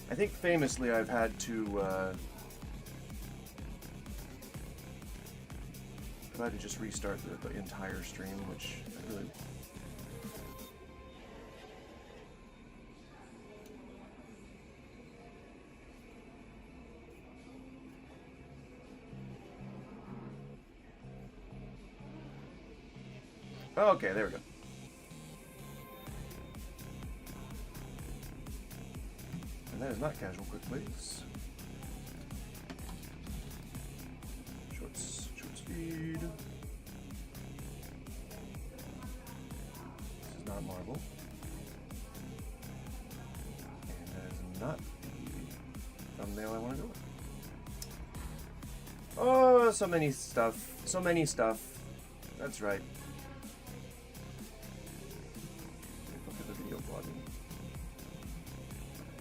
I think famously I've had to just restart the entire stream, which I really... Oh, okay, there we go. And that is not casual quick plays. Short speed. This is not marble. And that is not the thumbnail I want to go with. Oh, so many stuff. So many stuff. That's right. Look at the video blogging.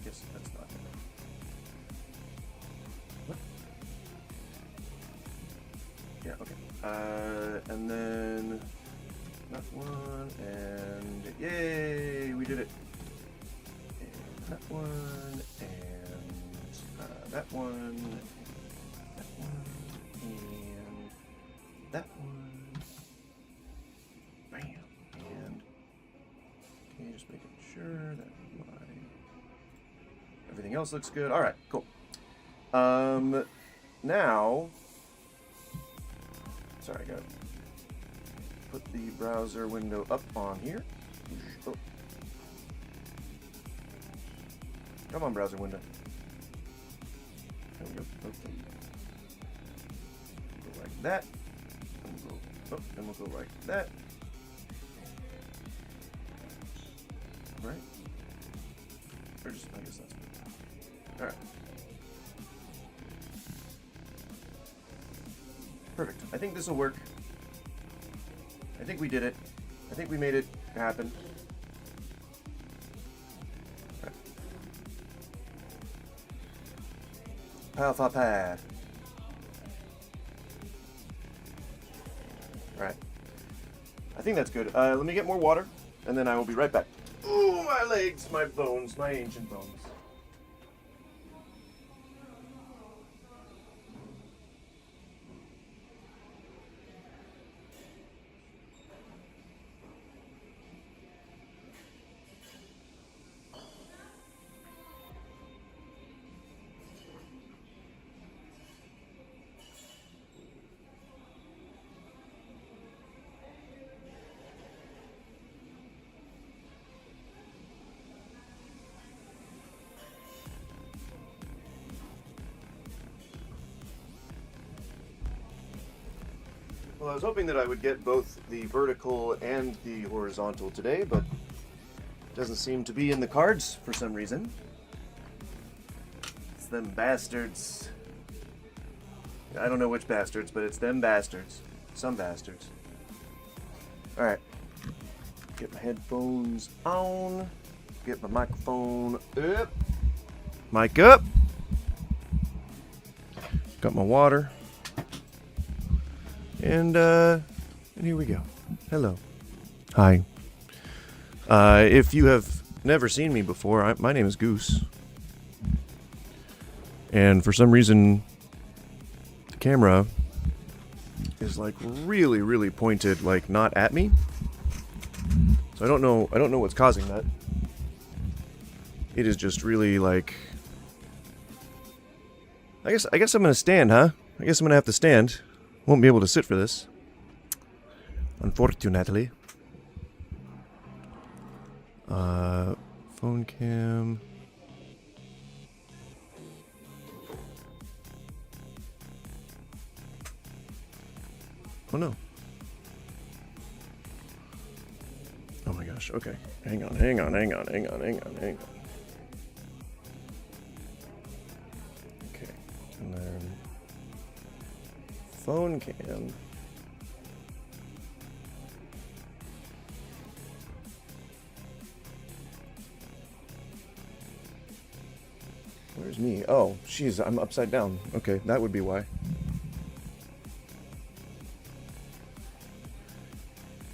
Yes, that's not it. What? Yeah, okay. And then that one, and yay, we did it. And that one, and that one, that one, and that one. Bam. And okay, just making sure that everything else looks good. All right, cool. Now, sorry, I gotta put the browser window up on here. Oh. Come on, browser window. There we go. Okay. Go like that. And we'll go, and we'll go like that. Right? Or just, I guess that's good. Alright. Perfect. I think this will work. I think we did it. I think we made it happen. Right. Alpha pad. Alright. I think that's good. Let me get more water, and then I will be right back. Ooh, my legs, my bones, my ancient bones. Well, I was hoping that I would get both the vertical and the horizontal today, but it doesn't seem to be in the cards for some reason. It's them bastards. I don't know which bastards, but it's them bastards. Some bastards. Alright. Get my headphones on. Get my microphone up. Mic up. Got my water. And here we go. Hello. Hi. If you have never seen me before, my name is Goose. And for some reason, the camera is like really, really pointed, like not at me. So I don't know what's causing that. It is just really like... I guess I'm gonna stand, huh? I guess I'm gonna have to stand. Won't be able to sit for this, unfortunately. Phone cam. Oh no. Oh my gosh, okay. Hang on. Okay, and then phone cam. Where's me? Oh, jeez, I'm upside down. Okay, that would be why.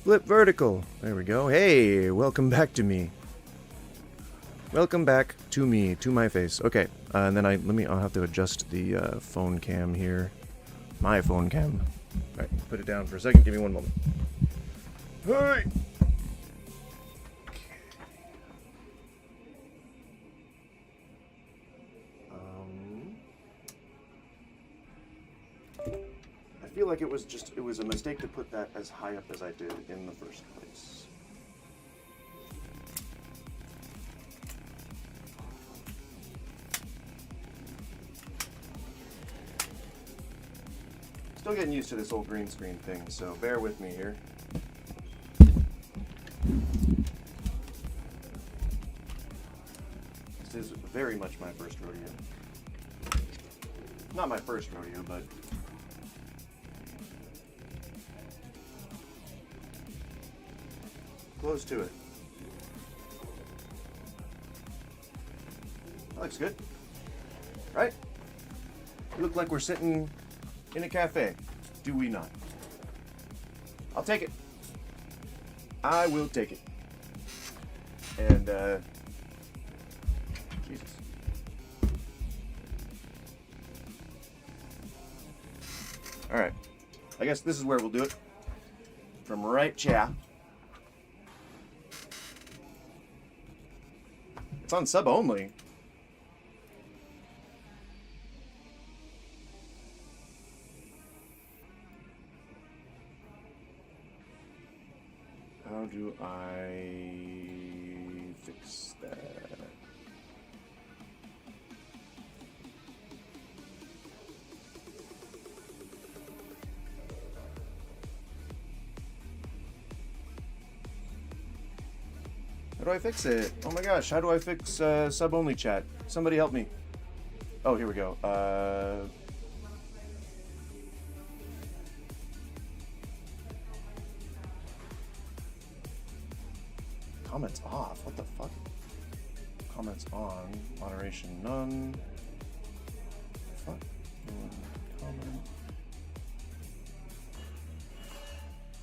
Flip vertical. There we go. Hey, welcome back to me. Welcome back to me, to my face. Okay, and then I'll have to adjust the phone cam here. My phone cam. Alright, put it down for a second. Give me one moment. Hey! I feel like it was a mistake to put that as high up as I did in the first place. Still getting used to this old green screen thing, so bear with me here. This is very much my first rodeo. Not my first rodeo, but close to it. That looks good, right? We look like we're sitting in a cafe, do we not? I'll take it. I will take it. And, Jesus. Alright. I guess this is where we'll do it. From right chair. It's on sub only. How do I fix that? How do I fix it? Oh my gosh, how do I fix sub-only chat? Somebody help me. Oh, here we go. Comments off? What the fuck? Comments on. Moderation none. Fuck. Comment.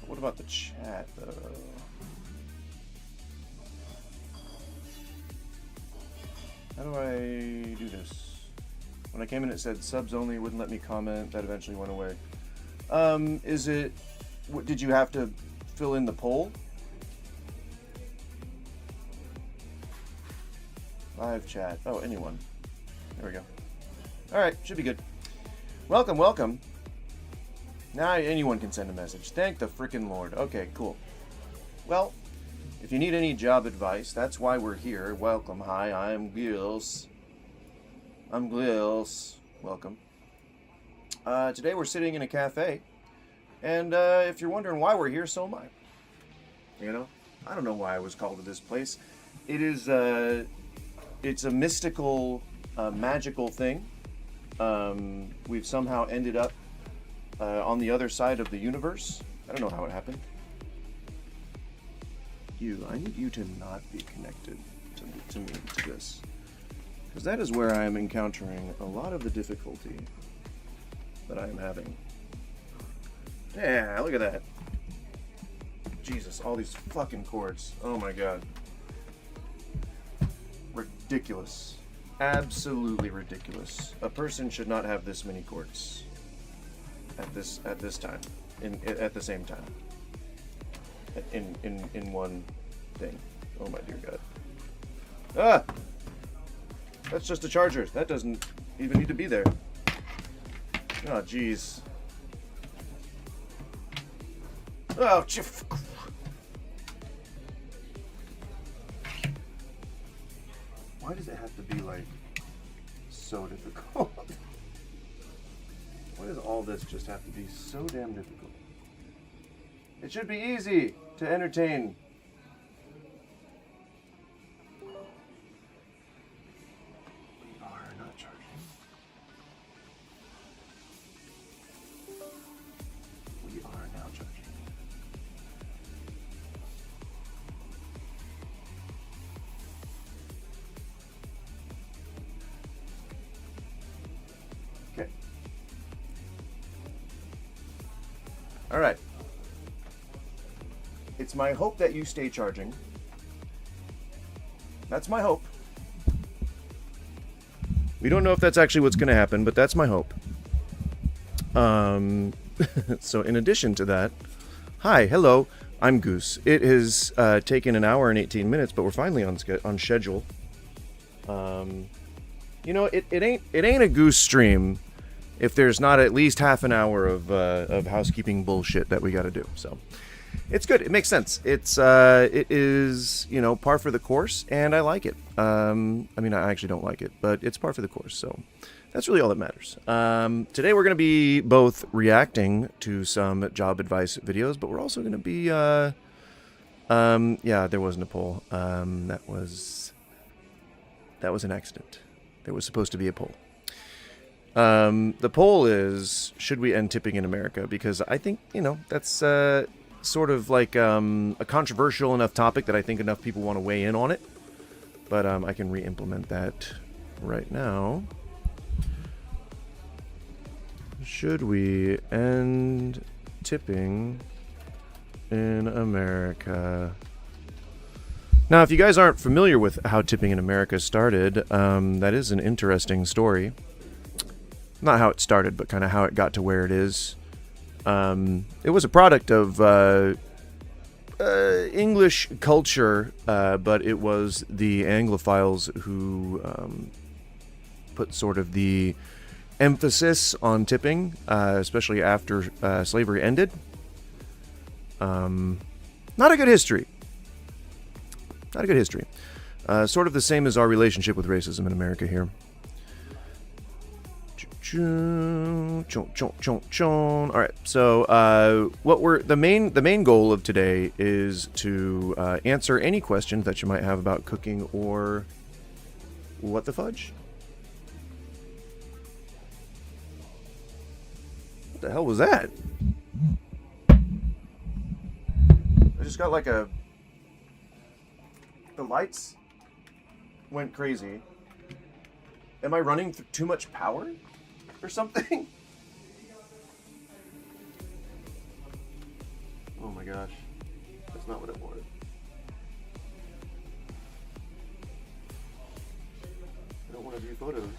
What about the chat though? How do I do this? When I came in it said subs only, it wouldn't let me comment. That eventually went away. Is it... Did you have to fill in the poll? Live chat. Oh, anyone. There we go. Alright, should be good. Welcome, welcome. Now anyone can send a message. Thank the frickin' Lord. Okay, cool. Well, if you need any job advice, that's why we're here. Welcome. Hi, I'm Gils. I'm Gils. Welcome. Today we're sitting in a cafe. And if you're wondering why we're here, so am I. You know? I don't know why I was called to this place. It is, it's a mystical, magical thing. We've somehow ended up on the other side of the universe. I don't know how it happened. I need you to not be connected to me, to this. Because that is where I am encountering a lot of the difficulty that I am having. Yeah, look at that. Jesus, all these fucking cords. Oh my god. Ridiculous. Absolutely ridiculous. A person should not have this many cords at this time. At the same time. In one thing. Oh my dear god. Ah! That's just a charger. That doesn't even need to be there. Oh jeez. Oh, why does it have to be like so difficult? Why does all this just have to be so damn difficult? It should be easy to entertain. We are not charging. We are now charging. Okay. All right. It's my hope that you stay charging. That's my hope. We don't know if that's actually what's going to happen, but that's my hope. So in addition to that, hi, hello, I'm Goose. It has taken an hour and 18 minutes, but we're finally on schedule. You know, it ain't a Goose stream if there's not at least half an hour of housekeeping bullshit that we got to do. So it's good. It makes sense. It is, you know, par for the course, and I like it. I mean, I actually don't like it, but it's par for the course. So that's really all that matters. Today we're going to be both reacting to some job advice videos, but we're also going to be, yeah, there wasn't a poll. That was an accident. There was supposed to be a poll. The poll is, should we end tipping in America? Because I think, you know, that's sort of like a controversial enough topic that I think enough people want to weigh in on it. But I can re-implement that right now. Should we end tipping in America? Now, if you guys aren't familiar with how tipping in America started, that is an interesting story. Not how it started, but kind of how it got to where it is. It was a product of English culture, but it was the Anglophiles who put sort of the emphasis on tipping, especially after slavery ended. Not a good history. Not a good history. Sort of the same as our relationship with racism in America here. All right. So, the main goal of today is to answer any questions that you might have about cooking or what the fudge. What the hell was that? I just got like the lights went crazy. Am I running through too much power or something? Oh my gosh. That's not what I wanted. I don't want to view photos.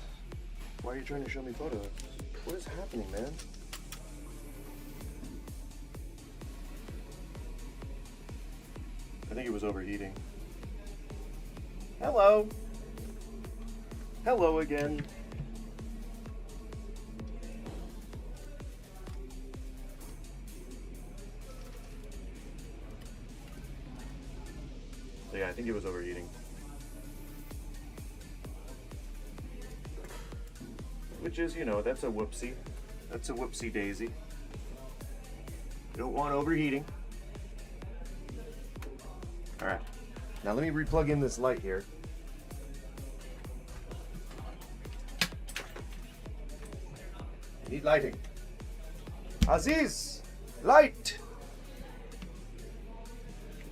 Why are you trying to show me photos? What is happening, man? I think it was overheating. Hello. Hello again. Yeah, I think it was overheating. Which is, you know, that's a whoopsie. That's a whoopsie daisy. You don't want overheating. Alright. Now let me replug in this light here. I need lighting. Aziz! Light!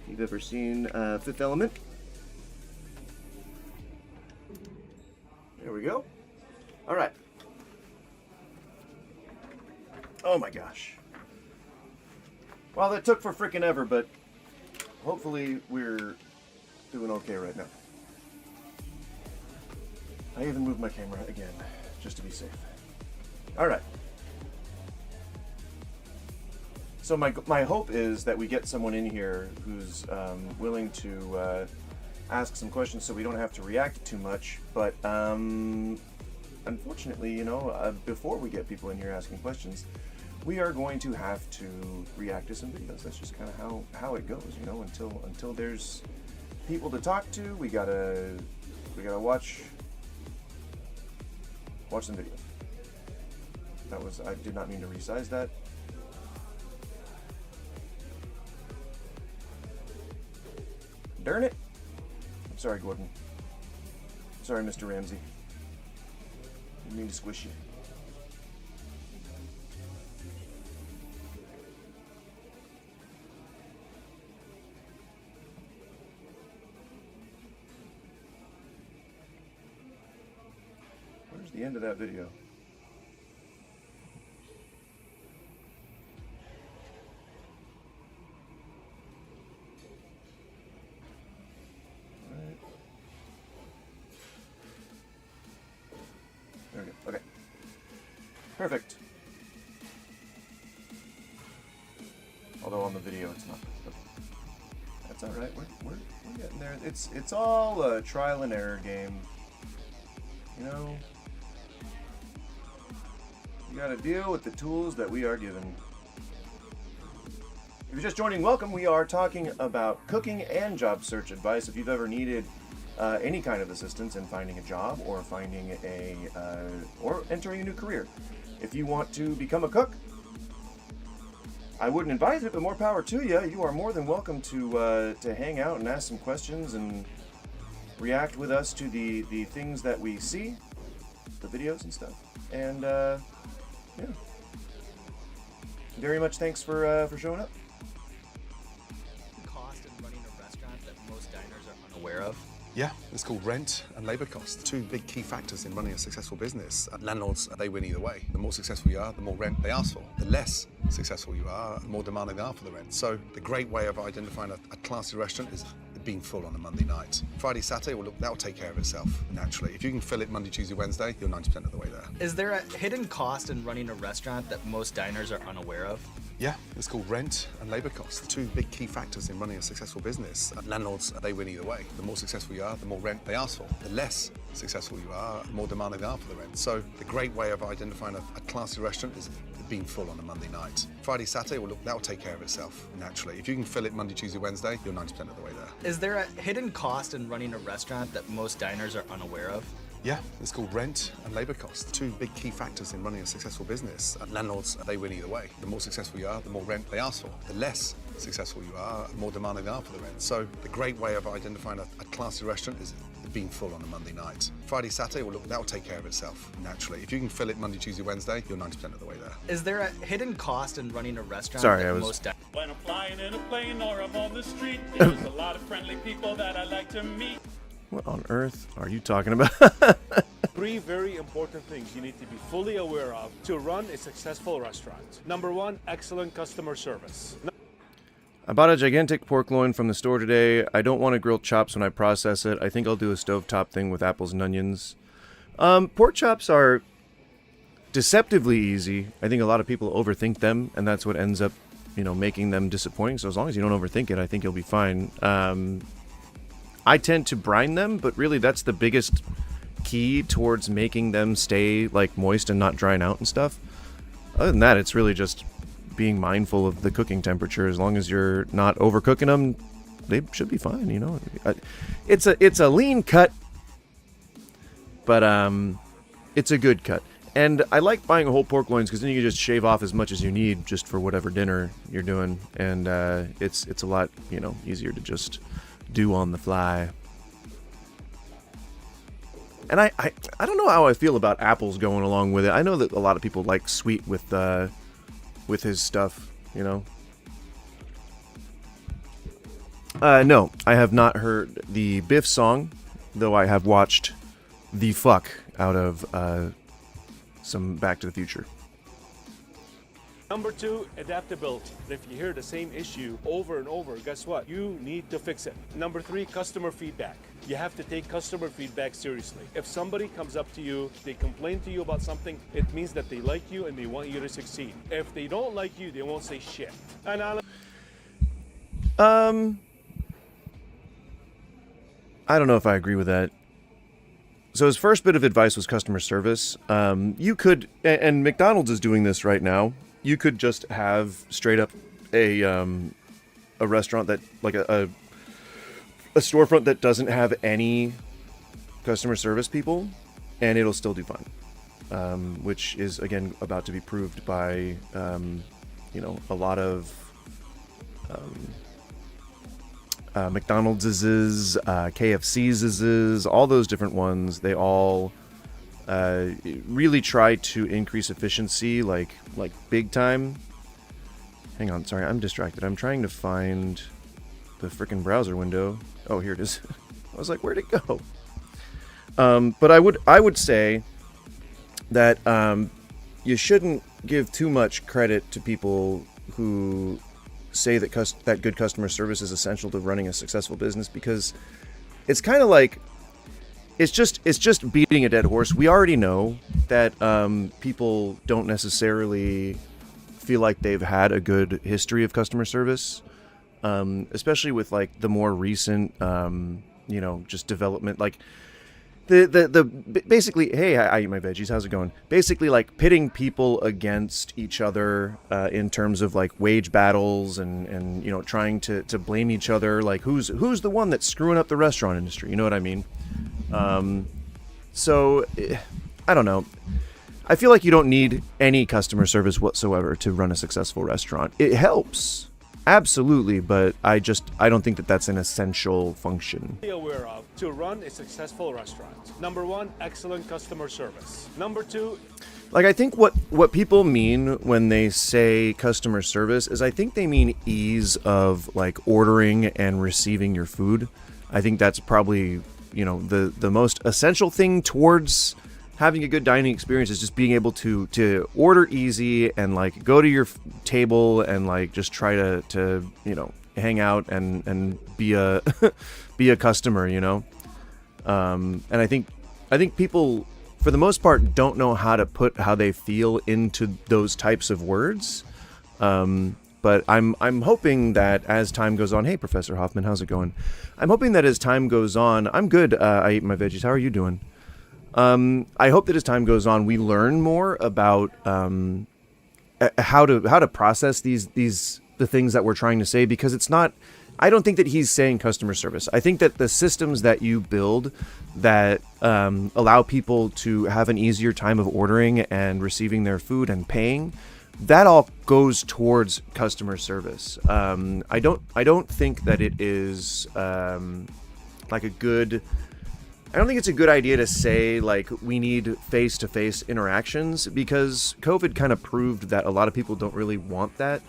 If you've ever seen Fifth Element. There we go. Alright. Oh my gosh. Well, that took for frickin' ever, but hopefully we're doing okay right now. I even moved my camera again, just to be safe. Alright. So my hope is that we get someone in here who's willing to ask some questions so we don't have to react too much. But unfortunately, you know, before we get people in here asking questions, we are going to have to react to some videos. That's just kind of how it goes, you know. Until there's people to talk to, we gotta watch some videos. I did not mean to resize that. Darn it! I'm sorry, Gordon. Sorry, Mr. Ramsey. Didn't mean to squish you. Where's the end of that video? There we go. Okay. Perfect. Although on the video it's not. But that's all right. We're getting there. It's all a trial and error game. You know, you got to deal with the tools that we are given. If you're just joining, welcome. We are talking about cooking and job search advice. If you've ever needed any kind of assistance in finding a job or finding or entering a new career, if you want to become a cook, I wouldn't advise it, but more power to you. You are more than welcome to hang out and ask some questions and react with us to the things that we see, the videos and stuff. And yeah, very much thanks for showing up. Cost in running a restaurant that most diners are unaware of. Yeah, it's called rent and labour costs. Two big key factors in running a successful business. Landlords, they win either way. The more successful you are, the more rent they ask for. The less successful you are, the more demanding they are for the rent. So the great way of identifying a classy restaurant is being full on a Monday night. Friday, Saturday, well, look, that'll take care of itself naturally. If you can fill it Monday, Tuesday, Wednesday, you're 90% of the way there. Is there a hidden cost in running a restaurant that most diners are unaware of? Yeah, it's called rent and labour costs. Two big key factors in running a successful business. Landlords, they win either way. The more successful you are, the more rent they ask for. The less successful you are, the more demanding they are for the rent. So the great way of identifying a classy restaurant is being full on a Monday night. Friday, Saturday, well, look, that'll take care of itself naturally. If you can fill it Monday, Tuesday, Wednesday, you're 90% of the way there. Is there a hidden cost in running a restaurant that most diners are unaware of? Yeah, it's called rent and labour costs. Two big key factors in running a successful business. Landlords, they win either way. The more successful you are, the more rent they ask for. The less successful you are, the more demanding they are for the rent. So the great way of identifying a classy restaurant is being full on a Monday night. Friday, Saturday, well, look, that'll take care of itself naturally. If you can fill it Monday, Tuesday, Wednesday, you're 90% of the way there. Is there a hidden cost in running a restaurant most diners? When I'm flying in a plane or I'm on the street, there's a lot of friendly people that I like to meet. What on earth are you talking about? Three very important things you need to be fully aware of to run a successful restaurant. Number one, excellent customer service. I bought a gigantic pork loin from the store today. I don't want to grill chops when I process it. I think I'll do a stovetop thing with apples and onions. Pork chops are deceptively easy. I think a lot of people overthink them, and that's what ends up, making them disappointing. So as long as you don't overthink it, I think you'll be fine. I tend to brine them, but really that's the biggest key towards making them stay moist and not drying out and stuff. Other than that, it's really just being mindful of the cooking temperature. As long as you're not overcooking them, they should be fine. It's a lean cut, but it's a good cut. And I like buying whole pork loins because then you can just shave off as much as you need just for whatever dinner you're doing, and it's a lot easier to just do on the fly. And I don't know how I feel about apples going along with it. I know that a lot of people like sweet with his stuff, No, I have not heard the Biff song, though I have watched the fuck out of some Back to the Future. Number two, adaptability. If you hear the same issue over and over, guess what? You need to fix it. Number three, customer feedback. You have to take customer feedback seriously. If somebody comes up to you, they complain to you about something, it means that they like you and they want you to succeed. If they don't like you, they won't say shit. And I don't know if I agree with that. So his first bit of advice was customer service. You could, and McDonald's is doing this right now, you could just have straight up a restaurant that, a storefront that doesn't have any customer service people, and it'll still do fine. Which is, again, about to be proved by, a lot of McDonald's, KFC's, all those different ones. They all really try to increase efficiency, like big time. Hang on, sorry, I'm distracted. I'm trying to find the frickin' browser window. Oh, here it is. I was like, where'd it go? But I would say that you shouldn't give too much credit to people who say that good customer service is essential to running a successful business, because it's kind of like it's just beating a dead horse. We already know that people don't necessarily feel like they've had a good history of customer service, especially with like the more recent, just development, like the basically, hey, I eat my veggies. How's it going? Basically, like pitting people against each other in terms of like wage battles and trying to blame each other. Like who's the one that's screwing up the restaurant industry? You know what I mean? So I don't know. I feel like you don't need any customer service whatsoever to run a successful restaurant. It helps, absolutely, but I don't think that that's an essential function. Be aware of to run a successful restaurant. Number one, excellent customer service. Number two, like I think what people mean when they say customer service is I think they mean ease of like ordering and receiving your food. I think that's probably, the most essential thing towards having a good dining experience is just being able to order easy and like go to your table and like just try to hang out and be a be a customer, and I think people for the most part don't know how to put how they feel into those types of words. But I'm hoping that as time goes on, hey Professor Hoffman, how's it going? I'm hoping that as time goes on, I'm good. I eat my veggies. How are you doing? I hope that as time goes on, we learn more about how to process the things that we're trying to say, because it's not. I don't think that he's saying customer service. I think that the systems that you build that allow people to have an easier time of ordering and receiving their food and paying, that all goes towards customer service. I don't think that it is like a good. I don't think it's a good idea to say like we need face-to-face interactions, because COVID kind of proved that a lot of people don't really want that.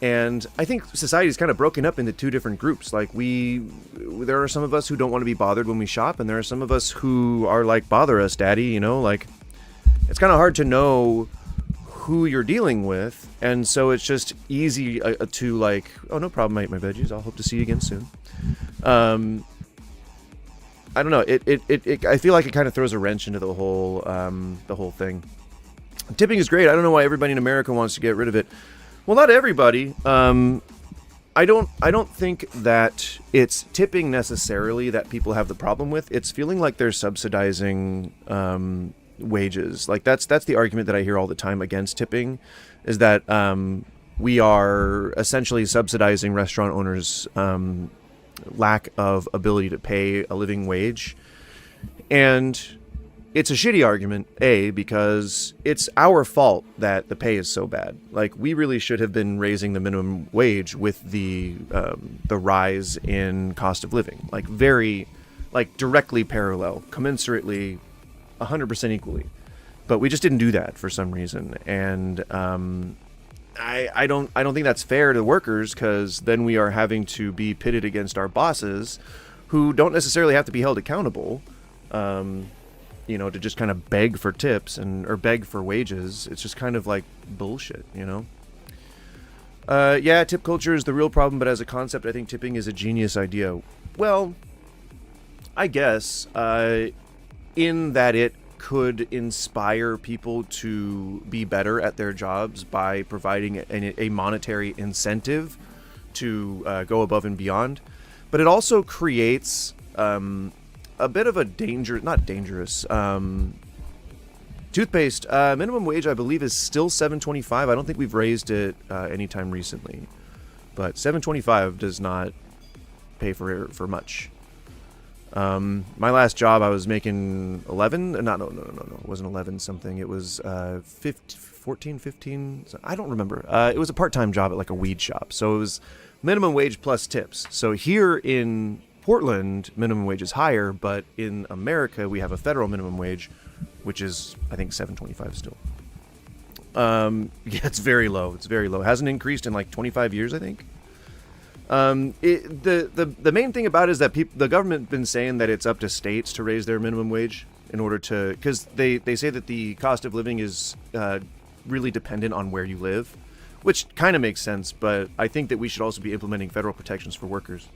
And I think society's kind of broken up into two different groups. Like there are some of us who don't want to be bothered when we shop, and there are some of us who are like, bother us, daddy, like it's kind of hard to know who you're dealing with. And so it's just easy to like, oh, no problem, I ate my veggies. I'll hope to see you again soon. I don't know. It I feel like it kind of throws a wrench into the whole thing. Tipping is great. I don't know why everybody in America wants to get rid of it. Well, not everybody. I don't think that it's tipping necessarily that people have the problem with. It's feeling like they're subsidizing wages. Like that's the argument that I hear all the time against tipping, is that we are essentially subsidizing restaurant owners' lack of ability to pay a living wage. And it's a shitty argument, because it's our fault that the pay is so bad. Like, we really should have been raising the minimum wage with the rise in cost of living. Like, directly parallel, commensurately, 100% equally. But we just didn't do that for some reason. And I don't think that's fair to workers, because then we are having to be pitted against our bosses, who don't necessarily have to be held accountable. To just kind of beg for tips or beg for wages. It's just kind of like bullshit, Yeah, tip culture is the real problem, but as a concept, I think tipping is a genius idea. Well, I guess, in that it could inspire people to be better at their jobs by providing a monetary incentive to go above and beyond. But it also creates a bit of a not dangerous. Toothpaste minimum wage, I believe, is still $7.25. I don't think we've raised it anytime recently, but $7.25 does not pay for much. My last job, I was making 11. No, it wasn't 11 something. It was 14, 15. I don't remember. It was a part-time job at like a weed shop, so it was minimum wage plus tips. So here in Portland, minimum wage is higher, but in America we have a federal minimum wage, which is I think $7.25 still. Yeah, it's very low. It's very low. It hasn't increased in like 25 years, I think. The main thing about it is that the government been saying that it's up to states to raise their minimum wage in order to, because they say that the cost of living is really dependent on where you live, which kind of makes sense. But I think that we should also be implementing federal protections for workers.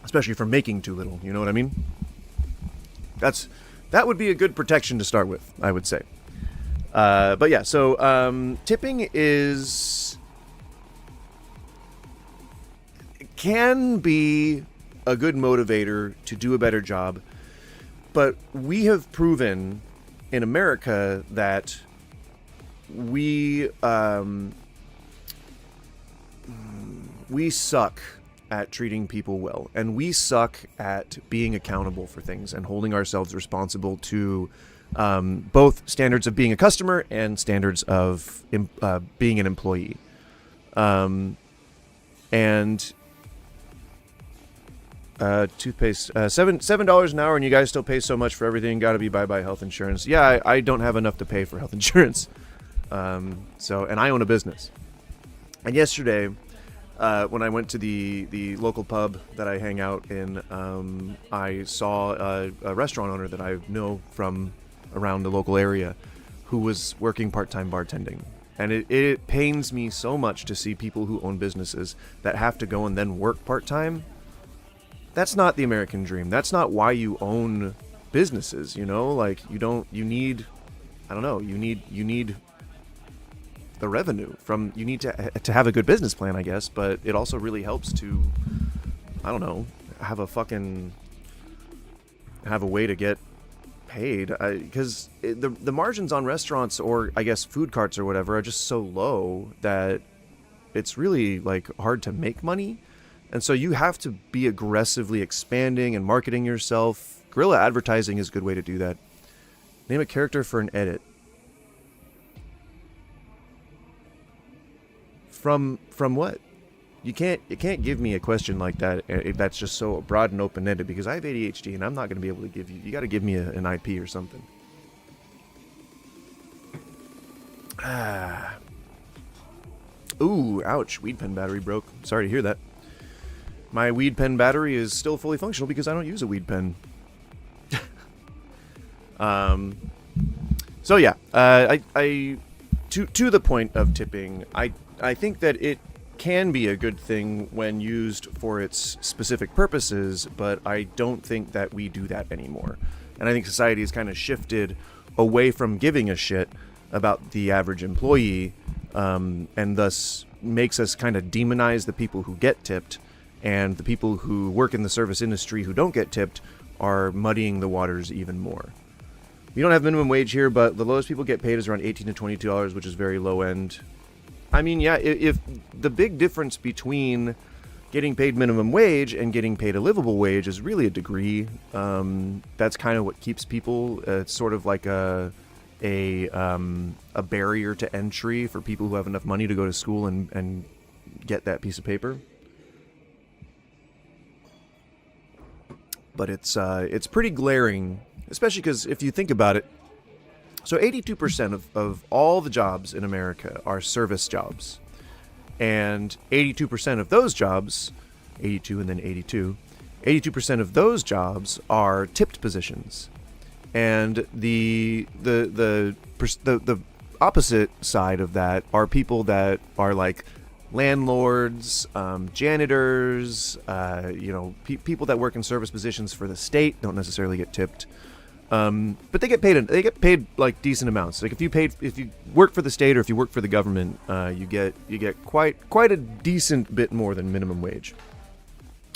Especially for making too little, you know what I mean? That's That would be a good protection to start with, I would say. But yeah, so tipping can be a good motivator to do a better job, but we have proven in America that we suck at treating people well, and we suck at being accountable for things and holding ourselves responsible to both standards of being a customer and standards of being an employee. And toothpaste, $7 an hour, and you guys still pay so much for everything. Got to be bye health insurance. Yeah, I don't have enough to pay for health insurance. And I own a business. And yesterday, when I went to the local pub that I hang out in, I saw a restaurant owner that I know from around the local area who was working part-time bartending. And it pains me so much to see people who own businesses that have to go and then work part-time. That's not the American dream. That's not why you own businesses, you know? Like, you need the revenue from, you need to have a good business plan, I guess, but it also really helps to, I don't know, have a way to get paid, because the margins on restaurants, or I guess food carts or whatever, are just so low that it's really like hard to make money. And so you have to be aggressively expanding and marketing yourself. Guerrilla advertising is a good way to do that. Name a character for an edit. From what? You can't give me a question like that if that's just so broad and open-ended, because I have ADHD and I'm not going to be able to give you got to give me an IP or something. Ooh, ouch, weed pen battery broke. Sorry to hear that. My weed pen battery is still fully functional because I don't use a weed pen. So yeah, to the point of tipping, I think that it can be a good thing when used for its specific purposes, but I don't think that we do that anymore. And I think society has kind of shifted away from giving a shit about the average employee, and thus makes us kind of demonize the people who get tipped, and the people who work in the service industry who don't get tipped are muddying the waters even more. We don't have minimum wage here, but the lowest people get paid is around $18 to $22, which is very low end. I mean, yeah, if the big difference between getting paid minimum wage and getting paid a livable wage is really a degree, that's kind of what keeps people. It's sort of like a barrier to entry for people who have enough money to go to school and get that piece of paper. But it's pretty glaring, especially because if you think about it, so 82% of all the jobs in America are service jobs. And 82% of those jobs, 82 and then 82% of those jobs are tipped positions. And the opposite side of that are people that are like landlords, janitors, people that work in service positions for the state don't necessarily get tipped. But they get paid like decent amounts. Like if you work for the state or if you work for the government, you get quite a decent bit more than minimum wage.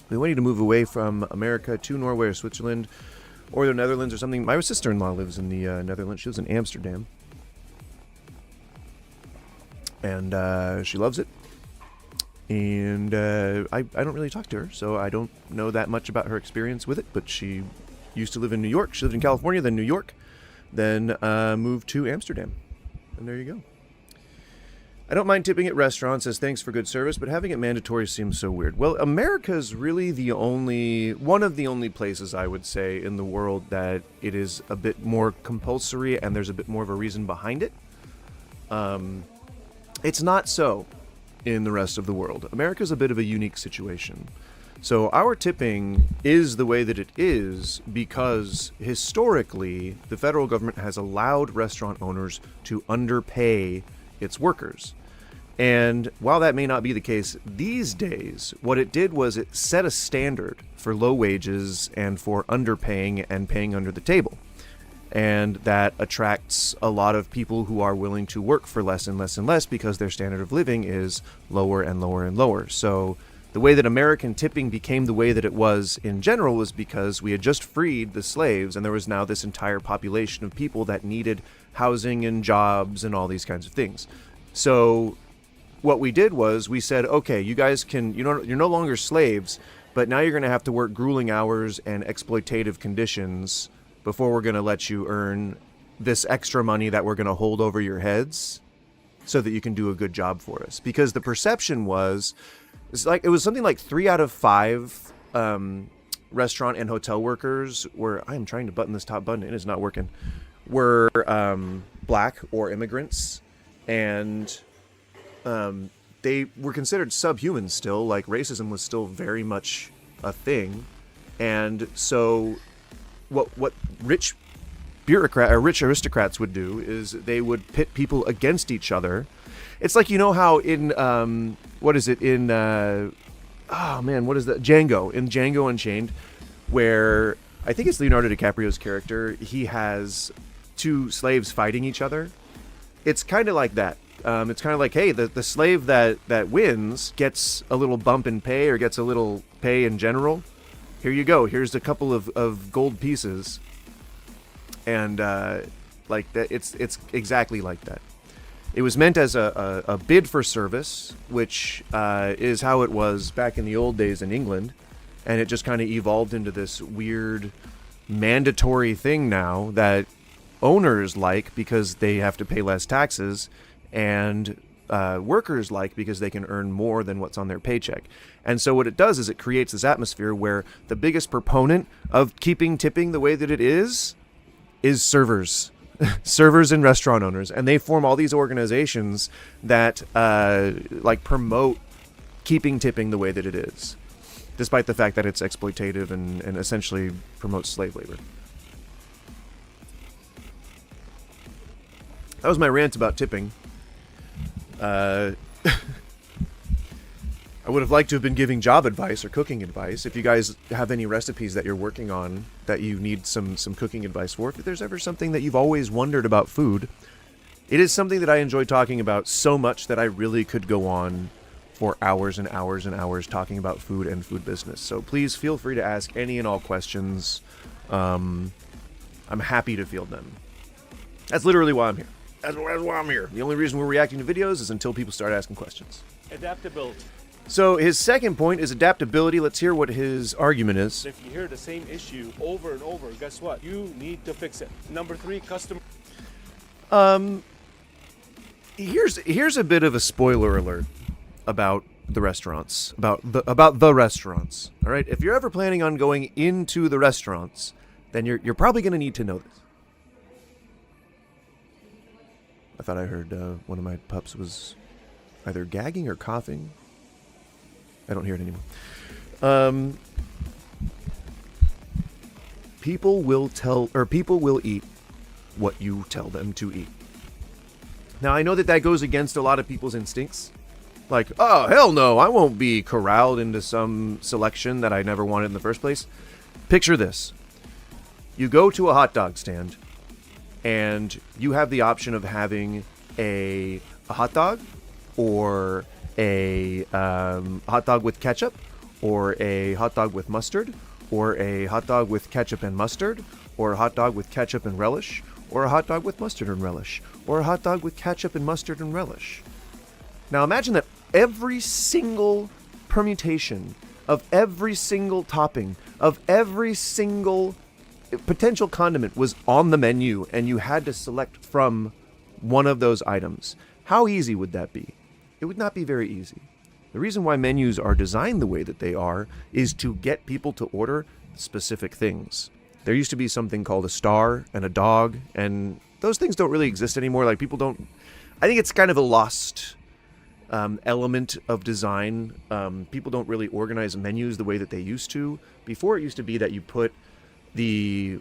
We want you to move away from America to Norway or Switzerland or the Netherlands or something. My sister-in-law lives in the Netherlands. She lives in Amsterdam, and she loves it. And I don't really talk to her, so I don't know that much about her experience with it, but she used to live in New York. She lived in California, then New York, then moved to Amsterdam. And there you go. I don't mind tipping at restaurants as thanks for good service, but having it mandatory seems so weird. Well, America is really one of the only places, I would say, in the world that it is a bit more compulsory and there's a bit more of a reason behind it. It's not so in the rest of the world. America's a bit of a unique situation. So our tipping is the way that it is because historically the federal government has allowed restaurant owners to underpay its workers. And while that may not be the case these days, what it did was it set a standard for low wages and for underpaying and paying under the table. and that attracts a lot of people who are willing to work for less and less and less because their standard of living is lower and lower and lower. So the way that American tipping became the way that it was in general was because we had just freed the slaves, and there was now this entire population of people that needed housing and jobs and all these kinds of things. So what we did was we said, okay, you guys can, you're no longer slaves, but now you're going to have to work grueling hours and exploitative conditions before we're going to let you earn this extra money that we're going to hold over your heads so that you can do a good job for us. Because the perception was, it was something like 3 out of 5 restaurant and hotel workers were, I am trying to button this top button, it is not working, were black or immigrants, and they were considered subhuman still. Like, racism was still very much a thing. And so what rich aristocrats would do is they would pit people against each other. It's like, you know how in Django, in Django Unchained, where I think it's Leonardo DiCaprio's character, he has 2 slaves fighting each other. It's kind of like that. It's kind of like, hey, the slave that wins gets a little bump in pay, or gets a little pay in general. Here you go. Here's a couple of gold pieces. And like that, it's exactly like that. It was meant as a bid for service, which is how it was back in the old days in England. And it just kind of evolved into this weird mandatory thing now that owners like because they have to pay less taxes, and workers like because they can earn more than what's on their paycheck. And so what it does is it creates this atmosphere where the biggest proponent of keeping tipping the way that it is servers. Servers and restaurant owners. And they form all these organizations that like promote keeping tipping the way that it is, despite the fact that it's exploitative and essentially promotes slave labor. That was my rant about tipping. I would have liked to have been giving job advice or cooking advice. If you guys have any recipes that you're working on that you need some cooking advice for, if there's ever something that you've always wondered about food, it is something that I enjoy talking about so much that I really could go on for hours and hours and hours talking about food and food business. So please feel free to ask any and all questions. I'm happy to field them. That's literally why I'm here. That's why I'm here. The only reason we're reacting to videos is until people start asking questions. Adaptability. So his second point is adaptability. Let's hear what his argument is. If you hear the same issue over and over, guess what? You need to fix it. Number 3, customer. Here's a bit of a spoiler alert about the restaurants, about the restaurants. All right, if you're ever planning on going into the restaurants, then you're probably going to need to know this. I thought I heard one of my pups was either gagging or coughing. I don't hear it anymore. People will eat what you tell them to eat. Now, I know that goes against a lot of people's instincts. Like, oh, hell no, I won't be corralled into some selection that I never wanted in the first place. Picture this. You go to a hot dog stand, and you have the option of having a hot dog, or a hot dog with ketchup, or a hot dog with mustard, or a hot dog with ketchup and mustard, or a hot dog with ketchup and relish, or a hot dog with mustard and relish, or a hot dog with ketchup and mustard and relish. Now imagine that every single permutation of every single topping of every single potential condiment was on the menu, and you had to select from one of those items. How easy would that be? It would not be very easy. The reason why menus are designed the way that they are is to get people to order specific things. There used to be something called a star and a dog, and those things don't really exist anymore. Like, people don't... I think it's kind of a lost element of design. People don't really organize menus the way that they used to. Before, it used to be that you put the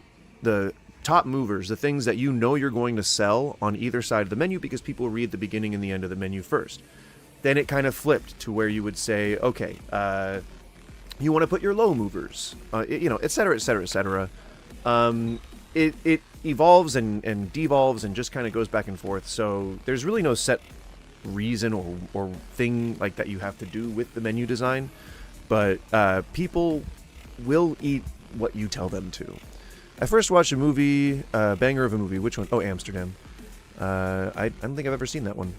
top movers, the things that you know you're going to sell, on either side of the menu, because people read the beginning and the end of the menu first. Then it kind of flipped to where you would say, okay, you want to put your low movers, et cetera, et cetera, et cetera. it evolves and devolves and just kind of goes back and forth. So there's really no set reason or thing like that you have to do with the menu design, but people will eat what you tell them to. I first watched a movie, banger of a movie. Which one? Oh, Amsterdam. I don't think I've ever seen that one.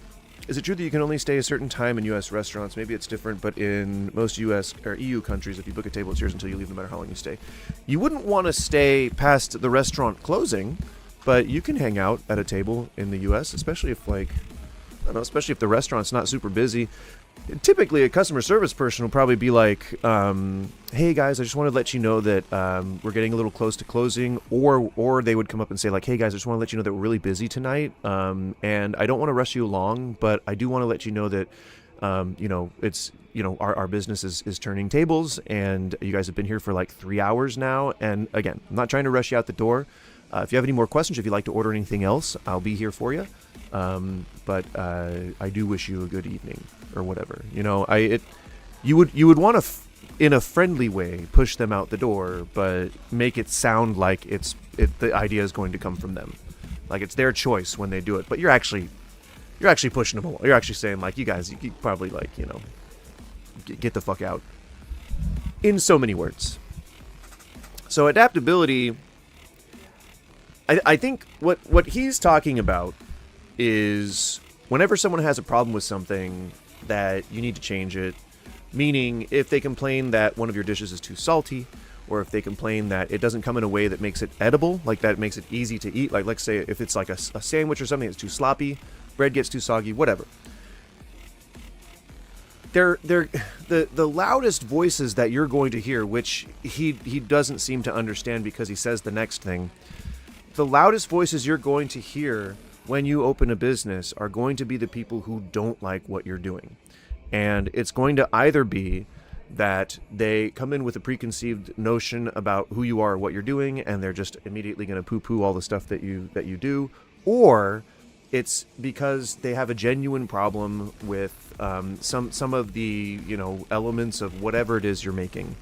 Is it true that you can only stay a certain time in U.S. restaurants? Maybe it's different, but in most U.S. or EU countries, if you book a table, it's yours until you leave, no matter how long you stay. You wouldn't want to stay past the restaurant closing, but you can hang out at a table in the U.S., especially if, like, I don't know, especially if the restaurant's not super busy. Typically, a customer service person will probably be like, hey guys, I just wanted to let you know that we're getting a little close to closing, or they would come up and say like, hey guys, I just want to let you know that we're really busy tonight, and I don't want to rush you along, but I do want to let you know that it's, our business is turning tables, and you guys have been here for like 3 hours now, and again, I'm not trying to rush you out the door. If you have any more questions, if you'd like to order anything else, I'll be here for you. But I do wish you a good evening, or whatever. You would want to, in a friendly way, push them out the door, but make it sound like the idea is going to come from them, like it's their choice when they do it. But you're actually pushing them along. You're actually saying like, you guys, you probably like, get the fuck out. In so many words. So adaptability. I think what he's talking about is whenever someone has a problem with something that you need to change it, meaning if they complain that one of your dishes is too salty, or if they complain that it doesn't come in a way that makes it edible, like that makes it easy to eat, like let's say if it's like a sandwich or something that's too sloppy, bread gets too soggy, whatever. They're the loudest voices that you're going to hear, which he doesn't seem to understand because he says the next thing. The loudest voices you're going to hear when you open a business are going to be the people who don't like what you're doing. And it's going to either be that they come in with a preconceived notion about who you are or what you're doing, and they're just immediately going to poo-poo all the stuff that you do, or it's because they have a genuine problem with some of the elements of whatever it is you're making.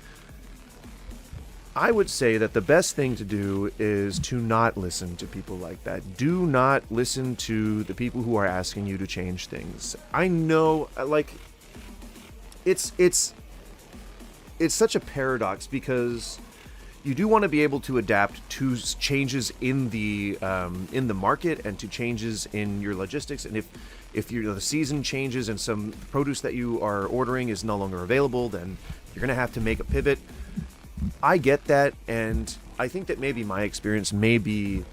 I would say that the best thing to do is to not listen to people like that. Do not listen to the people who are asking you to change things. I know, like, it's such a paradox because you do want to be able to adapt to changes in the market and to changes in your logistics. And if the season changes and some produce that you are ordering is no longer available, then you're going to have to make a pivot. I get that, and I think that maybe my experience may be,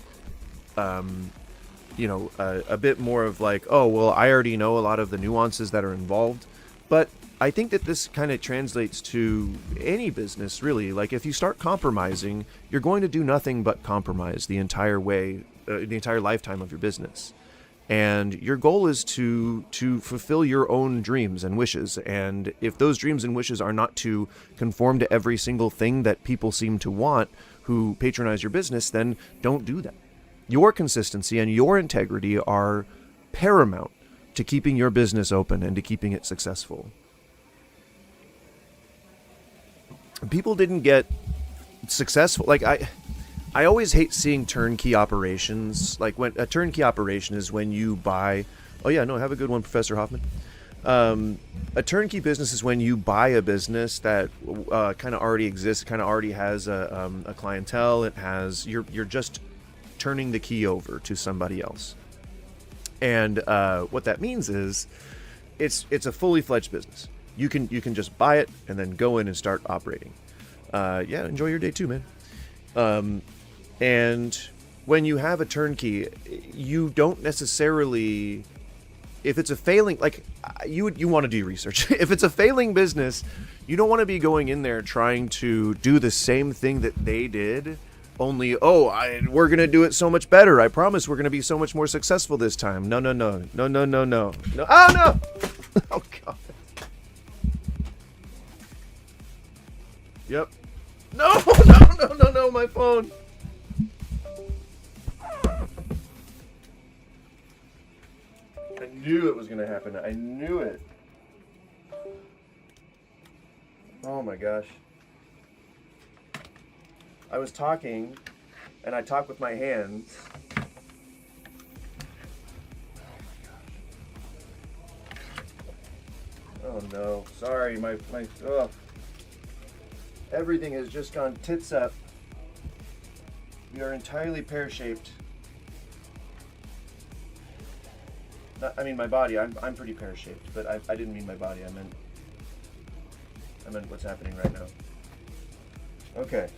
a bit more of like, oh, well, I already know a lot of the nuances that are involved. But I think that this kind of translates to any business, really. Like, if you start compromising, you're going to do nothing but compromise the entire way, the entire lifetime of your business. And your goal is to fulfill your own dreams and wishes. And if those dreams and wishes are not to conform to every single thing that people seem to want who patronize your business, then don't do that. Your consistency and your integrity are paramount to keeping your business open and to keeping it successful. People didn't get successful. Like, I always hate seeing turnkey operations. Like, when a turnkey operation is when you buy... Oh, yeah, no, have a good one, Professor Hoffman. A turnkey business is when you buy a business that kind of already exists, kind of already has a clientele. It has... You're just turning the key over to somebody else. And what that means is it's a fully fledged business. You can just buy it and then go in and start operating. Yeah, enjoy your day too, man. And when you have a turnkey, you don't necessarily, if it's a failing, like you want to do research. If it's a failing business, you don't want to be going in there trying to do the same thing that they did, only, we're going to do it so much better. I promise we're going to be so much more successful this time. No. Oh, no. Oh, God. Yep. No, my phone. I knew it was going to happen. I knew it. Oh my gosh. I was talking and I talk with my hands. Oh no, sorry, my ugh. Everything has just gone tits up. We are entirely pear-shaped. I mean my body, I'm pretty pear-shaped, but I didn't mean my body, I meant what's happening right now. Okay.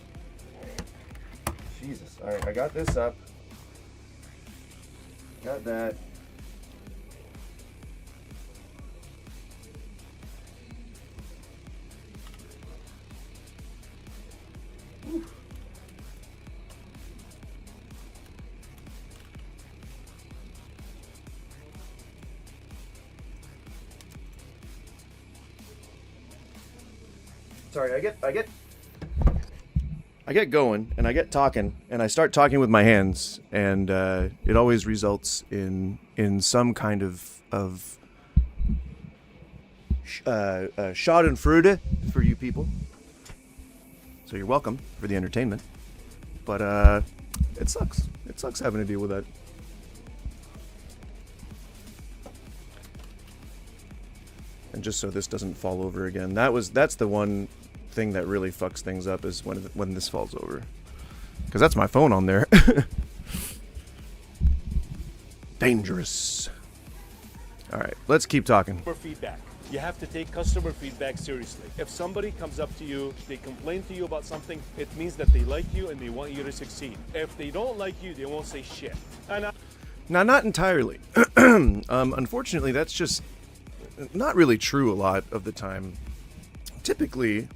Jesus. Alright, I got this up. Got that. Whew. Sorry, I get going and I get talking and I start talking with my hands, and it always results in some kind of schadenfreude for you people. So you're welcome for the entertainment, but it sucks. It sucks having to deal with that. And just so this doesn't fall over again, that's the one thing that really fucks things up, is when this falls over, because that's my phone on there. Dangerous. All right, let's keep talking. Customer feedback. You have to take customer feedback seriously. If somebody comes up to you, they complain to you about something, it means that they like you and they want you to succeed. If they don't like you, they won't say shit. And Now, not entirely. Unfortunately, that's just not really true a lot of the time. Typically,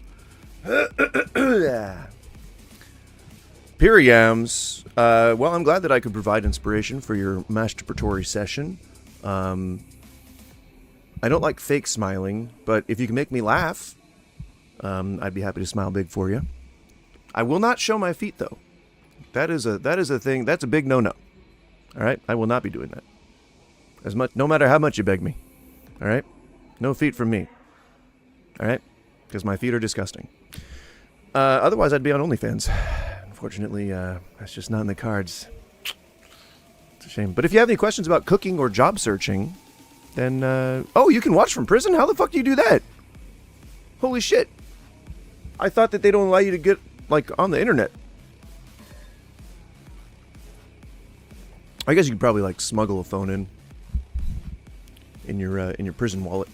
Piriams, well, I'm glad that I could provide inspiration for your masturbatory session. I don't like fake smiling, but if you can make me laugh, I'd be happy to smile big for you. I will not show my feet, though. That is a thing. That's a big no-no. All right, I will not be doing that. No matter how much you beg me. All right, no feet from me. All right, because my feet are disgusting. Otherwise, I'd be on OnlyFans. Unfortunately, that's just not in the cards. It's a shame. But if you have any questions about cooking or job searching, then oh, you can watch from prison? How the fuck do you do that? Holy shit! I thought that they don't allow you to get on the internet. I guess you could probably smuggle a phone in your prison wallet.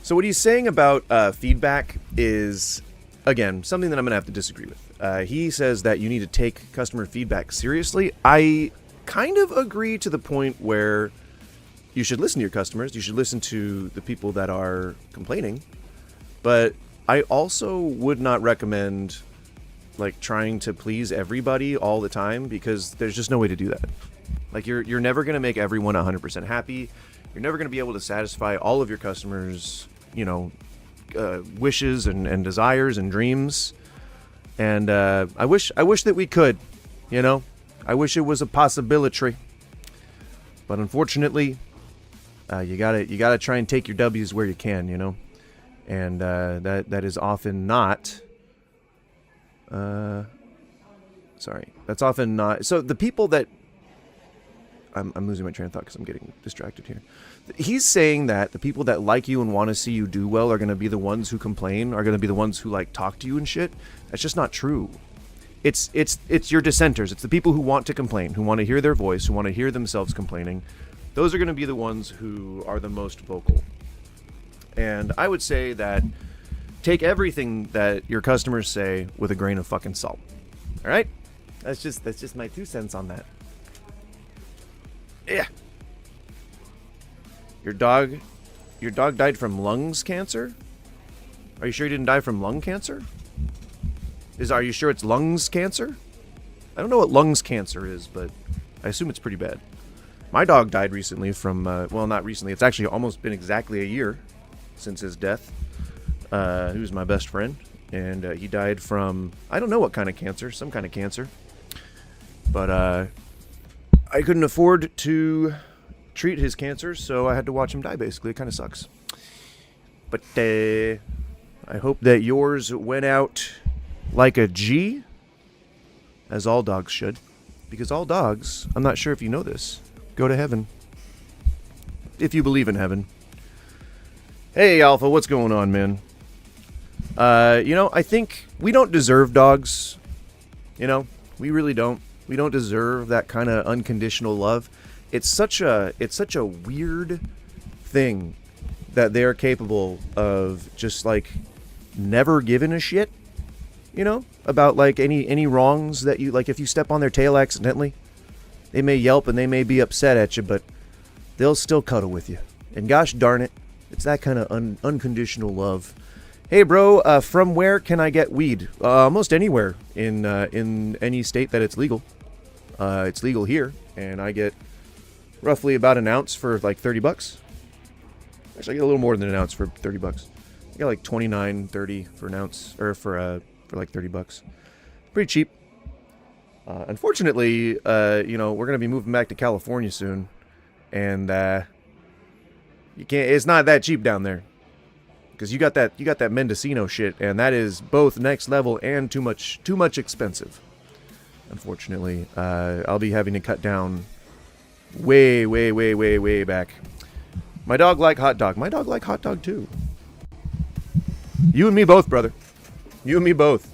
So what he's saying about feedback is, again, something that I'm gonna have to disagree with. He says that you need to take customer feedback seriously. I kind of agree to the point where you should listen to your customers. You should listen to the people that are complaining. But I also would not recommend trying to please everybody all the time, because there's just no way to do that. You're never going to make everyone 100% happy. You're never going to be able to satisfy all of your customers, wishes and desires and dreams. And I wish that we could, I wish it was a possibility. But unfortunately, you gotta try and take your W's where you can, and that is often not. That's often not. So the people that I'm losing my train of thought because I'm getting distracted here. He's saying that the people that like you and want to see you do well are going to be the ones who complain, are going to be the ones who talk to you and shit. That's just not true. It's your dissenters. It's the people who want to complain, who want to hear their voice, who want to hear themselves complaining. Those are going to be the ones who are the most vocal. And I would say that take everything that your customers say with a grain of fucking salt. All right? That's just my 2 cents on that. Yeah. Your dog died from lungs cancer? Are you sure he didn't die from lung cancer? Are you sure it's lungs cancer? I don't know what lungs cancer is, but I assume it's pretty bad. My dog died recently from, well, not recently. It's actually almost been exactly a year since his death. He was my best friend, and he died from, I don't know what kind of cancer, some kind of cancer. But I couldn't afford to treat his cancer, so I had to watch him die, basically. It kind of sucks. But I hope that yours went out like a G. as all dogs should, because all dogs, I'm not sure if you know this, go to heaven. If you believe in heaven. Hey, Alpha, what's going on, man? I think we don't deserve dogs. We really don't. We don't deserve that kind of unconditional love. It's such a weird thing that they are capable of just, like, never giving a shit, about, like, any wrongs that you, like, if you step on their tail accidentally, they may yelp and they may be upset at you, but they'll still cuddle with you. And gosh darn it, it's that kind of unconditional love. Hey, bro, from where can I get weed? Almost anywhere in any state that it's legal. It's legal here, and I get roughly about an ounce for like $30. Actually, I get a little more than an ounce for $30. I got like $29.30 for an ounce, or for like $30. Pretty cheap. Unfortunately, we're gonna be moving back to California soon, and you can't. It's not that cheap down there, because you got that Mendocino shit, and that is both next level and too much expensive. Unfortunately, I'll be having to cut down way back. My dog like hot dog. My dog like hot dog too. You and me both, brother. You and me both.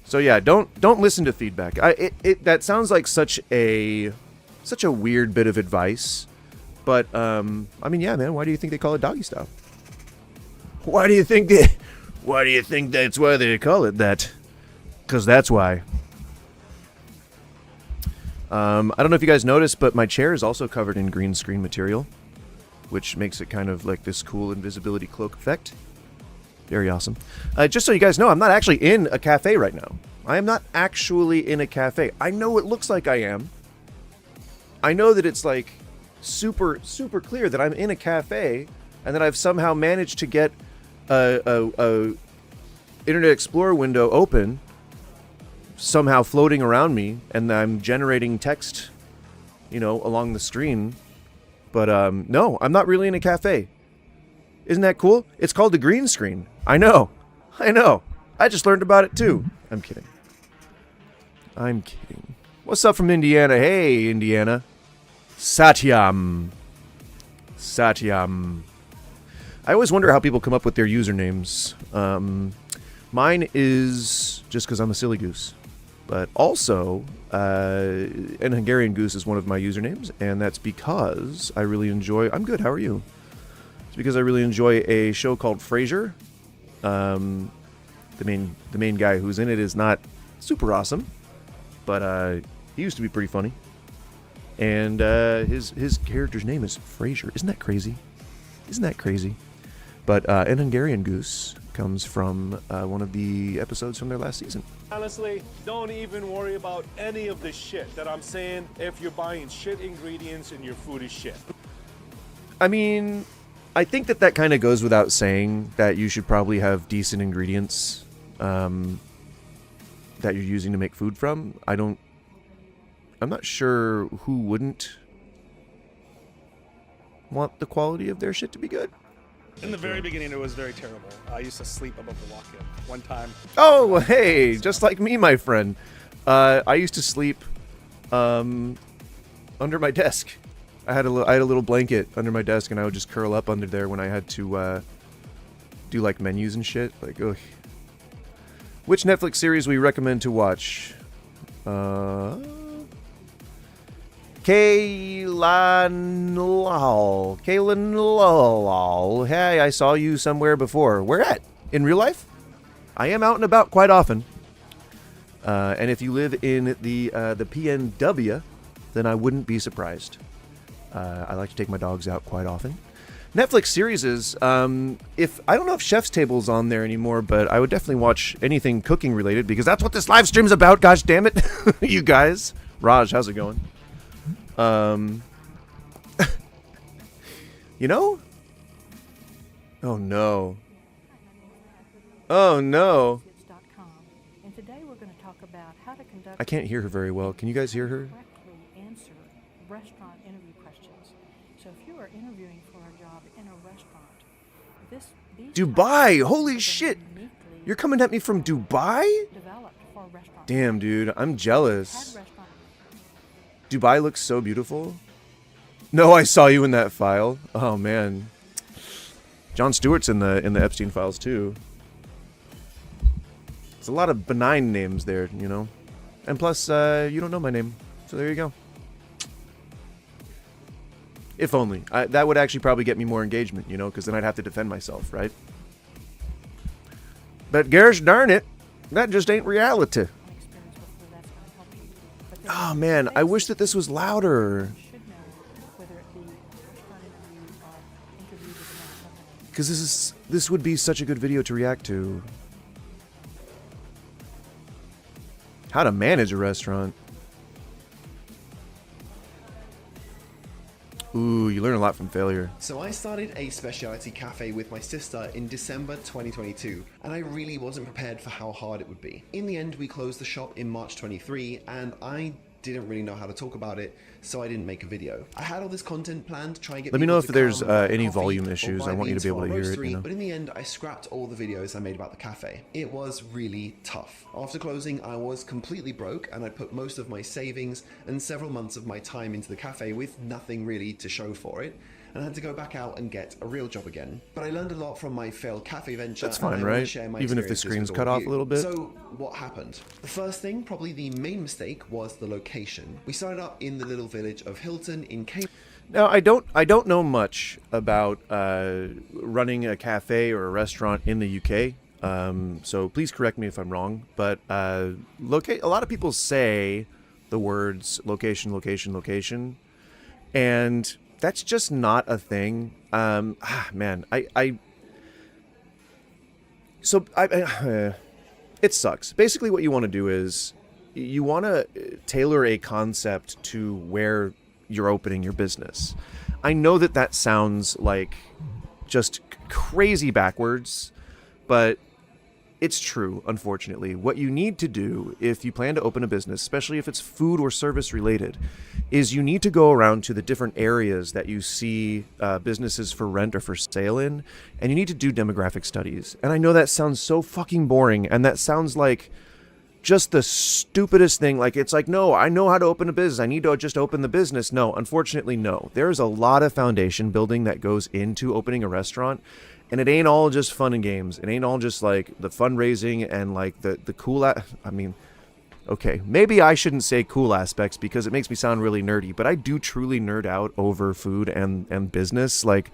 So yeah, don't listen to feedback. That sounds like such a weird bit of advice, but yeah, man. Why do you think they call it doggy style? Why do you think that's why they call it that? Because that's why. I don't know if you guys noticed, but my chair is also covered in green screen material, which makes it kind of like this cool invisibility cloak effect. Very awesome. Just so you guys know, I'm not actually in a cafe right now. I am not actually in a cafe. I know it looks like I am. I know that it's like super clear that I'm in a cafe, and that I've somehow managed to get a Internet Explorer window open, somehow floating around me, and I'm generating text, along the screen. But no, I'm not really in a cafe. Isn't that cool? It's called the green screen. I know. I just learned about it too. I'm kidding. What's up from Indiana? Hey, Indiana. Satyam. I always wonder how people come up with their usernames. Mine is just because I'm a silly goose. But also, an Hungarian goose is one of my usernames, and that's because I really enjoy... I'm good, how are you? It's because I really enjoy a show called Frasier. The main guy who's in it is not super awesome, but he used to be pretty funny. And his character's name is Frasier. Isn't that crazy? But an Hungarian goose comes from one of the episodes from their last season. Honestly, don't even worry about any of this shit that I'm saying if you're buying shit ingredients and your food is shit. I mean, I think that kind of goes without saying that you should probably have decent ingredients that you're using to make food from. I'm not sure who wouldn't want the quality of their shit to be good. In the very beginning, it was very terrible. I used to sleep above the walk-in. One time. Oh, hey, just like me, my friend. I used to sleep under my desk. I had a little blanket under my desk, and I would just curl up under there when I had to do like menus and shit. Like, ugh. Which Netflix series we recommend to watch? Kaylan Lal. Hey, I saw you somewhere before. Where at? In real life? I am out and about quite often. And if you live in the PNW, then I wouldn't be surprised. I like to take my dogs out quite often. Netflix series is, I don't know if Chef's Table's on there anymore, but I would definitely watch anything cooking related, because that's what this live stream's about, gosh damn it. You guys. Raj, how's it going? You know? Oh no. Oh no. And today we're going to talk about how to conduct... I can't hear her very well. Can you guys hear her? ...correctly answer restaurant interview questions. So if you are interviewing for a job in a restaurant, these Dubai! Holy questions are shit! uniquely You're coming at me from Dubai? developed for a restaurant. Damn, dude, I'm Had jealous. restaurant. Dubai looks so beautiful. No, I saw you in that file. Oh man, Jon Stewart's in the Epstein files too. There's a lot of benign names there, you know. And plus, you don't know my name, so there you go. If only. That would actually probably get me more engagement, you know, because then I'd have to defend myself, right? But gosh darn it, that just ain't reality. Experience before that's going to help you. But there Oh are man, I wish basics that this was louder. you should know, whether it be restaurant interview or interview with another company. Because this would be such a good video to react to. How to manage a restaurant. Ooh, you learn a lot from failure. So I started a specialty cafe with my sister in December 2022, and I really wasn't prepared for how hard it would be. In the end, we closed the shop in March 23, and I didn't really know how to talk about it, so I didn't make a video. I had all this content planned to try and get Let me people know if to there's come and any coffee volume or issues. buy I want you to beans be able for to our hear it, roastery, you know. But in the end, I scrapped all the videos I made about the cafe. It was really tough. After closing, I was completely broke, and I'd put most of my savings and several months of my time into the cafe with nothing really to show for it, and I had to go back out and get a real job again. But I learned a lot from my failed cafe venture. That's and I fine, wanna right? share my Even if the experiences screen's with cut all off of a you. little bit? So what happened? The first thing, probably the main mistake, was the location. We started up in the little village of Hilton in Cambridge. Now, I don't know much about running a cafe or a restaurant in the UK. So please correct me if I'm wrong. But a lot of people say the words location, location, location, and that's just not a thing. Man, it sucks. Basically, what you want to do is you want to tailor a concept to where you're opening your business. I know that sounds like just crazy backwards, but it's true, unfortunately. What you need to do if you plan to open a business, especially if it's food or service related, is you need to go around to the different areas that you see businesses for rent or for sale in, and you need to do demographic studies. And I know that sounds so fucking boring, and that sounds like just the stupidest thing. Like, it's like, no, I know how to open a business. I need to just open the business. No, unfortunately, no. There's a lot of foundation building that goes into opening a restaurant. And it ain't all just fun and games. It ain't all just like the fundraising and like the cool. I mean, okay, maybe I shouldn't say cool aspects because it makes me sound really nerdy, but I do truly nerd out over food and business. Like,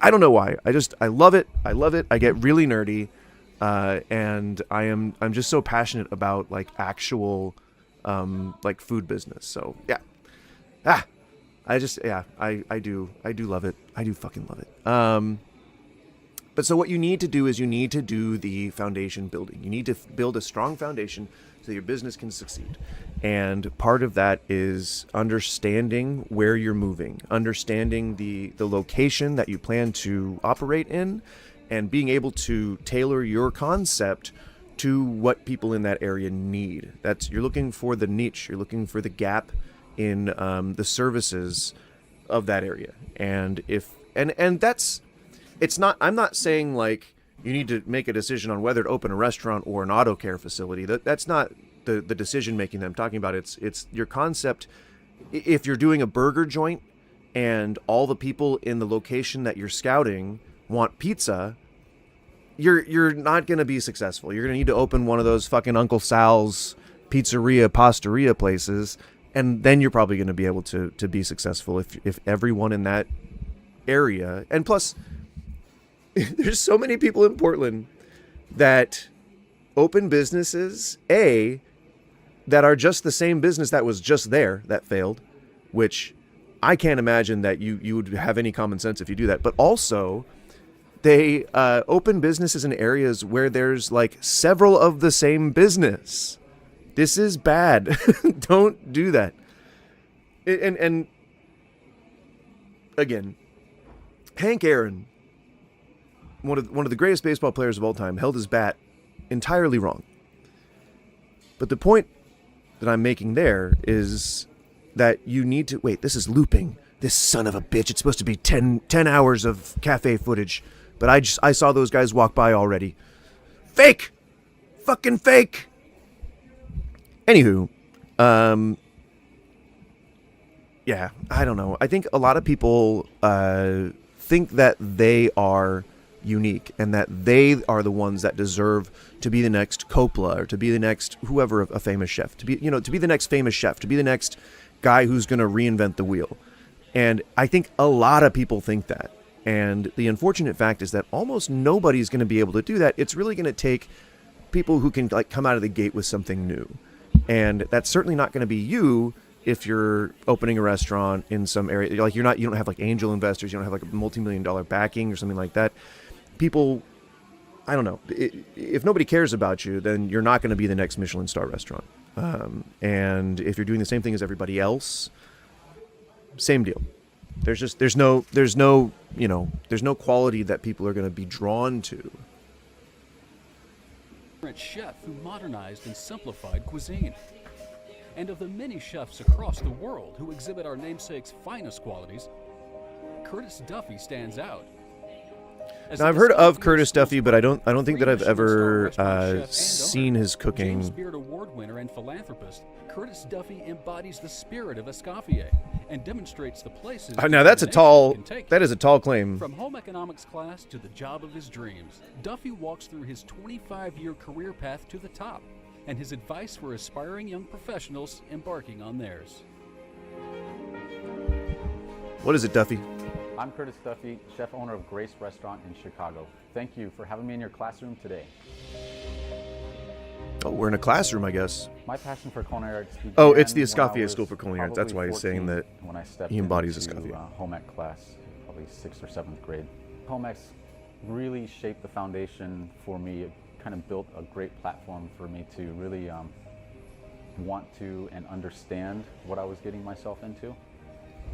I don't know why. I love it. I love it. I get really nerdy. And I'm just so passionate about like actual, like food business. So yeah. I do love it. I do fucking love it. But so what you need to do is you need to do the foundation building. You need to build a strong foundation so your business can succeed. And part of that is understanding where you're moving, understanding the location that you plan to operate in, and being able to tailor your concept to what people in that area need. You're looking for the niche, you're looking for the gap in the services of that area. And that's, it's not, I'm not saying like you need to make a decision on whether to open a restaurant or an auto care facility. That's not the decision making that I'm talking about. It's your concept. If you're doing a burger joint and all the people in the location that you're scouting want pizza, you're not going to be successful. You're going to need to open one of those fucking Uncle Sal's pizzeria, pastaria places, and then you're probably going to be able to be successful if everyone in that area. And plus, there's so many people in Portland that open businesses, that are just the same business that was just there that failed, which I can't imagine that you would have any common sense if you do that. But also, they open businesses in areas where there's like several of the same business. This is bad. Don't do that. And again, Hank Aaron, one of the greatest baseball players of all time, held his bat entirely wrong. But the point that I'm making there is that you need to wait. This is looping. This son of a bitch. It's supposed to be 10 hours of cafe footage, but I saw those guys walk by already. Fake, fucking fake. Anywho, yeah, I don't know. I think a lot of people think that they are unique and that they are the ones that deserve to be the next Coppola or to be the next whoever, a famous chef, to be the next famous chef, to be the next guy who's going to reinvent the wheel. And I think a lot of people think that. And the unfortunate fact is that almost nobody's going to be able to do that. It's really going to take people who can like come out of the gate with something new. And that's certainly not going to be you if you're opening a restaurant in some area. Like you don't have like angel investors, you don't have like a multi-million-dollar backing or something like that. People, I don't know. If nobody cares about you, then you're not going to be the next Michelin star restaurant. And if you're doing the same thing as everybody else, same deal. There's no quality that people are going to be drawn to. French chef who modernized and simplified cuisine. And of the many chefs across the world who exhibit our namesake's finest qualities, Curtis Duffy stands out. Now I've heard of Curtis Duffy, but I don't think that I've ever seen his cooking. James Beard Award winner and philanthropist, Curtis Duffy embodies the spirit of Escoffier and demonstrates the places. Now that is a tall claim. From home economics class to the job of his dreams, Duffy walks through his 25-year career path to the top and his advice for aspiring young professionals embarking on theirs. What is it, Duffy? I'm Curtis Duffy, chef owner of Grace Restaurant in Chicago. Thank you for having me in your classroom today. Oh, we're in a classroom, I guess. My passion for culinary arts began Oh, it's the when I Escoffier was School for Culinary Arts. That's why he's 14 saying that when I stepped he embodies into, Escoffier. home ec class, probably 6th or 7th grade. Home ecs really shaped the foundation for me. It kind of built a great platform for me to really want to and understand what I was getting myself into.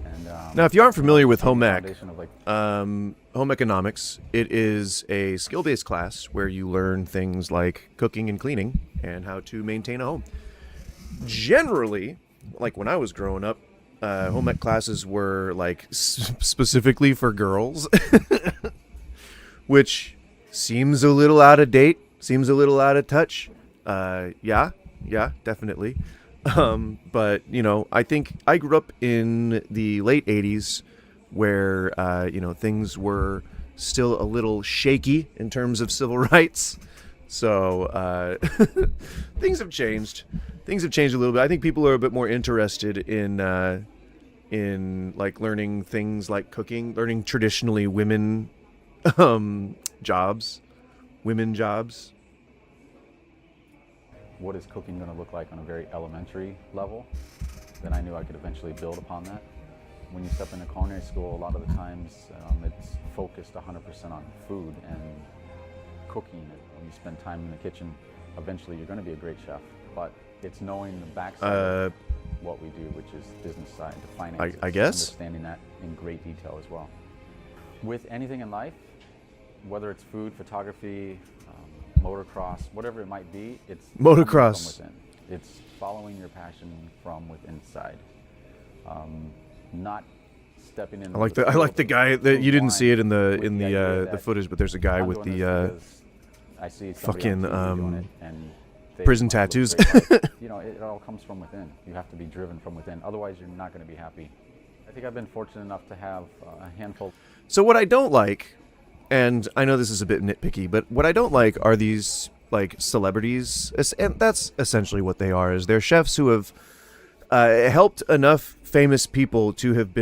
And, now, if you aren't familiar with home ec, foundation of, like, home economics, it is a skill-based class where you learn things like cooking and cleaning and how to maintain a home. Generally, like when I was growing up, home ec classes were like specifically for girls, which seems a little out of date, seems a little out of touch. Yeah, definitely. But, I think I grew up in the late 80s where, things were still a little shaky in terms of civil rights. So things have changed. Things have changed a little bit. I think people are a bit more interested in like learning things like cooking, learning traditionally women jobs. What is cooking going to look like on a very elementary level? Then I knew I could eventually build upon that. When you step into culinary school, a lot of the times it's focused 100% on food and cooking. When you spend time in the kitchen, eventually you're going to be a great chef. But it's knowing the backside of what we do, which is business side, the finances, I guess. understanding that in great detail as well. With anything in life, whether it's food, photography, motocross, whatever it might be, it's motocross. From within. It's following your passion from within inside, not stepping in. I like the guy that you didn't see it in the footage, but there's a guy with the fucking prison tattoos. It all comes from within. You have to be driven from within. Otherwise, you're not going to be happy. I think I've been fortunate enough to have a handful. So what I don't like, and I know this is a bit nitpicky, but what I don't like are these like celebrities, and that's essentially what they are. Is they're chefs who have helped enough famous people to have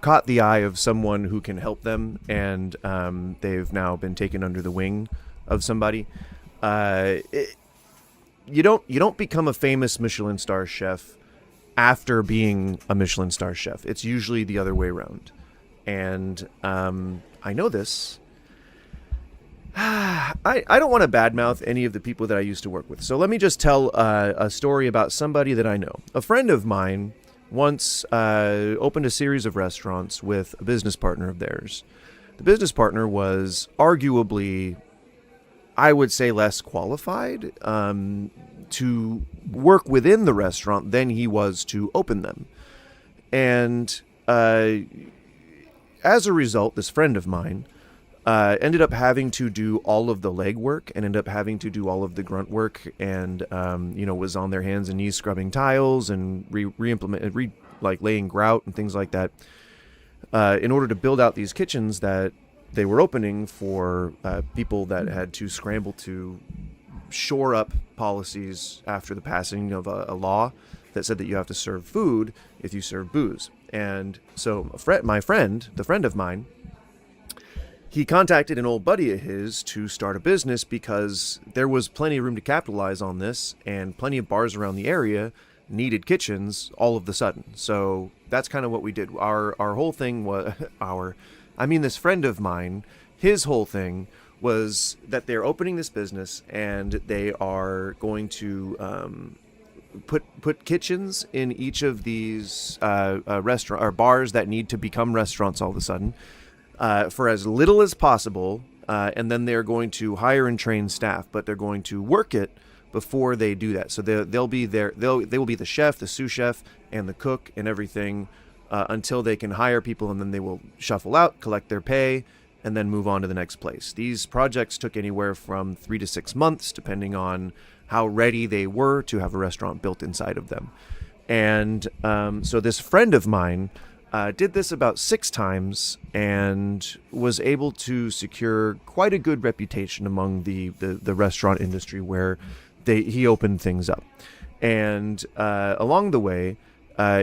caught the eye of someone who can help them, and they've now been taken under the wing of somebody. You don't become a famous Michelin star chef after being a Michelin star chef. It's usually the other way around, and I know this. I don't want to badmouth any of the people that I used to work with. So let me just tell a story about somebody that I know. A friend of mine once opened a series of restaurants with a business partner of theirs. The business partner was arguably, I would say, less qualified to work within the restaurant than he was to open them. And as a result, this friend of mine ended up having to do all of the legwork and ended up having to do all of the grunt work, and was on their hands and knees scrubbing tiles and laying grout and things like that, in order to build out these kitchens that they were opening for people that had to scramble to shore up policies after the passing of a law that said that you have to serve food if you serve booze. And so my friend, the friend of mine, he contacted an old buddy of his to start a business because there was plenty of room to capitalize on this, and plenty of bars around the area needed kitchens all of the sudden. So that's kind of what we did. Our whole thing was this friend of mine, his whole thing was that they're opening this business and they are going to put kitchens in each of these restaurant or bars that need to become restaurants all of a sudden, for as little as possible, and then they're going to hire and train staff, but they're going to work it before they do that. So they'll be there. They will be the chef, the sous chef, and the cook and everything until they can hire people, and then they will shuffle out, collect their pay, and then move on to the next place. These projects took anywhere from 3 to 6 months, depending on how ready they were to have a restaurant built inside of them. And so this friend of mine did this about 6 times and was able to secure quite a good reputation among the restaurant industry where he opened things up. And along the way,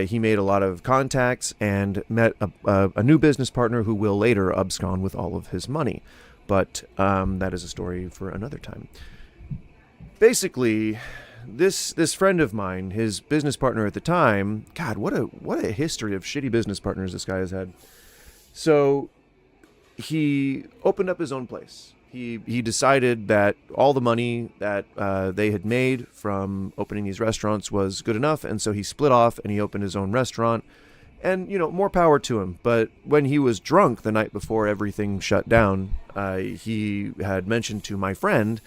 he made a lot of contacts and met a new business partner who will later abscond with all of his money. But that is a story for another time. Basically, this friend of mine, his business partner at the time, God, what a history of shitty business partners this guy has had. So he opened up his own place. He decided that all the money that they had made from opening these restaurants was good enough, and so he split off and he opened his own restaurant. And, more power to him. But when he was drunk the night before everything shut down, he had mentioned to my friend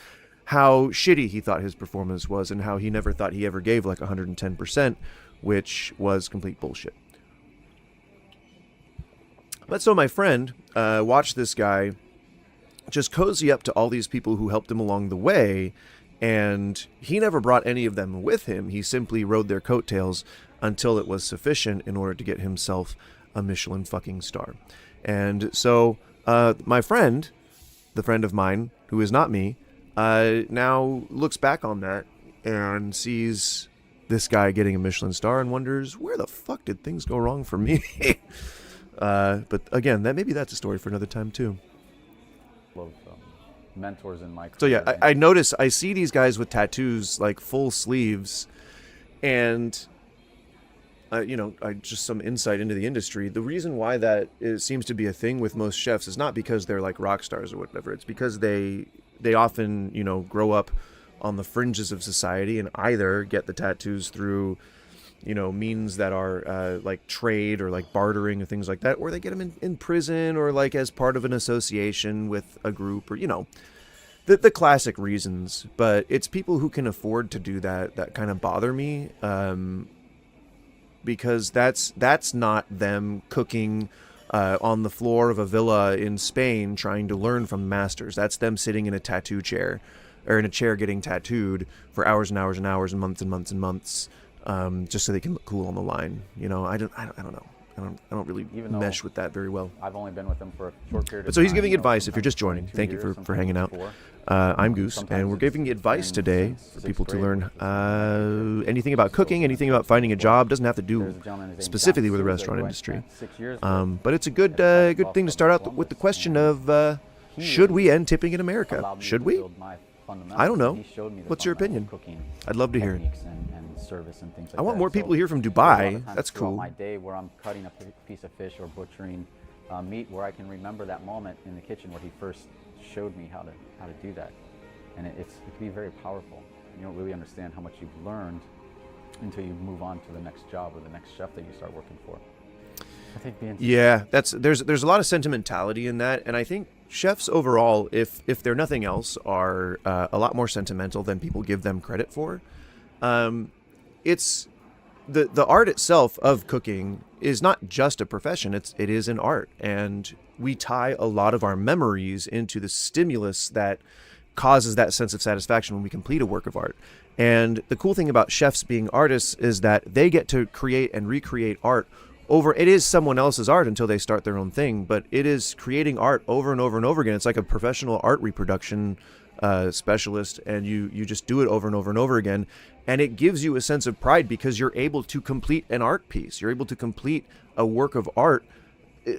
how shitty he thought his performance was and how he never thought he ever gave like 110%, which was complete bullshit. But so my friend watched this guy just cozy up to all these people who helped him along the way, and he never brought any of them with him. He simply rode their coattails until it was sufficient in order to get himself a Michelin fucking star. And so my friend, the friend of mine, who is not me, now looks back on that and sees this guy getting a Michelin star and wonders, where the fuck did things go wrong for me? But again, that's a story for another time too. Of mentors in my career. So yeah, I see these guys with tattoos, like full sleeves, and just some insight into the industry. The reason why that seems to be a thing with most chefs is not because they're like rock stars or whatever. It's because they often, grow up on the fringes of society and either get the tattoos through, means that are like trade or like bartering and things like that, or they get them in prison or like as part of an association with a group, or, the classic reasons. But it's people who can afford to do that kind of bother me, because that's not them cooking on the floor of a villa in Spain trying to learn from masters. That's them sitting in a tattoo chair, or in a chair getting tattooed for hours and hours and hours and months and months and months, just so they can look cool on the line. I don't know. I don't really mesh with that very well. I've only been with them for a short period of time. But so he's giving advice if you're just joining. Thank you for hanging out. I'm Goose, and we're giving advice today for people to learn anything about cooking, anything about finding a job. Doesn't have to do specifically with the restaurant industry. But it's a good thing to start out with the question of, should we end tipping in America? Should we? I don't know. What's your opinion? I'd love to hear it. Service and things like I want that. more people so here from Dubai. That's cool. My day where I'm cutting a piece of fish or butchering meat, where I can remember that moment in the kitchen where he first showed me how to do that, and it can be very powerful. You don't really understand how much you've learned until you move on to the next job or the next chef that you start working for. I think there's a lot of sentimentality in that, and I think chefs overall, if they're nothing else, are a lot more sentimental than people give them credit for. the art itself of cooking is not just a profession. It is an art, and we tie a lot of our memories into the stimulus that causes that sense of satisfaction when we complete a work of art. And the cool thing about chefs being artists is that they get to create and recreate art over. It is someone else's art until they start their own thing, but it is creating art over and over and over again. It's like a professional art reproduction specialist, and you just do it over and over and over again. And it gives you a sense of pride because you're able to complete an art piece. You're able to complete a work of art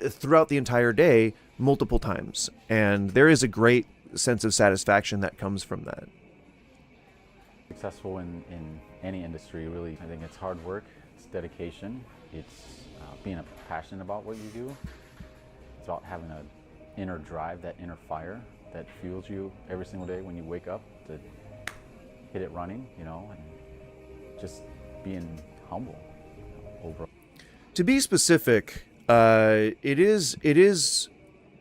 throughout the entire day multiple times. And there is a great sense of satisfaction that comes from that. Successful in any industry, really, I think it's hard work, it's dedication, it's being passionate about what you do. It's about having an inner drive, that inner fire that fuels you every single day when you wake up to hit it running, you know, and just being humble overall. To be specific, it is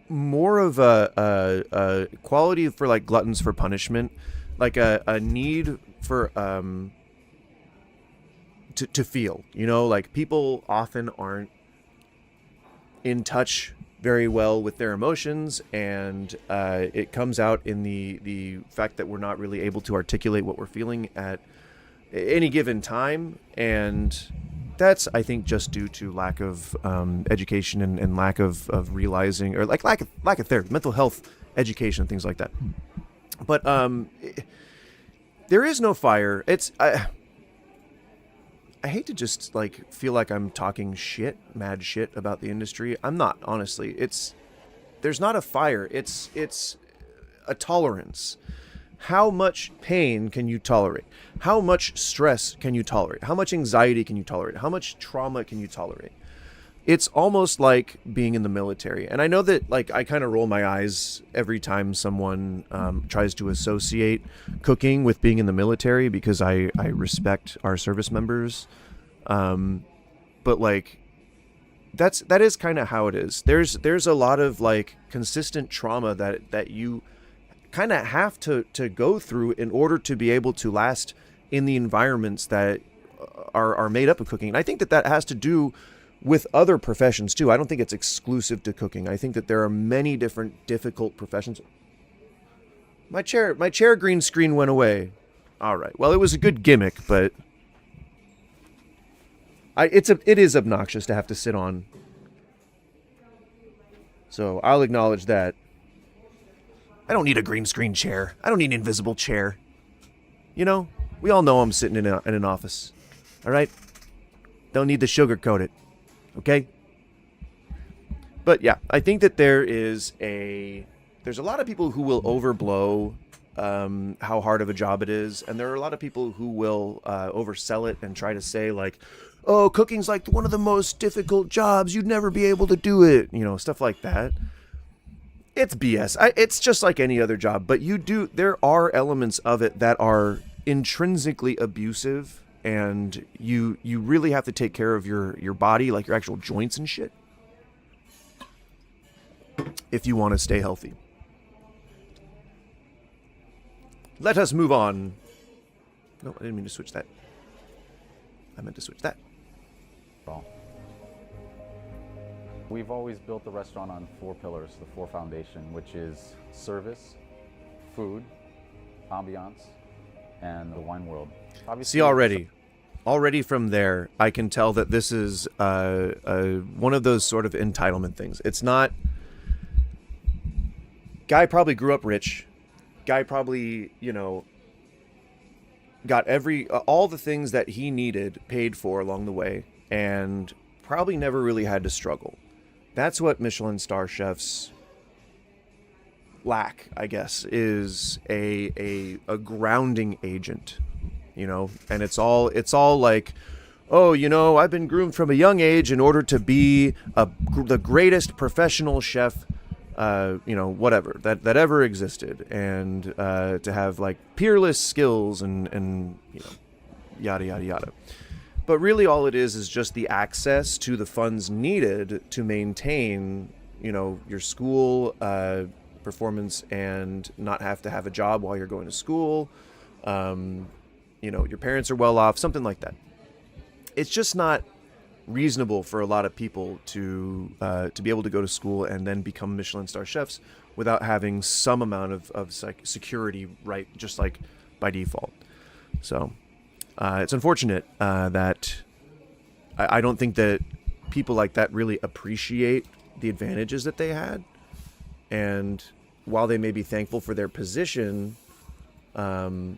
more of a quality for like gluttons for punishment, like a need for to feel, you know, like people often aren't in touch very well with their emotions, and it comes out in the fact that we're not really able to articulate what we're feeling at any given time. And that's, I think, just due to lack of education and lack of realizing, or like lack of therapy, mental health education, things like that. But there is no fire. It's I hate to just like feel like I'm talking mad shit about the industry. I'm not, honestly. There's not a fire. It's a tolerance. How much pain can you tolerate? How much stress can you tolerate? How much anxiety can you tolerate? How much trauma can you tolerate? It's almost like being in the military. And I know that, like, I kind of roll my eyes every time someone tries to associate cooking with being in the military, because I respect our service members. But like, that is kind of how it is. There's a lot of like consistent trauma that you kind of have to go through in order to be able to last in the environments that are made up of cooking. And I think that has to do with other professions too. I don't think it's exclusive to cooking. I think that there are many different difficult professions. My chair green screen went away. All right. Well, it was a good gimmick, but it is obnoxious to have to sit on. So I'll acknowledge that. I don't need a green screen chair. I don't need an invisible chair. You know, we all know I'm sitting in an office. All right? Don't need to sugarcoat it. Okay? But yeah, I think that there's a lot of people who will overblow how hard of a job it is, and there are a lot of people who will oversell it and try to say like, oh, cooking's like one of the most difficult jobs, you'd never be able to do it, you know, stuff like that. It's BS. It's just like any other job, but there are elements of it that are intrinsically abusive, and you really have to take care of your body, like your actual joints and shit, if you want to stay healthy. Let us move on. No, I didn't mean to switch that. I meant to switch that. Well, we've always built the restaurant on 4 pillars, the 4 foundation, which is service, food, ambiance, and the wine world. Obviously, see, already from there, I can tell that this is one of those sort of entitlement things. It's not. Guy probably grew up rich. Guy probably, you know, got all the things that he needed paid for along the way, and probably never really had to struggle. That's what Michelin star chefs lack, I guess, is a grounding agent, you know. And it's all like, oh, you know, I've been groomed from a young age in order to be the greatest professional chef, you know, whatever that ever existed, and to have like peerless skills and you know, yada yada yada. But really, all it is just the access to the funds needed to maintain, you know, your school performance and not have to have a job while you're going to school. You know, your parents are well off, something like that. it's just not reasonable for a lot of people to be able to go to school and then become Michelin star chefs without having some amount of security, right, just like by default. So it's unfortunate that I don't think that people like that really appreciate the advantages that they had. And while they may be thankful for their position, I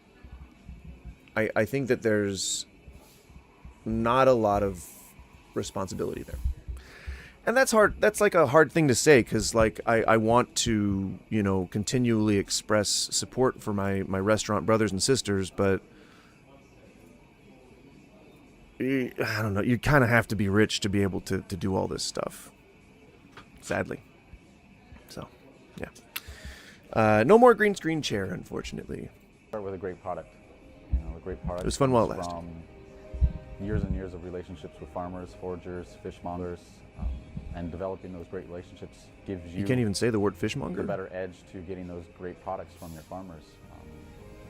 think that there's not a lot of responsibility there. And that's hard. That's like a hard thing to say, because like I want to, you know, continually express support for my restaurant brothers and sisters, but I don't know. You kind of have to be rich to be able to do all this stuff, sadly. So, yeah. No more green screen chair, unfortunately. Start with a great product. You know, a great product. It was fun while it lasted. From years and years of relationships with farmers, foragers, fishmongers, and developing those great relationships gives you. You can't even say the word fishmonger. The better edge to getting those great products from your farmers.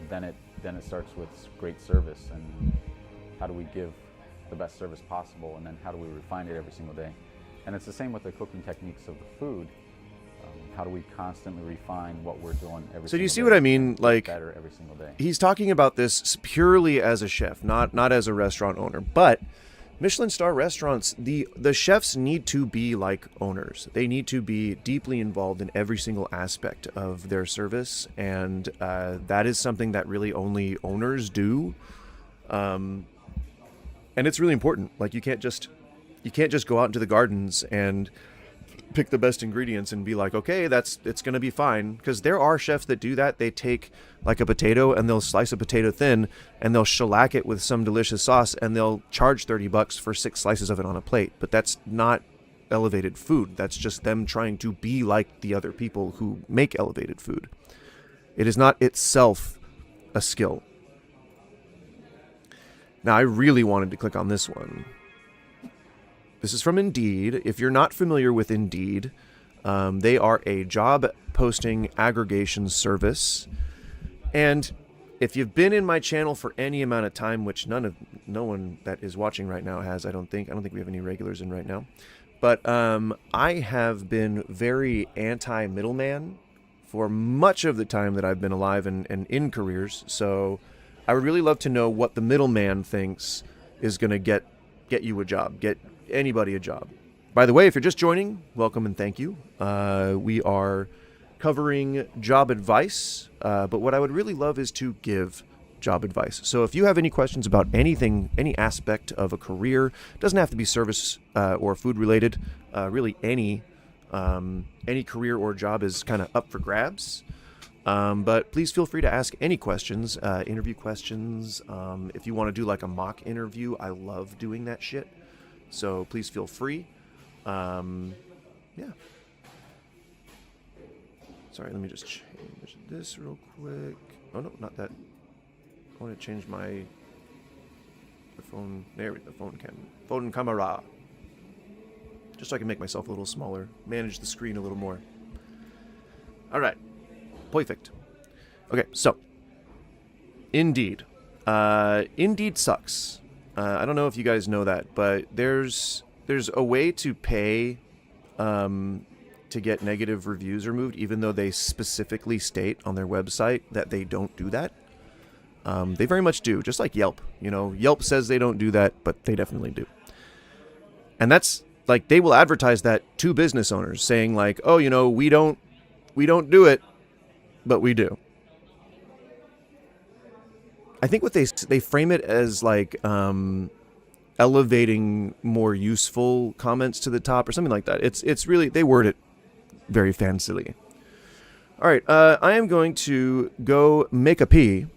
Then it starts with great service, and how do we give the best service possible, and then how do we refine it every single day. And it's the same with the cooking techniques of the food. How do we constantly refine what we're doing every single day? So do you see what I mean? Like, better every single day. He's talking about this purely as a chef, not as a restaurant owner. But Michelin star restaurants, the chefs need to be like owners. They need to be deeply involved in every single aspect of their service, and that is something that really only owners do. And it's really important. Like, you can't just go out into the gardens and pick the best ingredients and be like, okay, it's going to be fine. Because there are chefs that do that. They take like a potato and they'll slice a potato thin and they'll shellac it with some delicious sauce and they'll charge $30 for 6 slices of it on a plate. But that's not elevated food. That's just them trying to be like the other people who make elevated food. It is not itself a skill. Now, I really wanted to click on this one. This is from Indeed. If you're not familiar with Indeed, they are a job posting aggregation service. And if you've been in my channel for any amount of time, which no one that is watching right now has, I don't think we have any regulars in right now. But I have been very anti-middleman for much of the time that I've been alive and in careers. So I would really love to know what the middleman thinks is going to get you a job, get anybody a job. By the way, if you're just joining, welcome and thank you. We are covering job advice, but what I would really love is to give job advice. So if you have any questions about anything, any aspect of a career, it doesn't have to be service or food related, really any career or job is kind of up for grabs. But please feel free to ask any questions, interview questions. If you want to do like a mock interview, I love doing that shit. So please feel free. Yeah. Sorry, let me just change this real quick. Oh no, not that. I want to change the phone. There, the phone camera. Just so I can make myself a little smaller, manage the screen a little more. All right. Perfect. Okay, so Indeed. Indeed sucks. I don't know if you guys know that, but there's a way to pay to get negative reviews removed, even though they specifically state on their website that they don't do that. They very much do, just like Yelp. You know, Yelp says they don't do that, but they definitely do. And that's like, they will advertise that to business owners, saying like, oh, you know, we don't do it, but we do. I think what they frame it as like elevating more useful comments to the top or something like that. It's really, they word it very fancily. All right, I am going to go make a pee,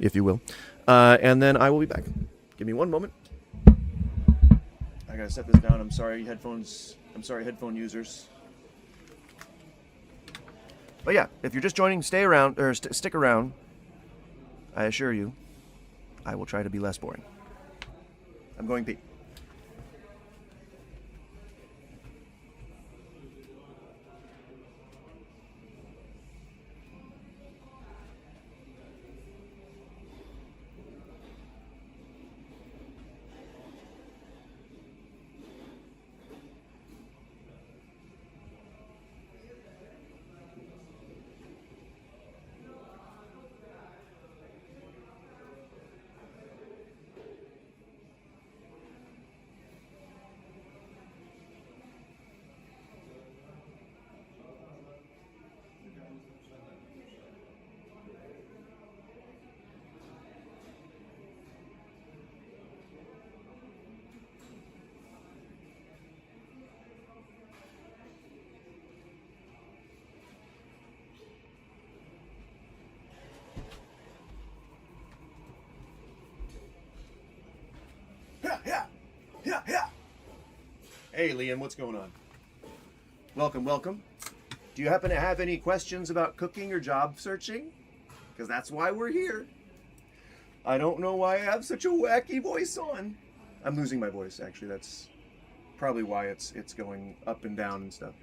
if you will, and then I will be back. Give me one moment. I gotta set this down. I'm sorry, headphone users. But yeah, if you're just joining, stay around, or stick around. I assure you, I will try to be less boring. I'm going pee. Hey, Liam, what's going on? Welcome, welcome. Do you happen to have any questions about cooking or job searching? Because that's why we're here. I don't know why I have such a wacky voice on. I'm losing my voice, actually. That's probably why it's going up and down and stuff.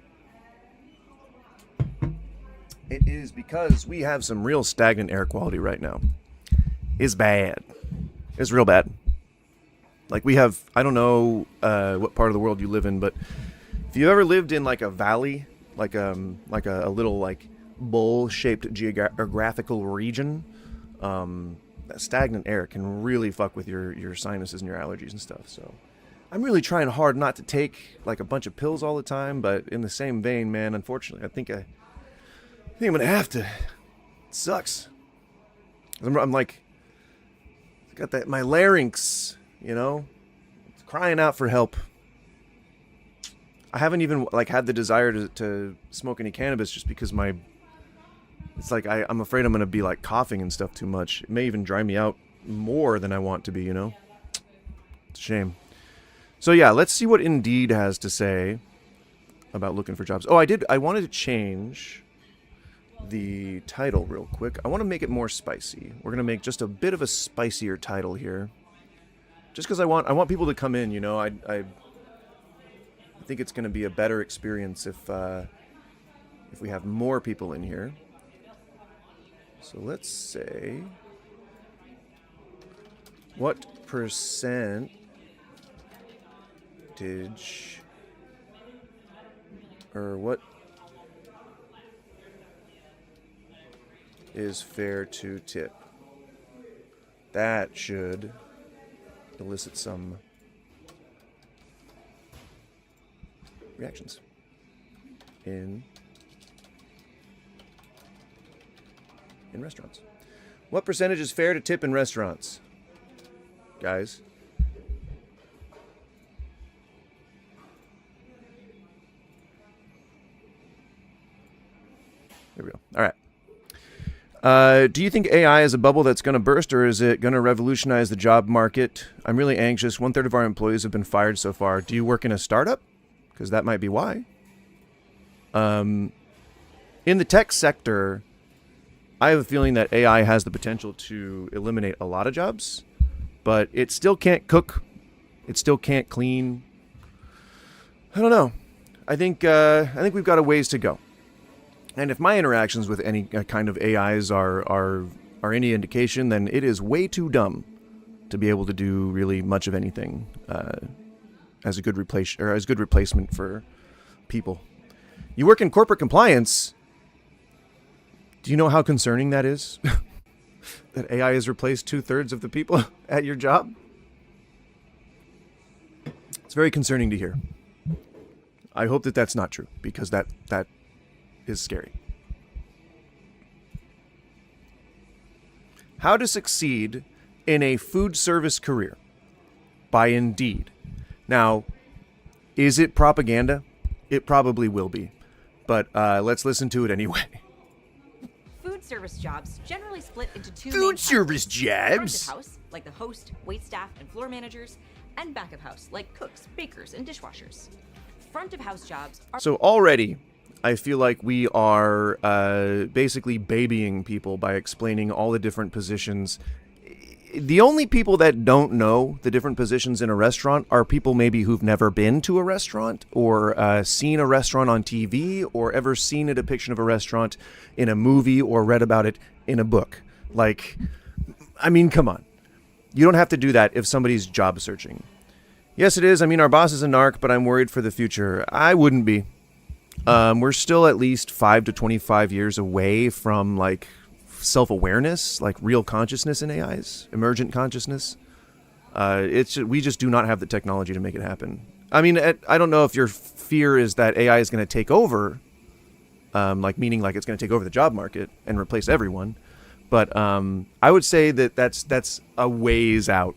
It is because we have some real stagnant air quality right now. It's bad. It's real bad. Like we have, I don't know what part of the world you live in, but if you ever lived in like a valley, like a little like bowl-shaped geographical region, that stagnant air can really fuck with your sinuses and your allergies and stuff. So I'm really trying hard not to take like a bunch of pills all the time, but in the same vein, man, unfortunately, I think I'm gonna have to. It sucks. I'm like, got that my larynx, you know, it's crying out for help. I haven't even like had the desire to smoke any cannabis just because it's like I'm afraid I'm gonna be like coughing and stuff too much. It may even dry me out more than I want to be, you know. It's a shame. So yeah, let's see what Indeed has to say about looking for jobs. Oh, I wanted to change the title real quick. I want to make it more spicy. We're gonna make just a bit of a spicier title here, just because I want people to come in. You know, I think it's gonna be a better experience if we have more people in here. So let's say, what percentage or what is fair to tip? That should elicit some reactions in restaurants. What percentage is fair to tip in restaurants, guys? There we go. All right. Do you think AI is a bubble that's going to burst, or is it going to revolutionize the job market? I'm really anxious. 1/3 of our employees have been fired so far. Do you work in a startup? Because that might be why. In the tech sector, I have a feeling that AI has the potential to eliminate a lot of jobs, but it still can't cook. It still can't clean. I don't know. I think we've got a ways to go. And if my interactions with any kind of AIs are any indication, then it is way too dumb to be able to do really much of anything as a good replacement for people. You work in corporate compliance. Do you know how concerning that is? That AI has replaced 2/3 of the people at your job? It's very concerning to hear. I hope that that's not true, because that is scary. How to succeed in a food service career by Indeed. Now, is it propaganda? It probably will be, but let's listen to it anyway. Food service jobs generally split into two Food service jobs? Front of house, like the host, waitstaff, and floor managers, and back of house, like cooks, bakers, and dishwashers. Front of house jobs are... So already, I feel like we are basically babying people by explaining all the different positions. The only people that don't know the different positions in a restaurant are people maybe who've never been to a restaurant or seen a restaurant on TV or ever seen a depiction of a restaurant in a movie or read about it in a book. Like, I mean, come on. You don't have to do that if somebody's job searching. Yes, it is. I mean, our boss is a narc, but I'm worried for the future. I wouldn't be. We're still at least 5 to 25 years away from, like, self-awareness, like real consciousness in AIs, emergent consciousness. We just do not have the technology to make it happen. I mean, I don't know if your fear is that AI is going to take over, like meaning like it's going to take over the job market and replace everyone. But I would say that that's a ways out.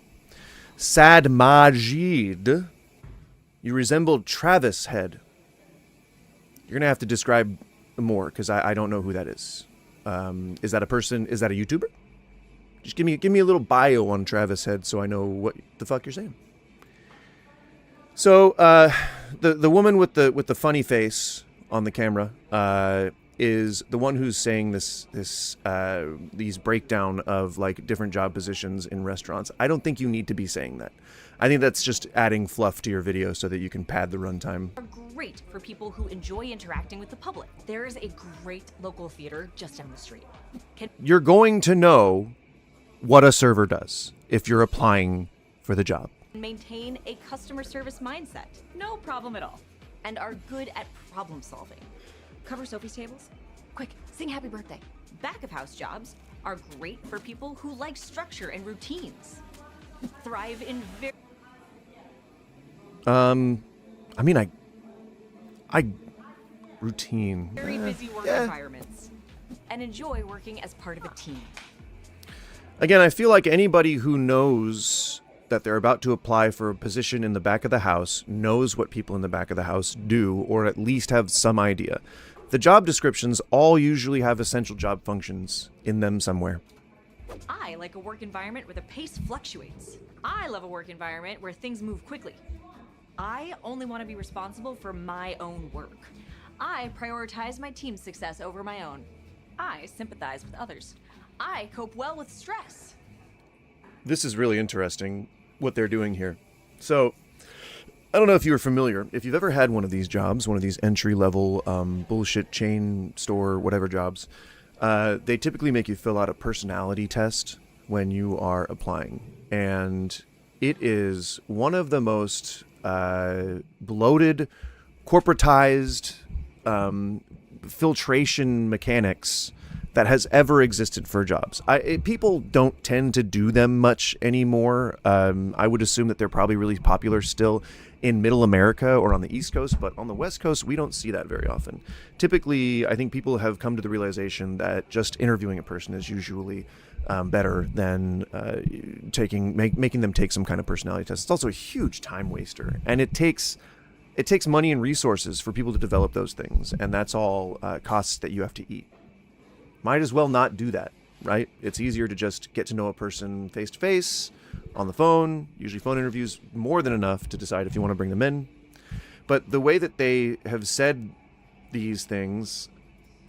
Sad Majid, you resembled Travis Head. You're going to have to describe more because I don't know who that is. Is that a person? Is that a YouTuber? Just give me a little bio on Travis Head so I know what the fuck you're saying. So the woman with the funny face on the camera is the one who's saying these breakdown of like different job positions in restaurants. I don't think you need to be saying that. I think that's just adding fluff to your video so that you can pad the runtime. Are great for people who enjoy interacting with the public. There is a great local theater just down the street. You're going to know what a server does if you're applying for the job. Maintain a customer service mindset. No problem at all. And are good at problem solving. Cover Sophie's tables? Quick, sing happy birthday. Back of house jobs are great for people who like structure and routines. Thrive in I mean, I routine. very busy work environments. And enjoy working as part of a team. Again, I feel like anybody who knows that they're about to apply for a position in the back of the house knows what people in the back of the house do, or at least have some idea. The job descriptions all usually have essential job functions in them somewhere. I like a work environment where the pace fluctuates. I love a work environment where things move quickly. I only want to be responsible for my own work. I prioritize my team's success over my own. I sympathize with others. I cope well with stress. This is really interesting, what they're doing here. So, I don't know if you were familiar. If you've ever had one of these jobs, one of these entry-level bullshit chain store whatever jobs, they typically make you fill out a personality test when you are applying. And it is one of the most bloated, corporatized filtration mechanics that has ever existed for jobs. People don't tend to do them much anymore. I would assume that they're probably really popular still in Middle America or on the East Coast, but on the West Coast, we don't see that very often. Typically, I think people have come to the realization that just interviewing a person is usually better than making them take some kind of personality test. It's also a huge time waster, and it takes money and resources for people to develop those things, and that's all costs that you have to eat. Might as well not do that, right? It's easier to just get to know a person face to face, on the phone. Usually phone interviews more than enough to decide if you want to bring them in. But the way that they have said these things,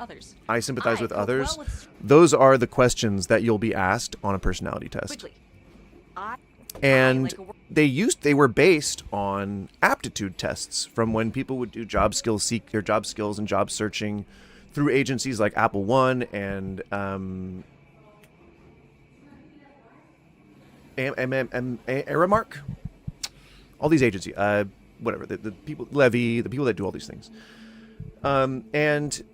Others. I sympathize with cope others, well with those are the questions that you'll be asked on a personality test. quickly. And they were based on aptitude tests from when people would do job skills and job searching through agencies like Apple One and Aramark, all these agencies, whatever, the people, Levy, the people that do all these things, and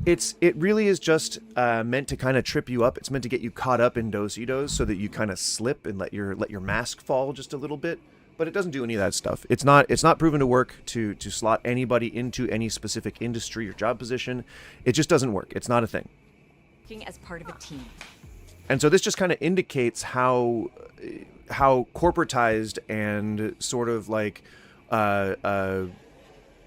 it really is just meant to kind of trip you up. It's meant to get you caught up in do-si-dos so that you kind of slip and let your mask fall just a little bit. But it doesn't do any of that stuff. It's not proven to work to slot anybody into any specific industry or job position. It just doesn't work. It's not a thing. Working as part of a team. And so this just kind of indicates how corporatized and sort of like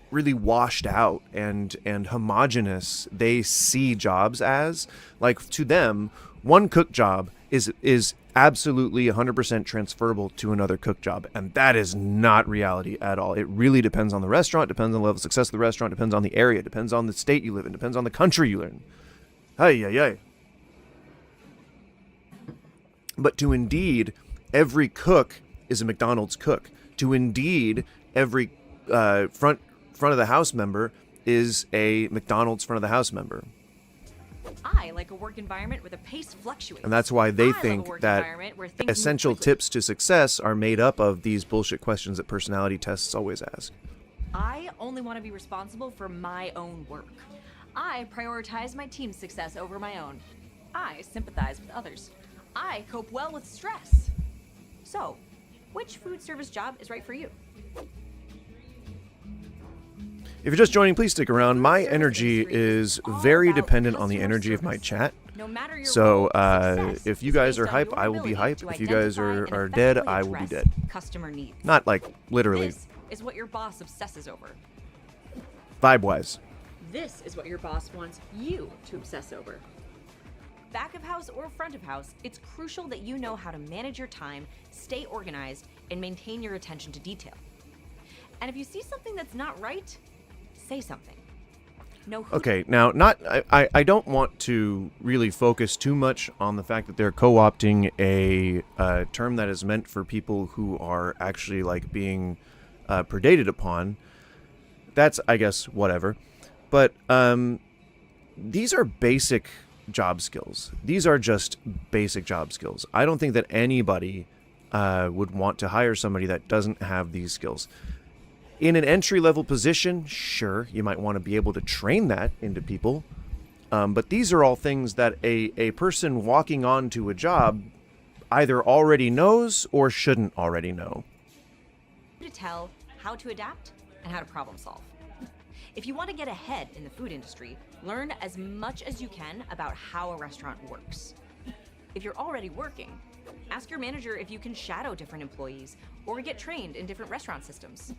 really washed out and homogenous they see jobs as. Like, to them, one cook job is absolutely 100% transferable to another cook job, and that is not reality at all. It really depends on the restaurant, depends on the level of success of the restaurant, depends on the area, depends on the state you live in, depends on the country you live in. Hey. But to Indeed, every cook is a McDonald's cook. To Indeed, every front of the house member is a McDonald's front of the house member. I like a work environment where the pace fluctuates. And that's why they think that essential tips to success are made up of these bullshit questions that personality tests always ask. I only want to be responsible for my own work. I prioritize my team's success over my own. I sympathize with others. I cope well with stress. So, which food service job is right for you? If you're just joining, please stick around. My energy is very dependent on the energy of my chat. So if you guys are hype, I will be hype. If you guys are dead, I will be dead. Customer needs. Not like literally. This is what your boss obsesses over. Vibe-wise. This is what your boss wants you to obsess over. Back of house or front of house, it's crucial that you know how to manage your time, stay organized, and maintain your attention to detail. And if you see something that's not right, say something. No. Okay, now I don't want to really focus too much on the fact that they're co-opting a term that is meant for people who are actually like being predated upon. That's, I guess, whatever. But these are basic job skills. These are just basic job skills. I don't think that anybody would want to hire somebody that doesn't have these skills. In an entry-level position, sure, you might want to be able to train that into people. But these are all things that a person walking onto a job either already knows or shouldn't already know. To tell how to adapt and how to problem solve. If you want to get ahead in the food industry, learn as much as you can about how a restaurant works. If you're already working, ask your manager if you can shadow different employees or get trained in different restaurant systems.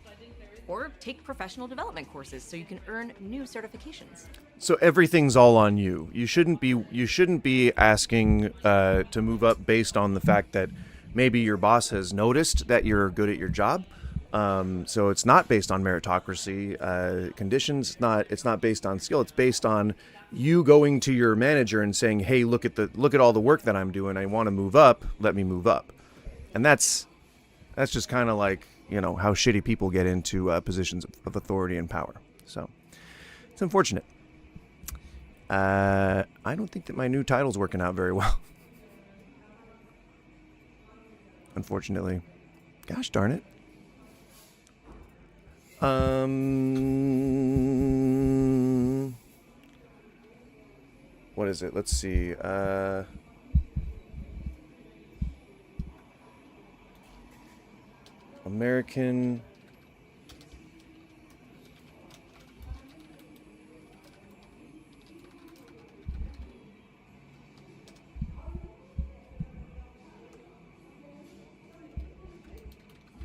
Or take professional development courses so you can earn new certifications. So everything's all on you. You shouldn't be asking to move up based on the fact that maybe your boss has noticed that you're good at your job. So it's not based on meritocracy conditions. It's not based on skill. It's based on you going to your manager and saying, "Hey, look at all the work that I'm doing. I want to move up. Let me move up." And that's just kind of like, you know, how shitty people get into positions of authority and power. So it's unfortunate. I don't think that my new title's working out very well. Unfortunately. Gosh darn it. What is it? Let's see. American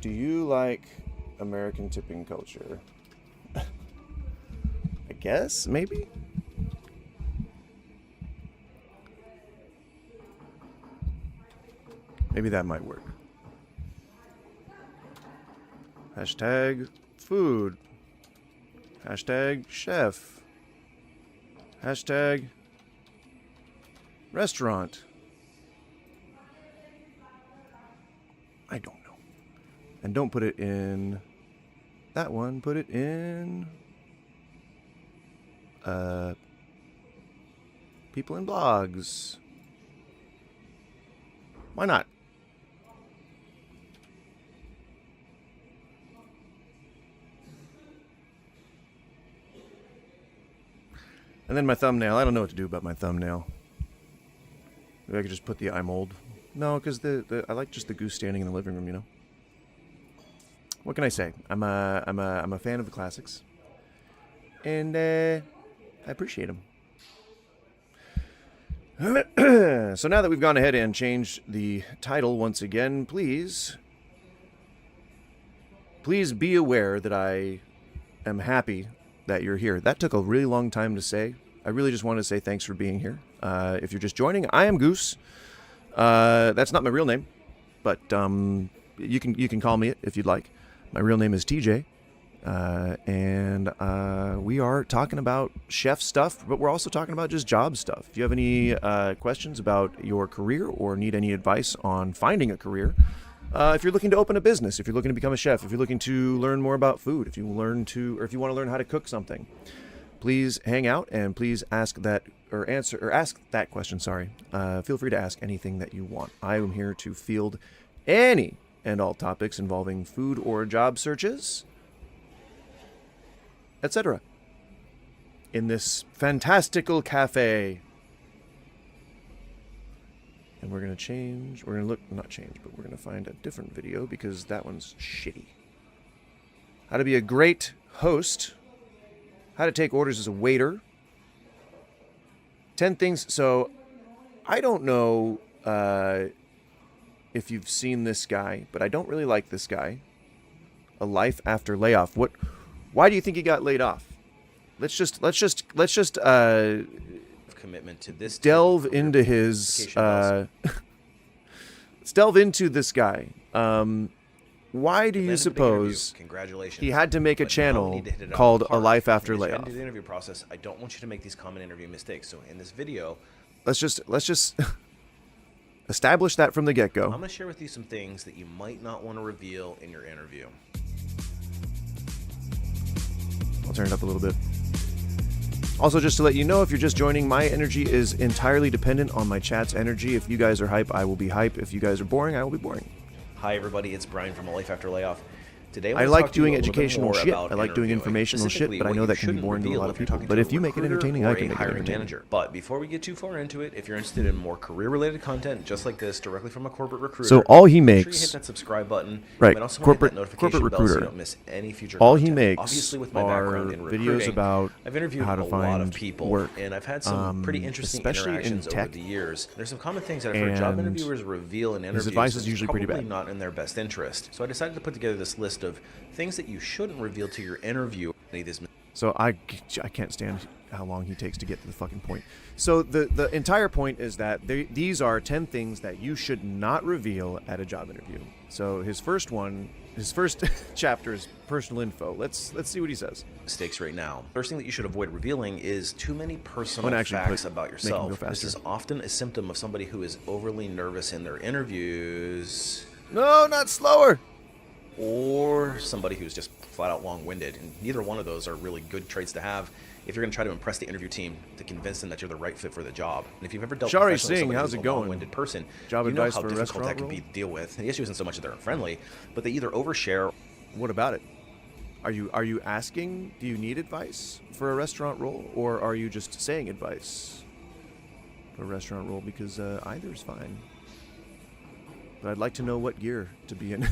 Do you like American tipping culture? I guess, maybe? Maybe that might work. Hashtag food. Hashtag chef. Hashtag restaurant. I don't know. And don't put it in that one. Put it in people in blogs. Why not? And then my thumbnail. I don't know what to do about my thumbnail. Maybe I could just put the eye mold. No, because I like just the goose standing in the living room, you know. What can I say? I'm a fan of the classics, and I appreciate them. So now that we've gone ahead and changed the title once again, please be aware that I am happy that you're here. That took a really long time to say. I really just wanted to say thanks for being here. If you're just joining, I am Goose. That's not my real name, but you can call me it if you'd like. My real name is TJ, and we are talking about chef stuff, but we're also talking about just job stuff. If you have any questions about your career or need any advice on finding a career, if you're looking to open a business, if you're looking to become a chef, if you're looking to learn more about food, if you want to learn how to cook something, please hang out and please ask that question. Feel free to ask anything that you want. I am here to field any and all topics involving food or job searches, etc. in this fantastical cafe. And we're going to find a different video because that one's shitty. How to be a great host. How to take orders as a waiter. 10 things. So, I don't know if you've seen this guy, but I don't really like this guy. A life after layoff. Why do you think he got laid off? Let's just commitment to this. Delve into his. Let's delve into this guy. why do you suppose Congratulations. he had to make a But now we channel need to hit it out called of the A park. Life After As you head Layoff? into the interview process, I don't want you to make these common interview mistakes. So in this video, Let's just establish that from the I'm get-go. going to share with you some things that you might not want to reveal in your interview. I'll turn it up a little bit. Also, just to let you know, if you're just joining, my energy is entirely dependent on my chat's energy. If you guys are hype, I will be hype. If you guys are boring, I will be boring. Hi everybody, it's Brian from A Life After Layoff. Today I wanna like talk to you doing a little bit educational more shit. about I like doing interviewing, informational shit, specifically but I what know you that can be shouldn't boring to a reveal lot of if you're people. talking But to if a you make it recruiter entertaining, or I a can make it hiring entertaining. manager. But before we get too far into it, if you're interested in more career-related content just like this, directly from a corporate recruiter, So all he make sure you makes- hit that subscribe button. Right, You might also wanna hit corporate- that notification corporate bell so you recruiter. don't miss any future All he content. makes Obviously, with my are background in videos recruiting, about I've interviewed how to a lot of find people, work, and I've had some pretty interesting especially in interactions over tech. the years. There's some common things that I've heard job And interviewers reveal in interviews. his advice is that's usually pretty probably bad. not in their best interest. So I decided to put together this list of things that you shouldn't reveal to your interview. So I can't stand how long he takes to get to the fucking point. So the entire point is that these are 10 things that you should not reveal at a job interview. So his first chapter is personal info. Let's see what he says. Mistakes right now. First thing that you should avoid revealing is too many personal I'm gonna actually facts put- about make him go yourself. This faster. is often a symptom of somebody who is overly nervous in their interviews. No, not slower. Or somebody who's just flat out long-winded, and neither one of those are really good traits to have if you're going to try to impress the interview team to convince them that you're the right fit for the job. And if you've ever dealt Shari professionally with Singh, somebody how's who's it a going? long-winded person, Job you know advice how for a difficult that restaurant can be role? to deal with. The issue isn't so much that they're unfriendly, but they either overshare. What about it? Are you asking, do you need advice for a restaurant role, or are you just saying advice for a restaurant role? Because either is fine. But I'd like to know what gear to be in.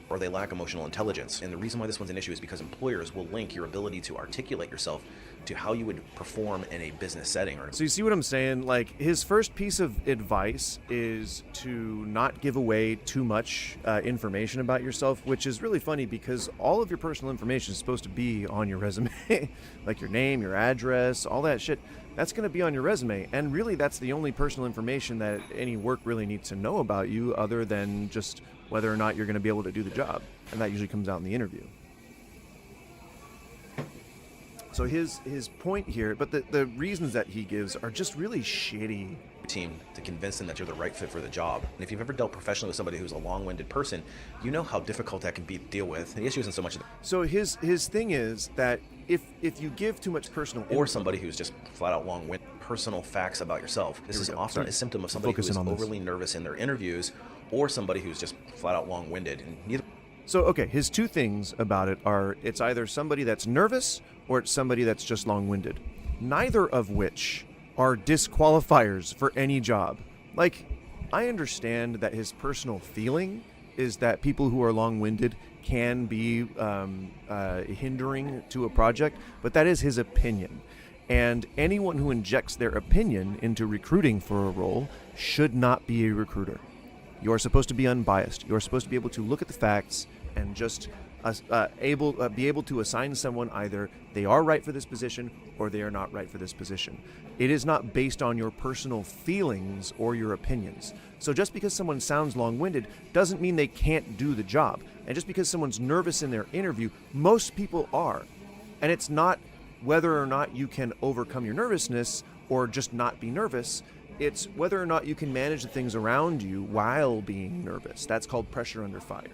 Or they lack emotional intelligence. And the reason why this one's an issue is because employers will link your ability to articulate yourself to how you would perform in a business setting. Or So you see what I'm saying? Like, his first piece of advice is to not give away too much information about yourself, which is really funny because all of your personal information is supposed to be on your resume. Like your name, your address, all that shit. That's going to be on your resume. And really, that's the only personal information that any work really needs to know about you, other than just whether or not you're going to be able to do the job. And that usually comes out in the interview. So his point here, but the reasons that he gives are just really shitty. Team to convince them that you're the right fit for the job. And if you've ever dealt professionally with somebody who's a long-winded person, you know how difficult that can be to deal with. The issue isn't so much So his thing is that if you give too much personal or somebody who's just flat out long-winded, personal facts about yourself. This Here we is go. often Sorry. a symptom of somebody who Focusing is on this. overly nervous in their interviews, or somebody who's just flat out long-winded. And neither. So, okay, his two things about it are it's either somebody that's nervous or it's somebody that's just long-winded. Neither of which are disqualifiers for any job. Like, I understand that his personal feeling is that people who are long-winded can be hindering to a project, but that is his opinion. And anyone who injects their opinion into recruiting for a role should not be a recruiter. You're supposed to be unbiased. You're supposed to be able to look at the facts and just be able to assign someone either they are right for this position or they are not right for this position. It is not based on your personal feelings or your opinions. So just because someone sounds long-winded doesn't mean they can't do the job. And just because someone's nervous in their interview, most people are. And it's not whether or not you can overcome your nervousness or just not be nervous. It's whether or not you can manage the things around you while being nervous. That's called pressure under fire.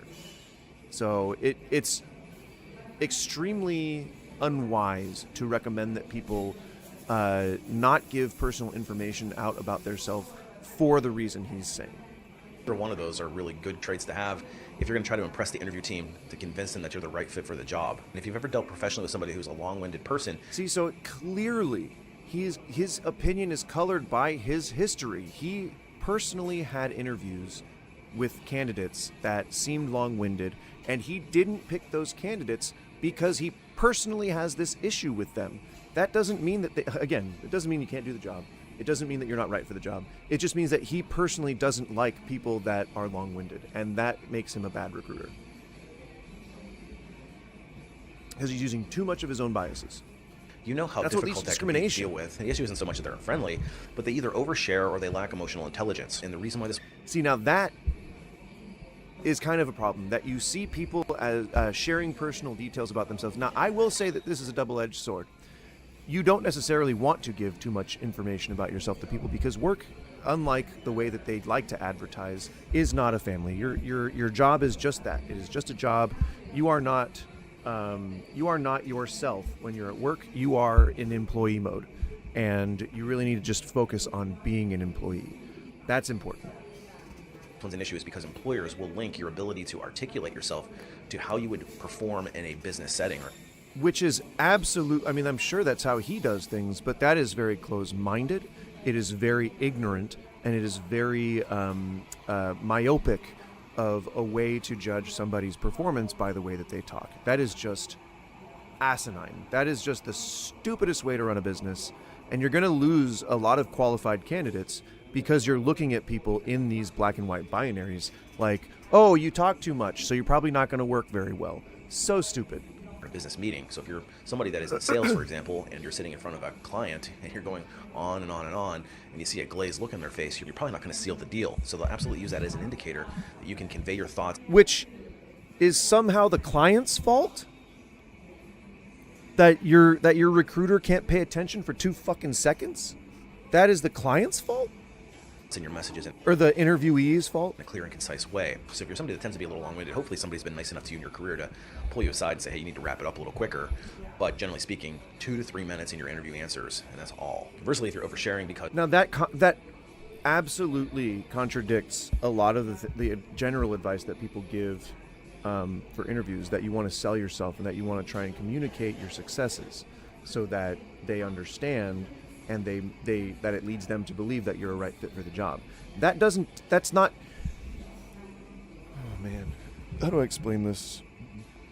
So it's extremely unwise to recommend that people not give personal information out about themselves for the reason he's saying. Either one of those are really good traits to have if you're going to try to impress the interview team to convince them that you're the right fit for the job. And if you've ever dealt professionally with somebody who's a long-winded person. See, so clearly his opinion is colored by his history. He personally had interviews with candidates that seemed long-winded, and he didn't pick those candidates because he personally has this issue with them. That doesn't mean that it doesn't mean you can't do the job. It doesn't mean that you're not right for the job. It just means that he personally doesn't like people that are long-winded, and that makes him a bad recruiter. Because he's using too much of his own biases. You know how That's what leads difficult to that can be to discrimination. deal with. The issue isn't so much that they're unfriendly, but they either overshare or they lack emotional intelligence. And the reason why this... See, now that is kind of a problem, that you see people as sharing personal details about themselves. Now, I will say that this is a double-edged sword. You don't necessarily want to give too much information about yourself to people, because work, unlike the way that they'd like to advertise, is not a family. Your job is just that. It is just a job. You are not yourself when you're at work. You are in employee mode, and you really need to just focus on being an employee. That's important. One's an issue is because employers will link your ability to articulate yourself to how you would perform in a business setting. Which is absolute. I mean, I'm sure that's how he does things, but that is very close-minded. It is very ignorant, and it is very myopic of a way to judge somebody's performance by the way that they talk. That is just asinine. That is just the stupidest way to run a business, and you're going to lose a lot of qualified candidates because you're looking at people in these black and white binaries like, oh, you talk too much, so you're probably not going to work very well. So stupid. A business meeting. So if you're somebody that is in sales, for example, and you're sitting in front of a client and you're going on and on and on, and you see a glazed look on their face, you're probably not going to seal the deal. So they'll absolutely use that as an indicator that you can convey your thoughts. Which is somehow the client's fault? That your recruiter can't pay attention for 2 fucking seconds? That is the client's fault? In your messages or the interviewee's fault? In a clear and concise way. So if you're somebody that tends to be a little long-winded, hopefully somebody's been nice enough to you in your career to pull you aside and say, hey, you need to wrap it up a little quicker. But generally speaking, 2 to 3 minutes in your interview answers, and that's all. Conversely, if you're oversharing because... Now that absolutely contradicts a lot of the general advice that people give for interviews, that you want to sell yourself and that you want to try and communicate your successes so that they understand and that it leads them to believe that you're a right fit for the job. That's not... Oh, man. How do I explain this?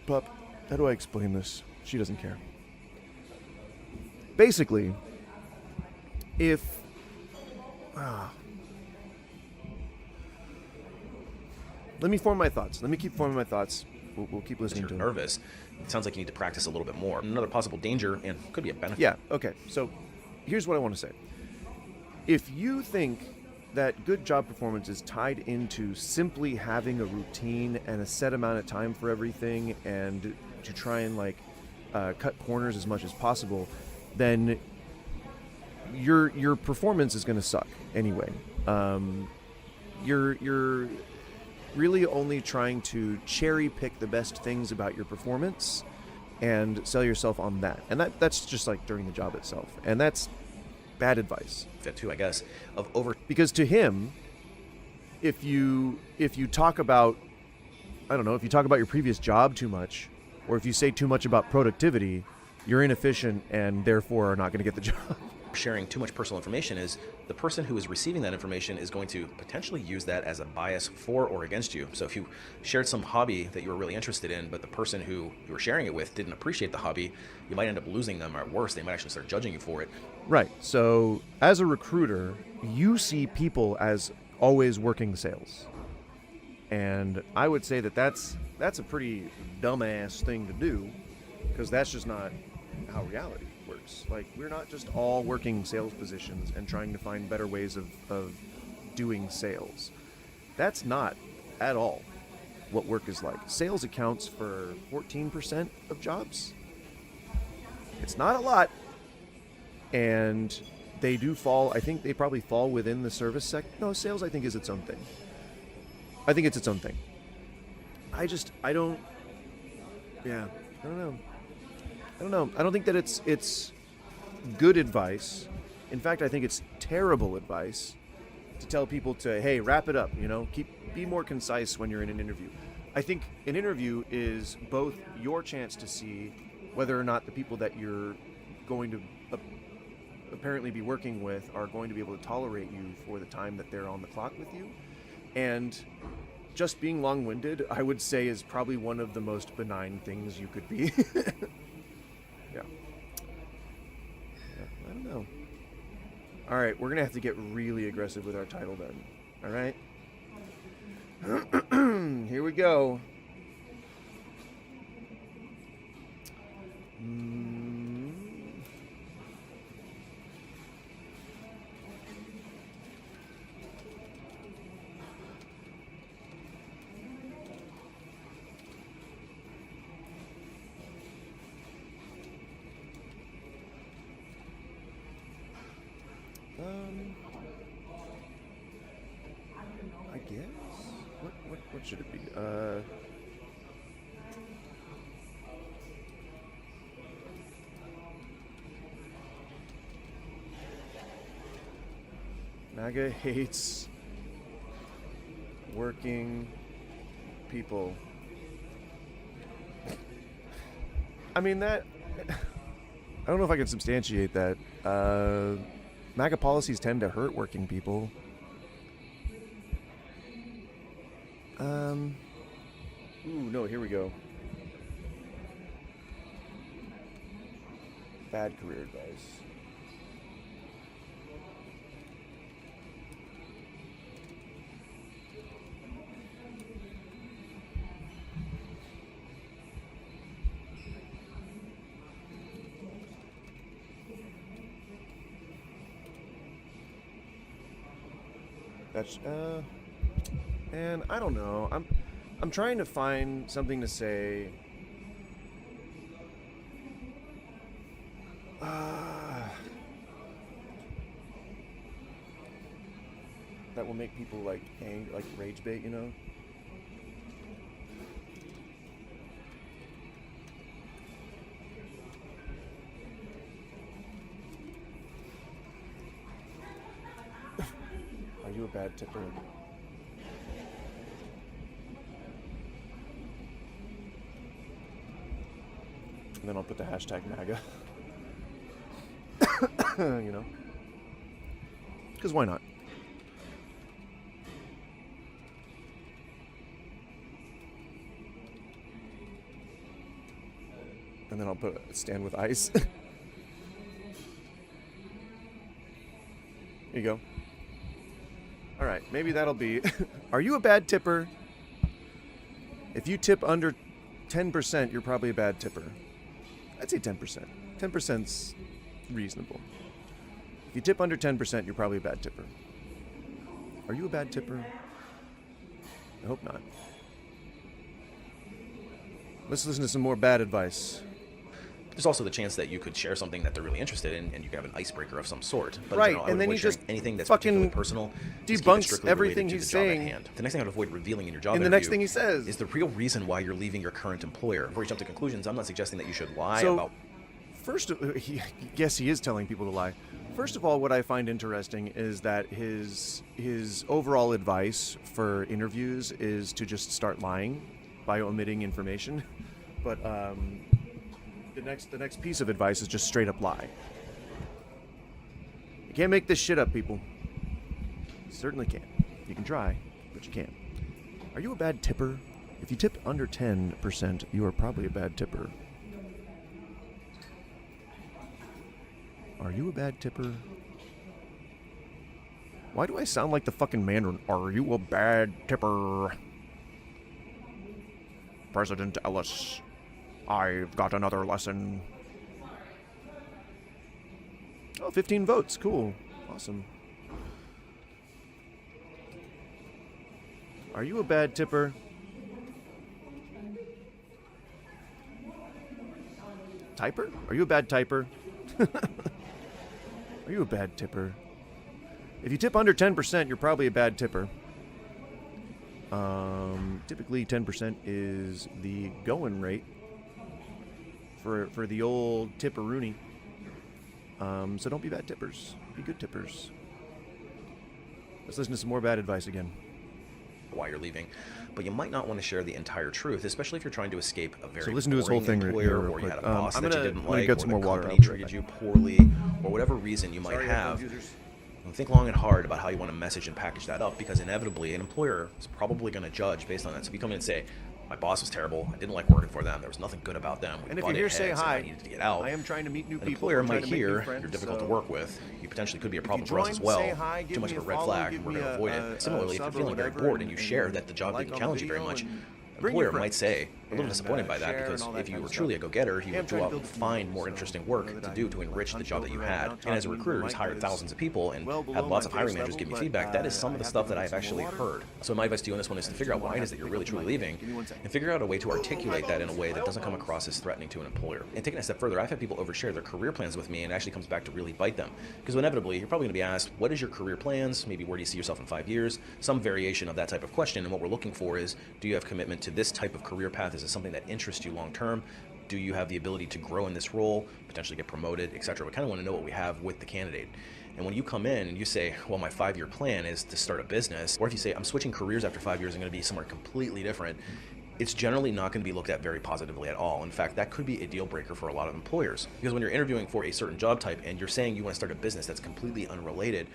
Pup, how do I explain this? She doesn't care. Basically, if... Let me form my thoughts. Let me keep forming my thoughts. We'll keep listening to them. You're nervous. It sounds like you need to practice a little bit more. Another possible danger, and could be a benefit. Yeah, okay. So here's what I want to say. If you think that good job performance is tied into simply having a routine and a set amount of time for everything and to try and cut corners as much as possible, then your performance is going to suck anyway. You're really only trying to cherry pick the best things about your performance and sell yourself on that. And that's just like during the job itself. And that's bad advice. That too, I guess, because to him, if you talk about, I don't know, if you talk about your previous job too much, or if you say too much about productivity, you're inefficient and therefore are not going to get the job. Sharing too much personal information is the person who is receiving that information is going to potentially use that as a bias for or against you. So if you shared some hobby that you were really interested in, but the person who you were sharing it with didn't appreciate the hobby, you might end up losing them, or worse, they might actually start judging you for it. Right. So as a recruiter, you see people as always working sales. And I would say that that's a pretty dumbass thing to do, because that's just not how reality works. Like, we're not just all working sales positions and trying to find better ways of doing sales. That's not at all what work is like. Sales accounts for 14% of jobs. It's not a lot. And they do fall, I think they probably fall within the service sector. No, sales I think is its own thing. I think it's its own thing. I don't know. I don't think that it's good advice. In fact, I think it's terrible advice to tell people to, hey, wrap it up, be more concise when you're in an interview. I think an interview is both your chance to see whether or not the people that you're going to apparently be working with are going to be able to tolerate you for the time that they're on the clock with you. And just being long-winded, I would say, is probably one of the most benign things you could be. Yeah, I don't know. All right, we're going to have to get really aggressive with our title then. All right? Here we go. MAGA hates working people. I mean, that... I don't know if I can substantiate that. MAGA policies tend to hurt working people. Ooh, no, here we go. Bad career advice. That's and I don't know. I'm trying to find something to say. That will make people like rage bait, you know? Are you a bad tipper? And then I'll put the hashtag MAGA. You know? Because why not? And then I'll put stand with ice. Here you go. All right, maybe that'll be... Are you a bad tipper? If you tip under 10%, you're probably a bad tipper. I'd say 10%. 10%'s reasonable. If you tip under 10%, you're probably a bad tipper. Are you a bad tipper? I hope not. Let's listen to some more bad advice. There's also the chance that you could share something that they're really interested in, and you could have an icebreaker of some sort. But right, in general, I and then would he avoid just sharing anything that's fucking particularly personal. Just keep it debunks strictly everything related to he's the job at saying. hand. The next thing I would avoid revealing in your job In the interview next thing he says is the real reason why you're leaving your current employer. Before you jump to conclusions, I'm not suggesting that you should lie So, about. First, yes, he is telling people to lie. First of all, what I find interesting is that his overall advice for interviews is to just start lying by omitting information. But the next piece of advice is just straight up lie. You can't make this shit up, people. You certainly can't. You can try, but you can't. Are you a bad tipper? If you tip under 10%, you are probably a bad tipper. Are you a bad tipper? Why do I sound like the fucking Mandarin? Are you a bad tipper? President Ellis, I've got another lesson. Oh, 15 votes. Cool. Awesome. Are you a bad tipper? Typer? Are you a bad typer? Are you a bad tipper? If you tip under 10%, you're probably a bad tipper. Typically 10% is the going rate for the old tipperoonie. So don't be bad tippers. Be good tippers. Let's listen to some more bad advice again. Why you're leaving, but you might not want to share the entire truth, especially if you're trying to escape a very So listen to his whole boring thing employer, real or you quick. had a boss I'm that you gonna didn't like, get or some the more water. company I'll be right treated back. you poorly, or whatever reason you might have. And think long and hard about how you want to message and package that up, because inevitably an employer is probably going to judge based on that. So if you come in and say, my boss was terrible, I didn't like working for them, there was nothing good about them, we And if you're butted here, say heads, and hi. I needed to get out. I am trying to meet new An people. employer I'm trying might to make new hear friends, you're difficult to so work with. You potentially could be a if you problem for us join, as well. say hi, give Too much me of a a red follow, flag, give we're me going to a avoid it. Similarly, if you're sub or feeling very whatever, bored and you share that the job like didn't on the challenge you very video much, and an bring your employer might friends. say, a little disappointed by that, because if you were truly a go-getter, you would go out and find more interesting work to do to enrich the job that you had. And as a recruiter who's hired thousands of people and had lots of hiring managers give me feedback, that is some of the stuff that I've actually heard. So my advice to you on this one is to figure out why it is that you're really truly leaving, and figure out a way to articulate that in a way that doesn't come across as threatening to an employer. And taking it a step further, I've had people overshare their career plans with me, and it actually comes back to really bite them. Because inevitably, you're probably going to be asked, what is your career plans? Maybe where do you see yourself in 5 years? Some variation of that type of question. And what we're looking for is, do you have commitment to this type of career path? Is it something that interests you long term? Do you have the ability to grow in this role, potentially get promoted, etc.? We kind of want to know what we have with the candidate. And when you come in and you say, well, my 5-year plan is to start a business, or if you say, I'm switching careers after 5 years, I'm going to be somewhere completely different, it's generally not going to be looked at very positively at all. In fact, that could be a deal breaker for a lot of employers. Because when you're interviewing for a certain job type and you're saying you want to start a business that's completely unrelated,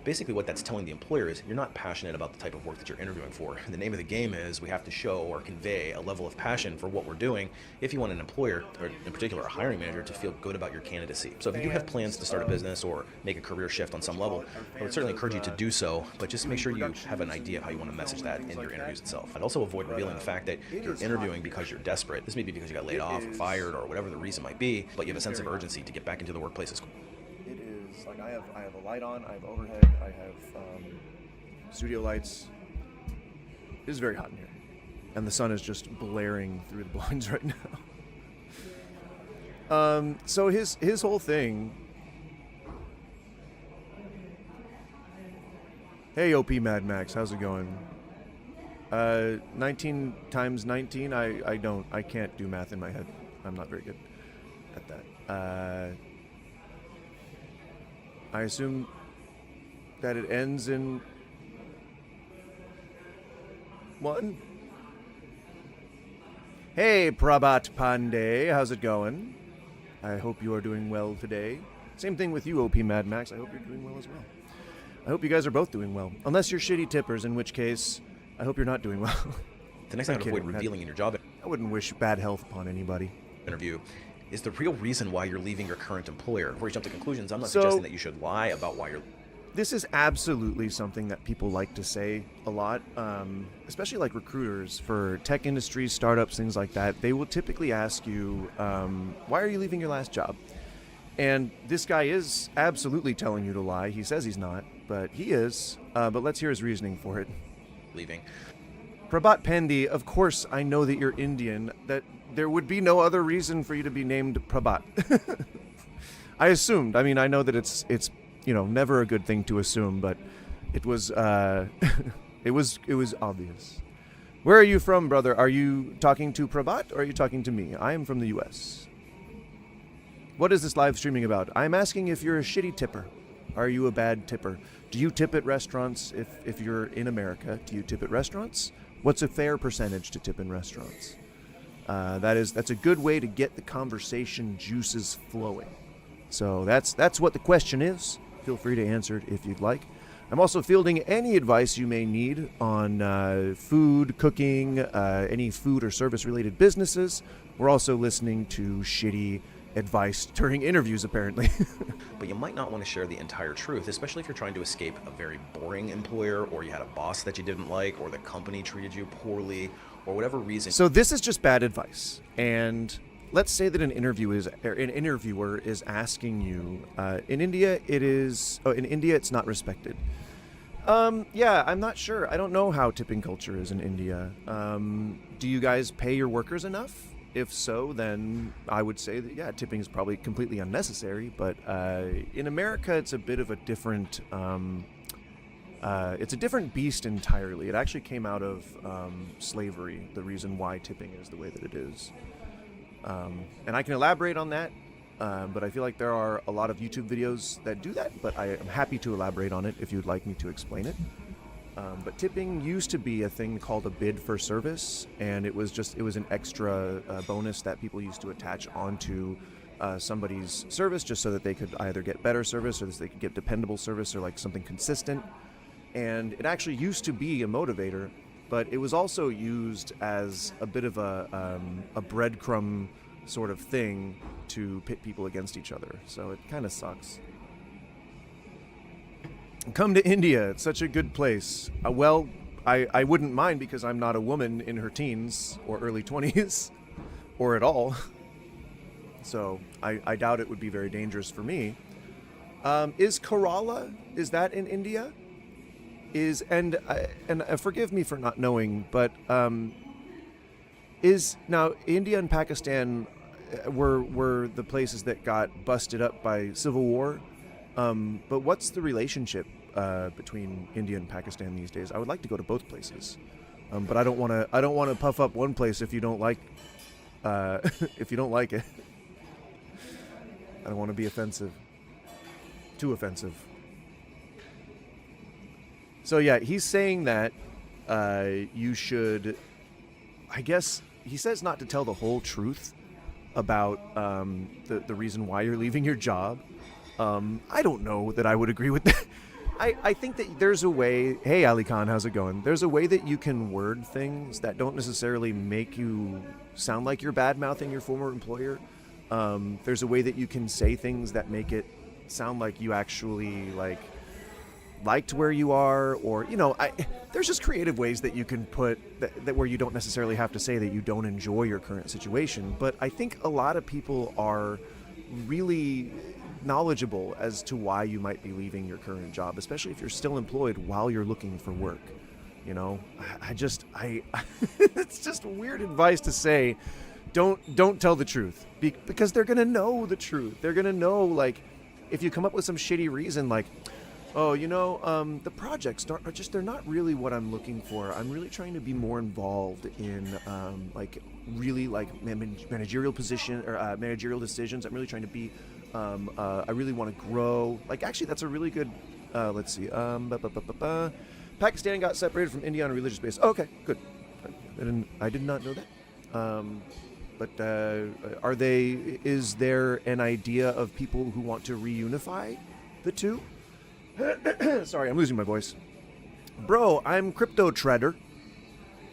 basically what that's telling the employer is you're not passionate about the type of work that you're interviewing for. And the name of the game is we have to show or convey a level of passion for what we're doing if you want an employer, or in particular a hiring manager, to feel good about your candidacy. So if you do have plans to start a business or make a career shift on some level, I would certainly encourage you to do so, but just make sure you have an idea of how you want to message that in your interviews itself. I'd also avoid revealing the fact that you're interviewing because you're desperate. This may be because you got laid off or fired or whatever the reason might be, but you have a sense of urgency to get back into the workplace as quick. It is like I have a light on, I have overhead, I have studio lights. It is very hot in here, and the sun is just blaring through the blinds right now. So his whole thing. Hey, OP Mad Max, how's it going? 19 times 19. I can't do math in my head. I'm not very good at that. I assume that it ends in 1. Hey, Prabhat Pandey, how's it going? I hope you are doing well today. Same thing with you, OP Mad Max. I hope you're doing well as well. I hope you guys are both doing well. Unless you're shitty tippers, in which case, I hope you're not doing well. The next thing I'd avoid revealing in your job I wouldn't wish bad health upon anybody. Interview is the real reason why you're leaving your current employer. Before you jump to conclusions, I'm not suggesting that you should lie about why you're... This is absolutely something that people like to say a lot, especially like recruiters for tech industries, startups, things like that. They will typically ask you, why are you leaving your last job? And this guy is absolutely telling you to lie. He says he's not, but he is. But let's hear his reasoning for it. Leaving. Prabhat Pandey, of course I know that you're Indian, that there would be no other reason for you to be named Prabhat. I assumed. I mean, I know that it's never a good thing to assume, but it was it was obvious. Where are you from, brother? Are you talking to Prabhat or are you talking to me? I am from the US. What is this live streaming about? I'm asking if you're a shitty tipper. Are you a bad tipper? Do you tip at restaurants if you're in America? Do you tip at restaurants? What's a fair percentage to tip in restaurants? That's a good way to get the conversation juices flowing. So that's what the question is. Feel free to answer it if you'd like. I'm also fielding any advice you may need on food, cooking, any food or service related businesses. We're also listening to shitty advice during interviews, apparently. But you might not want to share the entire truth, especially if you're trying to escape a very boring employer, or you had a boss that you didn't like, or the company treated you poorly, or whatever reason. So this is just bad advice. And let's say that an interviewer is asking you, in India it's not respected. Yeah, I'm not sure. I don't know how tipping culture is in India. Do you guys pay your workers enough? If so, then I would say that, yeah, tipping is probably completely unnecessary. But in America, it's a bit of a different, it's a different beast entirely. It actually came out of slavery, the reason why tipping is the way that it is. And I can elaborate on that, but I feel like there are a lot of YouTube videos that do that, but I am happy to elaborate on it if you'd like me to explain it. But tipping used to be a thing called a bid for service, and it was an extra bonus that people used to attach onto somebody's service just so that they could either get better service or they could get dependable service or like something consistent. And it actually used to be a motivator, but it was also used as a bit of a breadcrumb sort of thing to pit people against each other. So it kind of sucks. Come to India. It's such a good place. Well, I wouldn't mind because I'm not a woman in her teens or early 20s or at all. So I doubt it would be very dangerous for me. Is Kerala, is that in India? And forgive me for not knowing, but is now India and Pakistan were the places that got busted up by civil war. But what's the relationship between India and Pakistan these days? I would like to go to both places, but I don't want to puff up one place if you don't like if you don't like it. I don't want to be offensive. Too offensive. So yeah, he's saying that you should, I guess, he says not to tell the whole truth about the reason why you're leaving your job. I don't know that I would agree with that. I think that there's a way, hey Ali Khan, how's it going? There's a way that you can word things that don't necessarily make you sound like you're bad-mouthing your former employer. There's a way that you can say things that make it sound like you actually liked where you are, or there's just creative ways that you can put that where you don't necessarily have to say that you don't enjoy your current situation. But I think a lot of people are really knowledgeable as to why you might be leaving your current job, especially if you're still employed while you're looking for work. It's just weird advice to say. Don't tell the truth because they're gonna know the truth. They're gonna know, if you come up with some shitty reason the projects they're not really what I'm looking for. I'm really trying to be more involved in managerial position or managerial decisions. I'm really trying to be I really want to grow. Actually, that's a really good let's see. Pakistan got separated from India on a religious basis. Okay, good. I did not know that. But is there an idea of people who want to reunify the two? Sorry, I'm losing my voice. Bro, I'm Crypto Trader.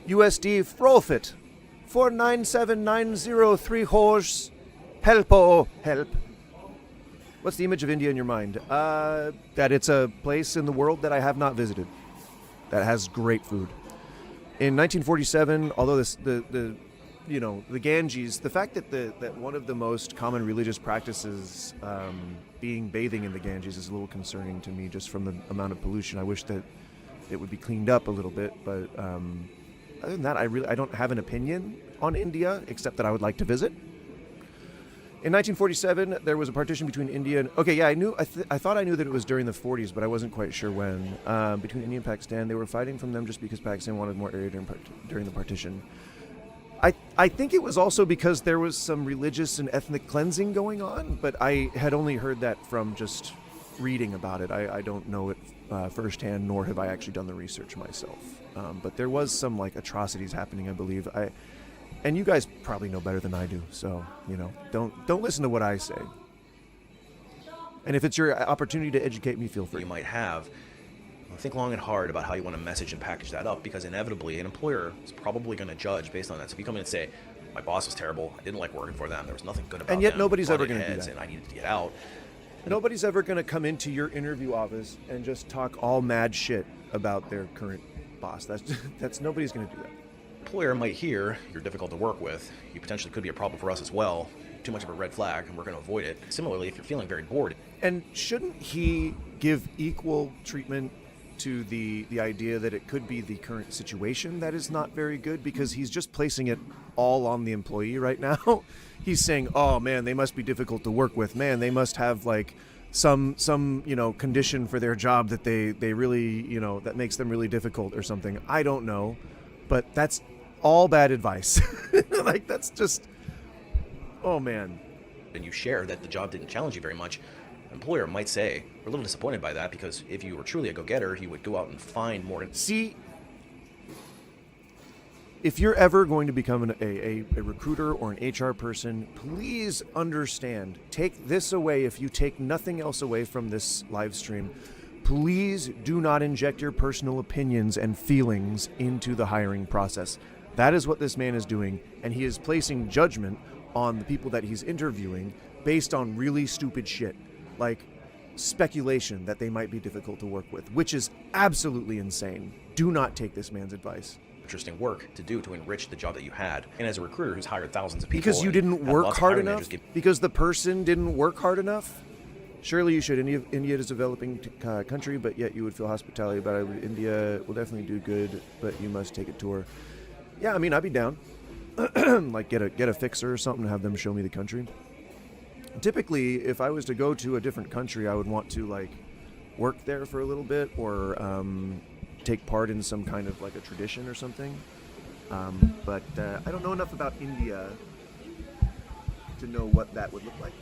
USD profit. 497903 horse. Help. What's the image of India in your mind? That it's a place in the world that I have not visited. That has great food. In 1947, although the Ganges, the fact that one of the most common religious practices being bathing in the Ganges is a little concerning to me, just from the amount of pollution. I wish that it would be cleaned up a little bit, but other than that, I don't have an opinion on India, except that I would like to visit. In 1947, there was a partition between India and... Okay, yeah, I thought I knew that it was during the 40s, but I wasn't quite sure when. Between India and Pakistan, they were fighting from them just because Pakistan wanted more area during the partition. I think it was also because there was some religious and ethnic cleansing going on, but I had only heard that from just reading about it. I don't know it firsthand, nor have I actually done the research myself. But there was some atrocities happening, I believe. And you guys probably know better than I do, so don't listen to what I say. And if it's your opportunity to educate me, feel free. You might have. Think long and hard about how you want to message and package that up, because inevitably an employer is probably going to judge based on that. So if you come in and say, my boss was terrible, I didn't like working for them, there was nothing good about them, and yet nobody's ever going to do that, and I needed to get out. Nobody's ever going to come into your interview office and just talk all mad shit about their current boss. That's nobody's going to do that. Employer might hear you're difficult to work with, you potentially could be a problem for us as well, too much of a red flag, and we're going to avoid it. Similarly, if you're feeling very bored. And shouldn't he give equal treatment to the idea that it could be the current situation that is not very good, because he's just placing it all on the employee right now? He's saying, oh man, they must be difficult to work with. Man, they must have some condition for their job that they really, that makes them really difficult or something. I don't know, but that's all bad advice. That's just, oh man. And you share that the job didn't challenge you very much. Employer might say, we're a little disappointed by that, because if you were truly a go-getter, he would go out and find more. See, if you're ever going to become a recruiter or an HR person, please understand, take this away. If you take nothing else away from this live stream, please do not inject your personal opinions and feelings into the hiring process. That is what this man is doing, and he is placing judgment on the people that he's interviewing based on really stupid shit. speculation that they might be difficult to work with, which is absolutely insane. Do not take this man's advice. Interesting work to do to enrich the job that you had. And as a recruiter who's hired thousands of people, Because you and didn't have work lots of hard hiring enough? managers Because the person didn't work hard enough? Surely you should. India is a developing country, but yet you would feel hospitality about it. India will definitely do good, but you must take a tour. Yeah, I mean, I'd be down. Like get a fixer or something, have them show me the country. Typically, if I was to go to a different country, I would want to like work there for a little bit or take part in some kind of like a tradition or something. But I don't know enough about India to know what that would look like.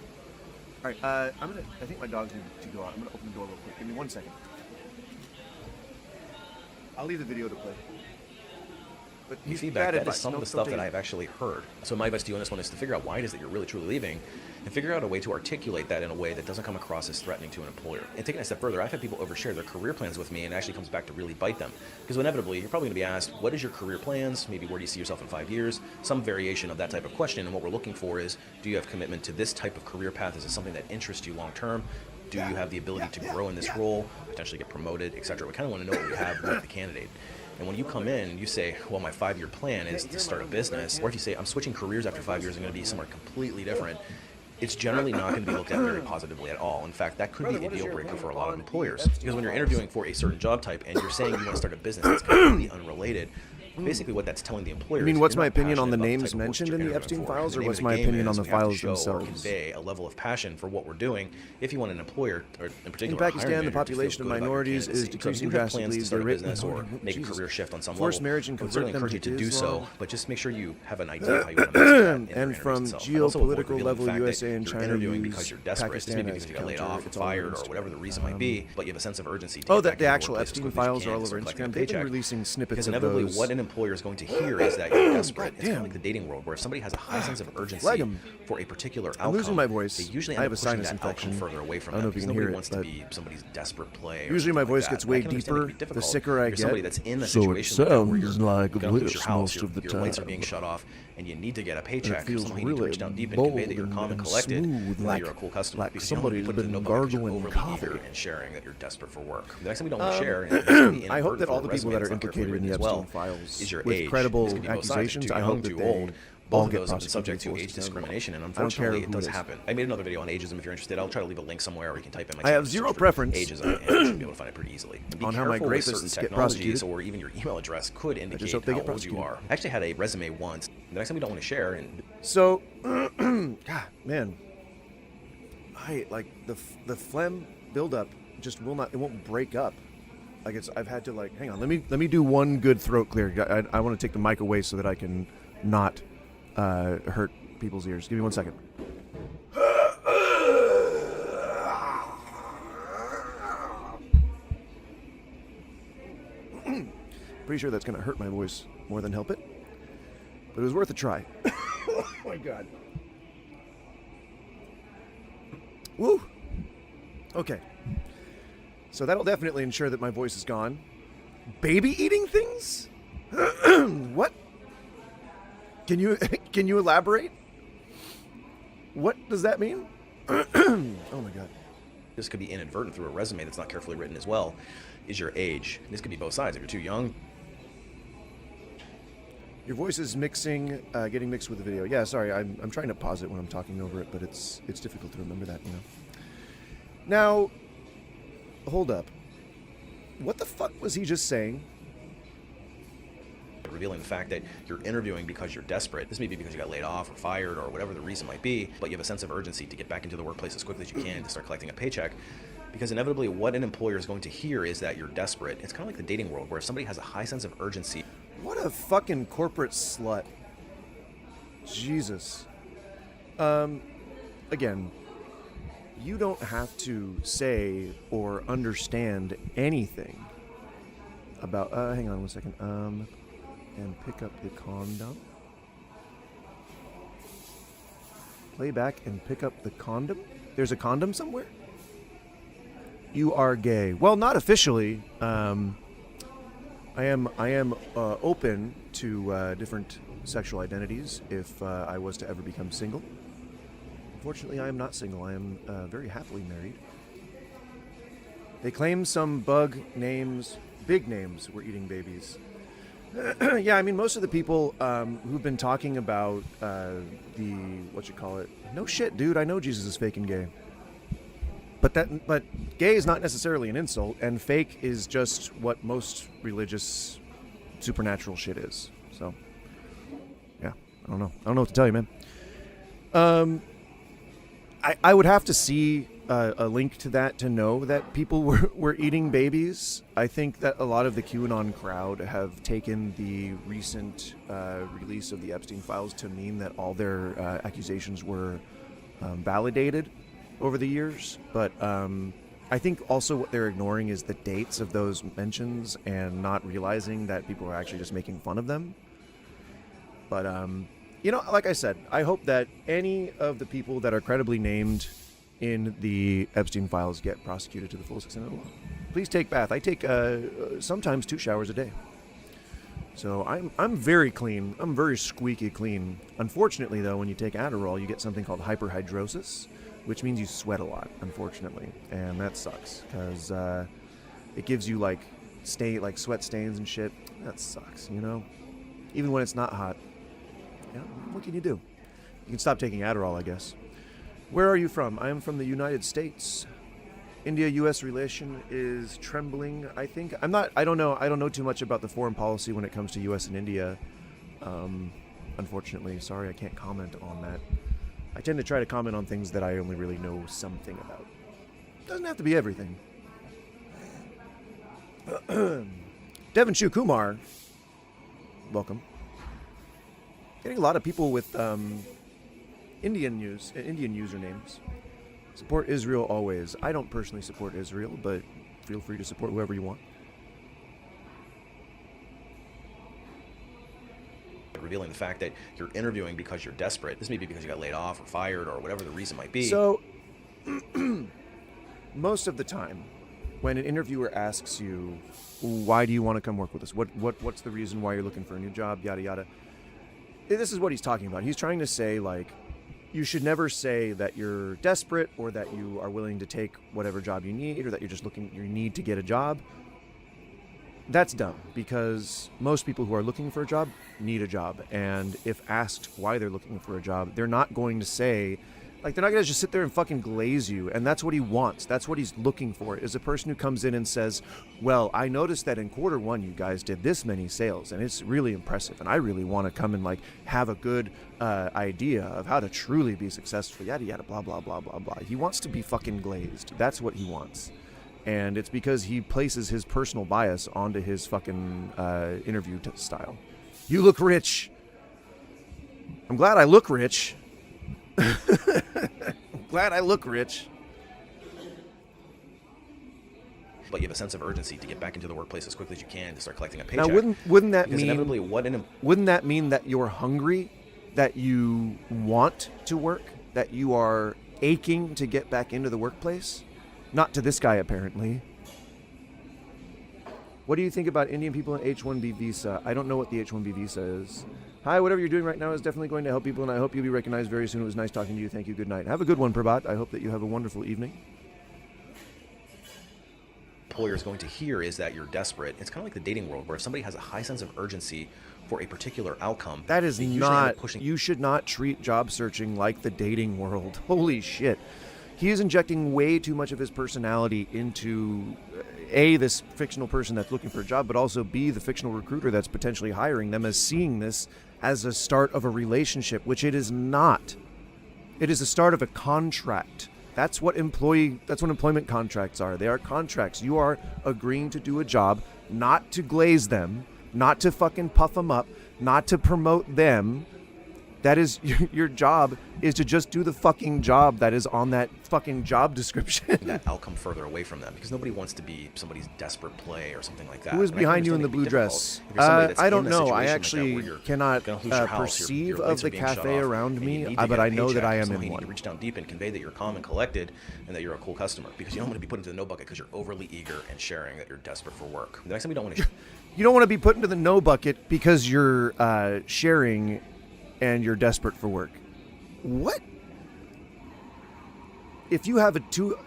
All right, I think my dogs need to go out. I'm gonna open the door real quick. Give me 1 second. I'll leave the video to play. But feedback, that is some of the stuff that I've actually heard. So my advice to you on this one is to figure out why it is that you're really truly leaving and figure out a way to articulate that in a way that doesn't come across as threatening to an employer. And taking it a step further, I've had people overshare their career plans with me and it actually comes back to really bite them. Because inevitably, you're probably going to be asked, what is your career plans? Maybe where do you see yourself in 5 years? Some variation of that type of question. And what we're looking for is, do you have commitment to this type of career path? Is it something that interests you long term? Do you have the ability to grow in this role, potentially get promoted, etc.? We kind of want to know what we have with the candidate. And when you come in, you say, well, my 5-year plan is to start a business. Or if you say, I'm switching careers after 5 years, I'm going to be somewhere completely different. It's generally not going to be looked at very positively at all. In fact, that could be a deal breaker for a lot of employers. Because when you're interviewing for a certain job type and you're saying you want to start a business that's completely unrelated, basically what that's telling the employer I mean, is what's you're my not opinion on the passionate about names type of work mentioned you're in the interviewing Epstein for. files, The or name what's of my the game opinion on is the we have to files show or themselves? convey a level of passion for what we're doing if you want an employer, or in particular, In a hiring Pakistan, the manager to feel population of good about your minorities is candidacy. So if decreasing you have plans drastically. to start a They're business or make a career shift on some Forced level, marriage and I would certainly convert encourage them you to to do so, Islam. but just make sure you have an idea of how you want to manage that in your And from interview itself. And also avoid geopolitical revealing level, the fact USA that and you're China interviewing use because you're desperate. This may be Pakistan because as you got laid counter. off or It's all fired over or whatever the reason might Instagram. be, but you have a sense of urgency to Oh, get that back the into actual work as Epstein quickly as you files are can all to over start collecting a Instagram. They've been paycheck. releasing snippets Because of inevitably those. what an employer is going to hear is that you're desperate. It's kind damn. of like the dating world where if somebody has a high sense of urgency Flag 'em. for a particular I'm outcome, losing my voice. they usually I end have up a pushing sinus that outcome infection. further away from I don't know them if you because can nobody hear it, wants to but be somebody's desperate play. or usually my something voice like gets that. And I way can understand it deeper can be the difficult. sicker I You're somebody get. that's in a So it situation like that where you're sounds like gonna lose your this house, most of the your lights are time. being shut off, and you need to get a And paycheck. it feels Somehow you need to really reach down deep and bold convey that you're calm and and collected, smooth, and that like- you're a cool customer. like because you don't want to somebody's put it to been the public because you're gargling overly coffee. eager and sharing that you're desperate for work. The next thing we don't want to share, and this could be I hope inadvertent that for all a the resume people that are that's not carefully implicated in the written as Epstein well, files is your with age. credible This could be both sides. accusations, Too I young, hope that too they old. all Both of get those have been subject to prosecuted age for it. discrimination, and I don't care unfortunately, who it does it is. happen. I made another video on ageism. If you're interested, I'll try to leave a link somewhere, or you can type in my I have channel, zero search for preference ageism, and you should be able to find it pretty easily. And be on how my careful with rapists certain get technologies, prosecuted. or even your email address could just indicate hope they how get old you prosecuted. are. I actually had a resume once. The next time we don't want to share, and So, God, man, I like the phlegm buildup just will not. It won't break up. Like I've had to like. Hang on. Let me do one good throat clear. I want to take the mic away so that I can not hurt people's ears. Give me 1 second. Pretty sure that's gonna hurt my voice more than help it, but it was worth a try. Oh my God. Woo. Okay. So that'll definitely ensure that my voice is gone. Baby eating things? What? Can you elaborate? What does that mean? Oh my God. this could be inadvertent through a resume that's not carefully written as well, is your age. And this could be both sides. If you're too young, your voice is mixing, getting mixed with the video. Yeah, sorry, I'm trying to pause it when I'm talking over it, but it's difficult to remember that, you know. Now, hold up. What the fuck was he just saying? revealing the fact that you're interviewing because you're desperate. This may be because you got laid off or fired or whatever the reason might be, but you have a sense of urgency to get back into the workplace as quickly as you can to start collecting a paycheck. Because inevitably what an employer is going to hear is that you're desperate. It's kind of like the dating world where if somebody has a high sense of urgency. What a fucking corporate slut. Jesus. Again, you don't have to say or understand anything about, hang on 1 second, and pick up the condom. Play back and pick up the condom? There's a condom somewhere? You are gay. Well, not officially. I am open to different sexual identities if I was to ever become single. Fortunately, I am not single. I am very happily married. They claim some bug names, big names, were eating babies. Yeah, I mean, most of the people who've been talking about no shit, dude, I know Jesus is fake and gay. But gay is not necessarily an insult, and fake is just what most religious supernatural shit is. So, yeah, I don't know what to tell you, man. I would have to see a link to that to know that people were eating babies. I think that a lot of the QAnon crowd have taken the recent release of the Epstein files to mean that all their accusations were validated over the years. But I think also what they're ignoring is the dates of those mentions and not realizing that people are actually just making fun of them. But, like I said, I hope that any of the people that are credibly named in the Epstein files get prosecuted to the fullest extent of the law. Please take bath. I take sometimes 2 showers a day. So I'm very clean. I'm very squeaky clean. Unfortunately, though, when you take Adderall, you get something called hyperhidrosis, which means you sweat a lot, unfortunately. And that sucks because it gives you like sweat stains and shit. That sucks, even when it's not hot. What can you do? You can stop taking Adderall, I guess. Where are you from? I am from the United States. India-U.S. relation is trembling, I think. I don't know too much about the foreign policy when it comes to U.S. and India. Unfortunately, sorry, I can't comment on that. I tend to try to comment on things that I only really know something about. Doesn't have to be everything. Devon Shu Kumar, welcome. Getting a lot of people with Indian usernames. Support Israel always. I don't personally support Israel, but feel free to support whoever you want. Revealing the fact that you're interviewing because you're desperate. This may be because you got laid off or fired or whatever the reason might be. So, most of the time, when an interviewer asks you, why do you want to come work with us? What's the reason why you're looking for a new job, yada yada. This is what he's talking about. He's trying to say, you should never say that you're desperate or that you are willing to take whatever job you need or that you need to get a job. That's dumb because most people who are looking for a job need a job. And if asked why they're looking for a job, they're not going to say, they're not going to just sit there and fucking glaze you. And that's what he wants. That's what he's looking for, is a person who comes in and says, well, I noticed that in Q1 you guys did this many sales and it's really impressive. And I really want to come and have a good idea of how to truly be successful, yada, yada, blah, blah, blah, blah, blah. He wants to be fucking glazed. That's what he wants. And it's because he places his personal bias onto his fucking interview style. You look rich. I'm glad I look rich. I'm glad I look rich. But you have a sense of urgency to get back into the workplace as quickly as you can to start collecting a paycheck. Now, wouldn't that because mean inevitably wouldn't that mean that you're hungry, that you want to work, that you are aching to get back into the workplace? Not to this guy, apparently. What do you think about Indian people in H-1B visa? I don't know what the H-1B visa is. Hi, whatever you're doing right now is definitely going to help people, and I hope you'll be recognized very soon. It was nice talking to you. Thank you. Good night. Have a good one, Prabhat. I hope that you have a wonderful evening. Employer is going to hear is that you're desperate. It's kind of like the dating world, where if somebody has a high sense of urgency for a particular outcome, that is they usually end up not. pushing. You should not treat job searching like the dating world. Holy shit. He is injecting way too much of his personality into A, this fictional person that's looking for a job, but also B, the fictional recruiter that's potentially hiring them, as seeing this as a start of a relationship, which it is not. It is the start of a contract. That's what employment contracts are. They are contracts. You are agreeing to do a job, not to glaze them, not to fucking puff them up, not to promote them. That is, your job is to just do the fucking job that is on that fucking job description. That outcome further away from them, because nobody wants to be somebody's desperate play or something like that. Who is behind you in the blue dress? I don't know. I actually cannot perceive of the cafe around me, but I know that I am in one. You need one. to reach down deep and convey that you're calm and collected and that you're a cool customer, because you don't want to be put into the no bucket because you're overly eager and sharing that you're desperate for work. The next time you don't want to. You don't want to be put into the no bucket because you're sharing and you're desperate for work. What? If you have two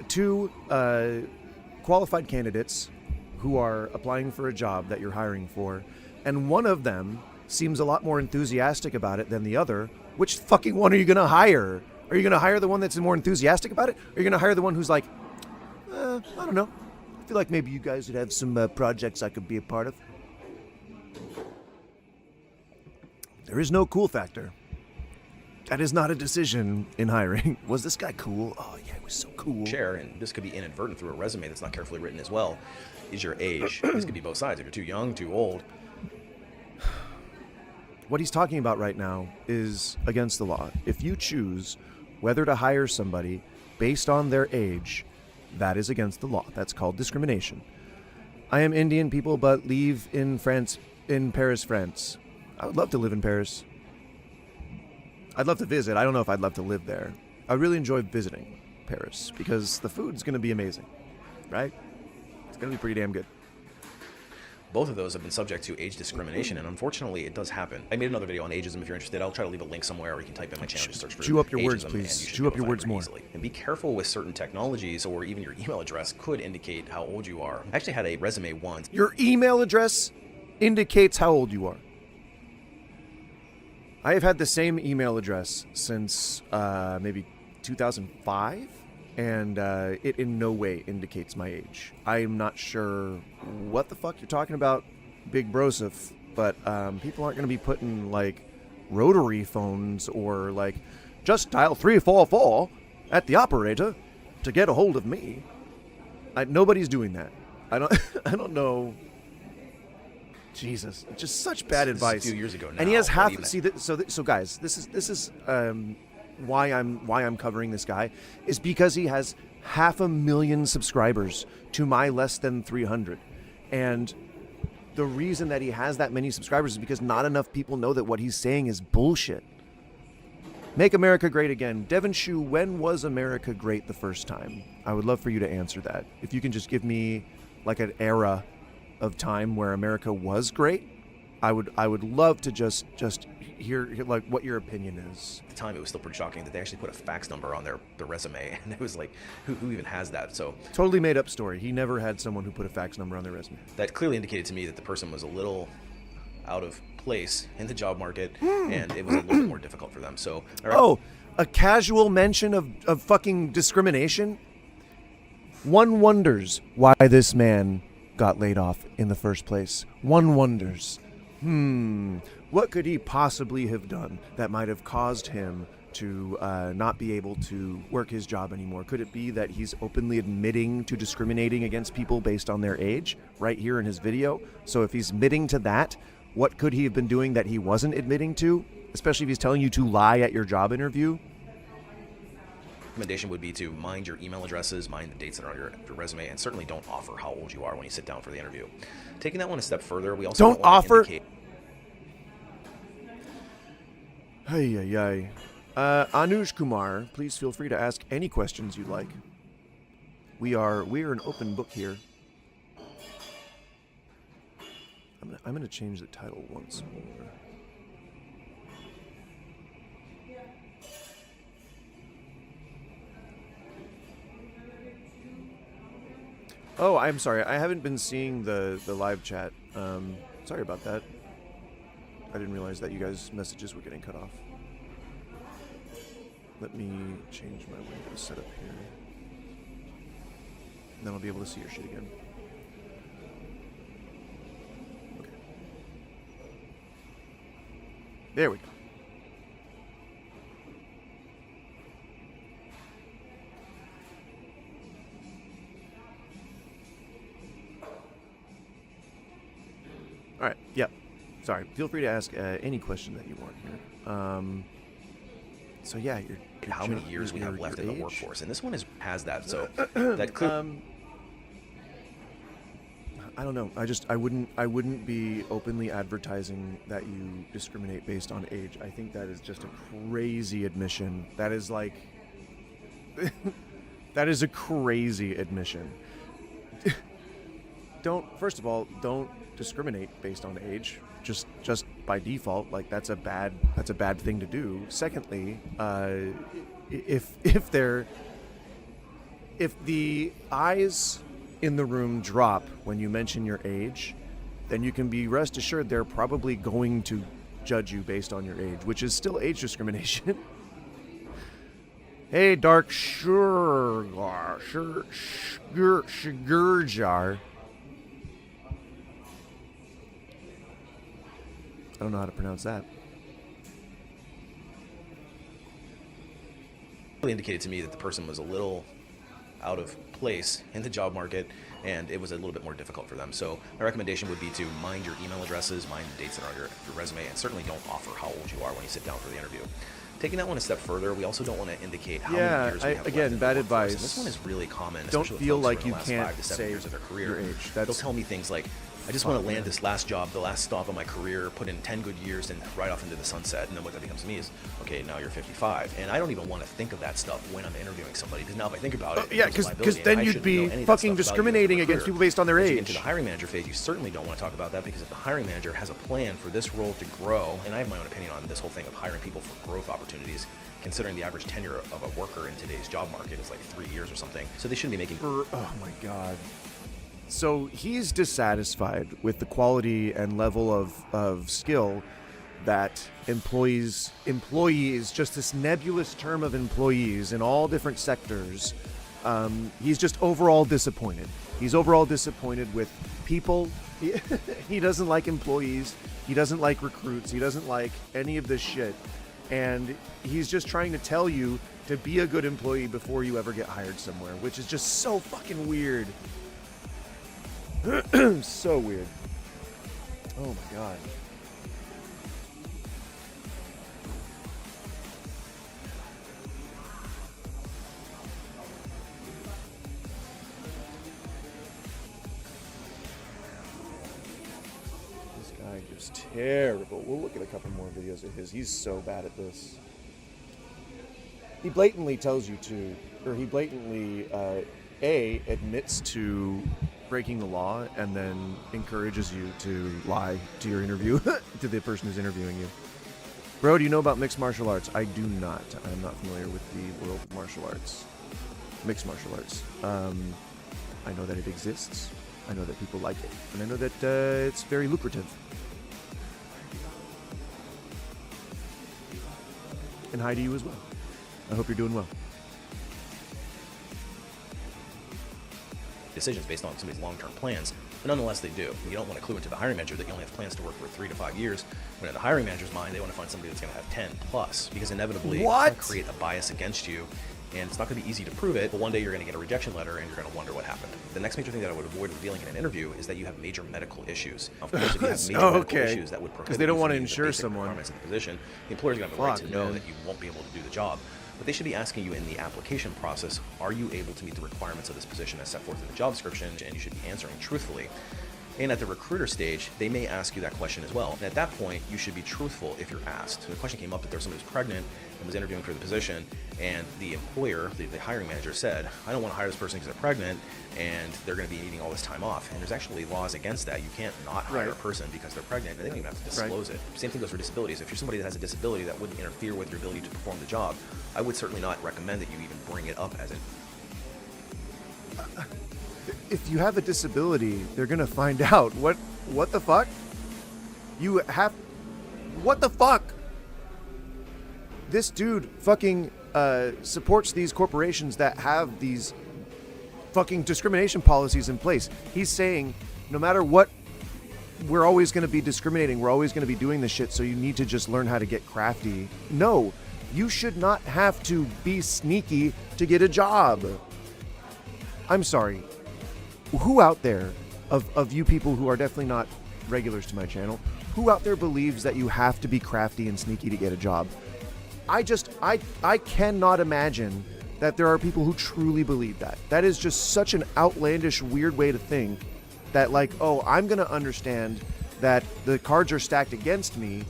qualified candidates who are applying for a job that you're hiring for, and one of them seems a lot more enthusiastic about it than the other, which fucking one are you going to hire? Are you going to hire the one that's more enthusiastic about it? Or are you going to hire the one who's like, I don't know. I feel like maybe you guys would have some projects I could be a part of. There is no cool factor. That is not a decision in hiring. Was this guy cool? Oh, yeah, he was so cool. Share, and this could be inadvertent through a resume that's not carefully written as well, is your age. This could be both sides. If you're too young, too old. What he's talking about right now is against the law. If you choose whether to hire somebody based on their age, that is against the law. That's called discrimination. I am Indian, people, but live in France, in Paris, France. I would love to live in Paris. I'd love to visit. I don't know if I'd love to live there. I really enjoy visiting Paris because the food's going to be amazing, right? It's going to be pretty damn good. Both of those have been subject to age discrimination, and unfortunately, it does happen. I made another video on ageism. If you're interested, I'll try to leave a link somewhere, or you can type in my channel, just search for Chew up your words, ageism, please. and you should Chew up your be able to words find it more. easily. And be careful with certain technologies, or even your email address could indicate how old you are. I actually had a resume once. Your email address indicates how old you are. I have had the same email address since maybe 2005, and it in no way indicates my age. I'm not sure what the fuck you're talking about, Big Broseph, but people aren't going to be putting like rotary phones or like just dial 344 at the operator to get a hold of me. Nobody's doing that. I don't know. Jesus, just such bad advice. This is a few years ago now. And he has What do half. you See, so guys, this is why I'm covering this guy is because he has 500,000 subscribers to my less than 300, and the reason that he has that many subscribers is because not enough people know that what he's saying is bullshit. Make America great again. Devin Shu, when was America great the first time? I would love for you to answer that. If you can just give me like an era of time where America was great, I would love to just hear like what your opinion is. At the time, it was still pretty shocking that they actually put a fax number on their resume, and it was like, who even has that? So Totally made up story. He never had someone who put a fax number on their resume. that clearly indicated to me that the person was a little out of place in the job market, and it was a little bit more difficult for them. So, all right. Oh, a casual mention of fucking discrimination? One wonders why this man got laid off in the first place. One wonders. What could he possibly have done that might have caused him to not be able to work his job anymore? Could it be that he's openly admitting to discriminating against people based on their age right here in his video? So if he's admitting to that, what could he have been doing that he wasn't admitting to? Especially if he's telling you to lie at your job interview? Recommendation would be to mind your email addresses, mind the dates that are on your resume, and certainly don't offer how old you are when you sit down for the interview. Taking that one a step further, we also Don't wanna offer? indicate- Hey. Anuj Kumar, please feel free to ask any questions you'd like. We're an open book here. I'm gonna change the title once more. Oh, I'm sorry. I haven't been seeing the live chat. Sorry about that. I didn't realize that you guys' messages were getting cut off. Let me change my Windows setup here. And then I'll be able to see your shit again. Okay. There we go. All right. Yep. Sorry. Feel free to ask any question that you want here. So yeah, how many years we have left in the age? workforce, and this one has that. So that could. I don't know. I wouldn't be openly advertising that you discriminate based on age. I think that is just a crazy admission. That is like that is a crazy admission. First of all, don't discriminate based on age. Just by default, like that's a bad thing to do. Secondly, if the eyes in the room drop when you mention your age, then you can be rest assured they're probably going to judge you based on your age, which is still age discrimination. Hey, Dark Shurgar. Shigurjar. I don't know how to pronounce that. Really indicated to me that the person was a little out of place in the job market, and it was a little bit more difficult for them. So my recommendation would be to mind your email addresses, mind the dates that are on your resume, and certainly don't offer how old you are when you sit down for the interview. Taking that one a step further, we also don't want to indicate how many years we have again, left bad in the workforce. advice. And this one is really common. Don't especially with feel folks who are like in the you last can't 5 to 7 say years of their career. your age. They'll That's tell me things like, I just want to land this last job, the last stop of my career, put in 10 good years and right off into the sunset. And then what that becomes to me is, okay, now you're 55. And I don't even want to think of that stuff when I'm interviewing somebody. Because now if I think about it, yeah, because then you'd be fucking discriminating against people based on their Once you get age. into the hiring manager phase, you certainly don't want to talk about that, because if the hiring manager has a plan for this role to grow, and I have my own opinion on this whole thing of hiring people for growth opportunities, considering the average tenure of a worker in today's job market is like 3 years or something. So they shouldn't be making... Oh my God. So he's dissatisfied with the quality and level of skill that employees, just this nebulous term of employees in all different sectors, he's just overall disappointed. He's overall disappointed with people. He doesn't like employees. He doesn't like recruits. He doesn't like any of this shit. And he's just trying to tell you to be a good employee before you ever get hired somewhere, which is just so fucking weird. So weird. Oh my God. This guy is terrible. We'll look at a couple more videos of his. He's so bad at this. He blatantly tells you to, or he blatantly, admits to breaking the law and then encourages you to lie to your interview, to the person who's interviewing you. Bro, do you know about mixed martial arts? I do not. I'm not familiar with the world of martial arts. Mixed martial arts. I know that it exists. I know that people like it. And I know that it's very lucrative. And hi to you as well. I hope you're doing well. Decisions based on somebody's long-term plans, but nonetheless they do. You don't want to clue into the hiring manager that you only have plans to work for 3 to 5 years, when in the hiring manager's mind they want to find somebody that's going to have 10 plus, because inevitably it's going to create a bias against you, and it's not going to be easy to prove it, but one day you're going to get a rejection letter and you're going to wonder what happened. The next major thing that I would avoid revealing in an interview is that you have major medical issues. Of course, if you have major medical issues that would prohibit because they don't you want to from meeting the insure basic someone. requirements of the position, the employer's going to have a right to know man. that you won't be able to do the job. But they should be asking you in the application process, are you able to meet the requirements of this position as set forth in the job description? And you should be answering truthfully. And at the recruiter stage, they may ask you that question as well. And at that point, you should be truthful if you're asked. So the question came up that there was somebody who's pregnant and was interviewing for the position, and the employer, the hiring manager, said, I don't want to hire this person because they're pregnant and they're going to be needing all this time off. And there's actually laws against that. You can't not hire a person because they're pregnant, and they don't even have to disclose it. Same thing goes for disabilities. If you're somebody that has a disability that wouldn't interfere with your ability to perform the job, I would certainly not recommend that you even bring it up as an... If you have a disability, they're gonna find out. What the fuck? You have... What the fuck? This dude fucking supports these corporations that have these fucking discrimination policies in place. He's saying, no matter what, we're always gonna be discriminating. We're always gonna be doing this shit, so you need to just learn how to get crafty. No, you should not have to be sneaky to get a job. I'm sorry. Who out there, of you people who are definitely not regulars to my channel, who out there believes that you have to be crafty and sneaky to get a job? I cannot imagine that there are people who truly believe that. That is just such an outlandish, weird way to think that, like, oh, I'm going to understand that the cards are stacked against me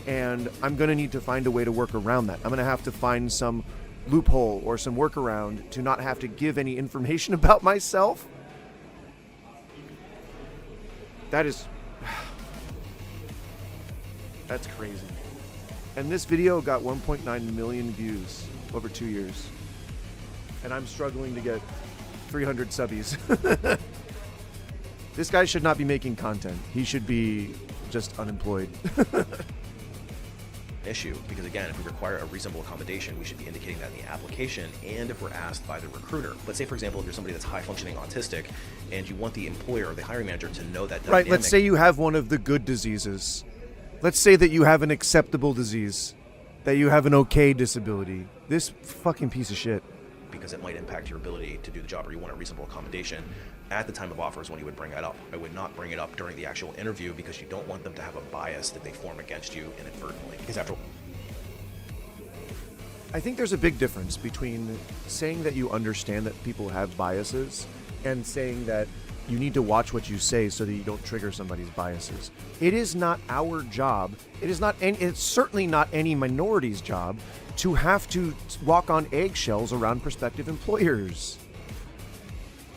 and I'm going to need to find a way to work around that. I'm going to have to find some loophole or some workaround to not have to give any information about myself. That is... That's crazy. And this video got 1.9 million views over 2 years. And I'm struggling to get 300 subbies. This guy should not be making content. He should be just unemployed. issue, because again, if we require a reasonable accommodation, we should be indicating that in the application and if we're asked by the recruiter. Let's say, for example, if you're somebody that's high functioning autistic and you want the employer or the hiring manager to know that dynamic. Right, let's say you have one of the good diseases. Let's say that you have an acceptable disease, that you have an okay disability. This fucking piece of shit. Because it might impact your ability to do the job, or you want a reasonable accommodation. At the time of offer is when you would bring that up. I would not bring it up during the actual interview because you don't want them to have a bias that they form against you inadvertently. Because after I think there's a big difference between saying that you understand that people have biases and saying that you need to watch what you say so that you don't trigger somebody's biases. It is not our job. It's certainly not any minority's job to have to walk on eggshells around prospective employers.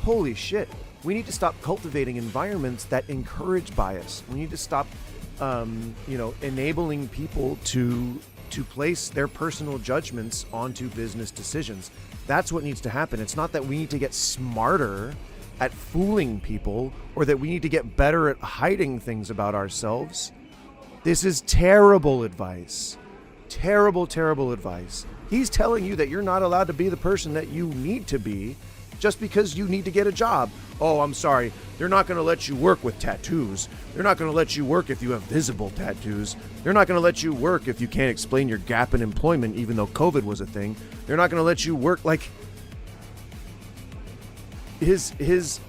Holy shit. We need to stop cultivating environments that encourage bias. We need to stop, enabling people to place their personal judgments onto business decisions. That's what needs to happen. It's not that we need to get smarter at fooling people or that we need to get better at hiding things about ourselves. This is terrible advice. Terrible, terrible advice. He's telling you that you're not allowed to be the person that you need to be just because you need to get a job. Oh, I'm sorry. They're not going to let you work with tattoos. They're not going to let you work if you have visible tattoos. They're not going to let you work if you can't explain your gap in employment, even though COVID was a thing. They're not going to let you work. Like, his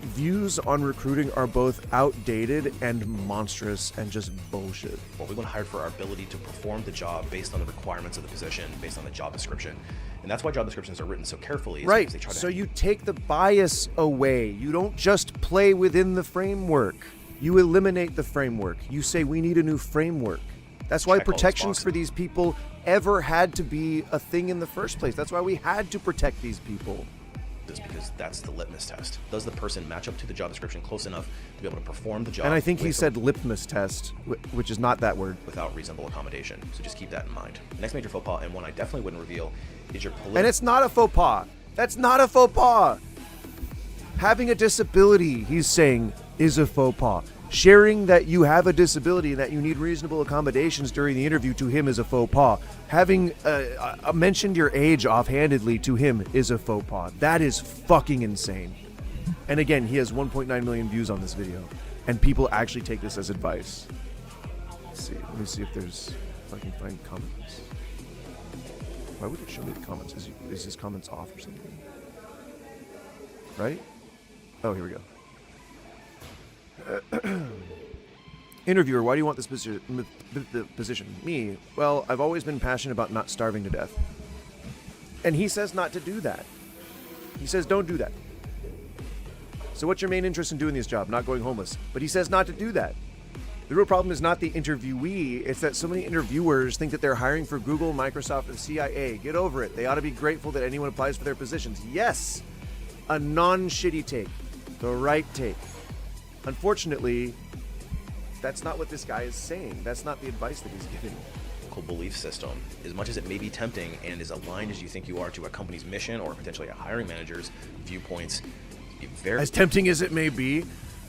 views on recruiting are both outdated and monstrous and just bullshit. Well, we want to hire for our ability to perform the job based on the requirements of the position, based on the job description. And that's why job descriptions are written so carefully. Right, so you take the bias away. You don't just play within the framework. You eliminate the framework. You say we need a new framework. That's why protections for these people ever had to be a thing in the first place. That's why we had to protect these people. Because that's the litmus test. Does the person match up to the job description close enough to be able to perform the job? And I think he said litmus test, which is not that word. Without reasonable accommodation. So just keep that in mind. Next major faux pas, and one I definitely wouldn't reveal, is your political... And it's not a faux pas. That's not a faux pas. Having a disability, he's saying, is a faux pas. Sharing that you have a disability and that you need reasonable accommodations during the interview to him is a faux pas. Having mentioned your age offhandedly to him is a faux pas. That is fucking insane. And again, he has 1.9 million views on this video. And people actually take this as advice. Let's see. Let me see if I can find comments. Why would it show me the comments? Is his comments off or something? Right? Oh, here we go. Interviewer, why do you want this position? Me, well, I've always been passionate about not starving to death. And he says not to do that. He says don't do that. So what's your main interest in doing this job? Not going homeless. But he says not to do that. The real problem is not the interviewee, it's that so many interviewers think that they're hiring for Google, Microsoft, and CIA. Get over it. They ought to be grateful that anyone applies for their positions. Yes, a non-shitty take. The right take. Unfortunately, that's not what this guy is saying. That's not the advice that he's giving. Belief system, as much as it may be tempting and as aligned as you think you are to a company's mission or potentially a hiring manager's viewpoints, as tempting as it may be.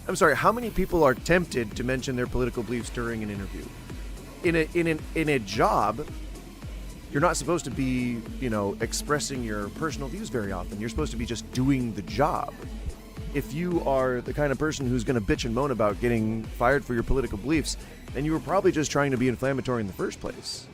I'm sorry, how many people are tempted to mention their political beliefs during an interview? In a job, you're not supposed to be, expressing your personal views very often. You're supposed to be just doing the job. If you are the kind of person who's going to bitch and moan about getting fired for your political beliefs, then you were probably just trying to be inflammatory in the first place.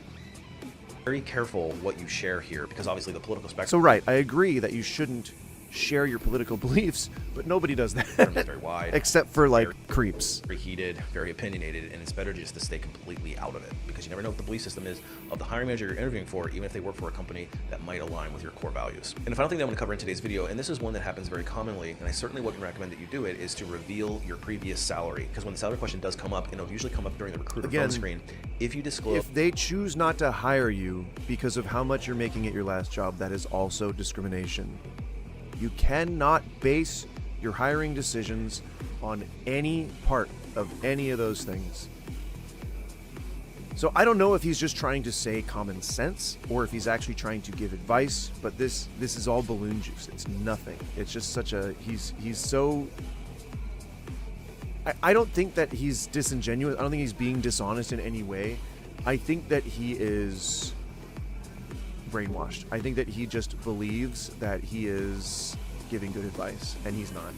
Very careful what you share here, because obviously the political spectrum... So right, I agree that you shouldn't share your political beliefs, but nobody does that. It's very wide. Except for, creeps. Very heated, very opinionated, and it's better just to stay completely out of it, because you never know what the belief system is of the hiring manager you're interviewing for, even if they work for a company that might align with your core values. And the final thing that I want to cover in today's video, and this is one that happens very commonly, and I certainly wouldn't recommend that you do it, is to reveal your previous salary. Because when the salary question does come up, and it'll usually come up during the recruiter phone screen, if you disclose... If they choose not to hire you because of how much you're making at your last job, that is also discrimination. You cannot base your hiring decisions on any part of any of those things. So I don't know if he's just trying to say common sense or if he's actually trying to give advice, but this is all balloon juice. It's nothing. It's just such a he's so I don't think that he's disingenuous. I don't think he's being dishonest in any way. I think that he is brainwashed. I think that he just believes that he is giving good advice, and he's not.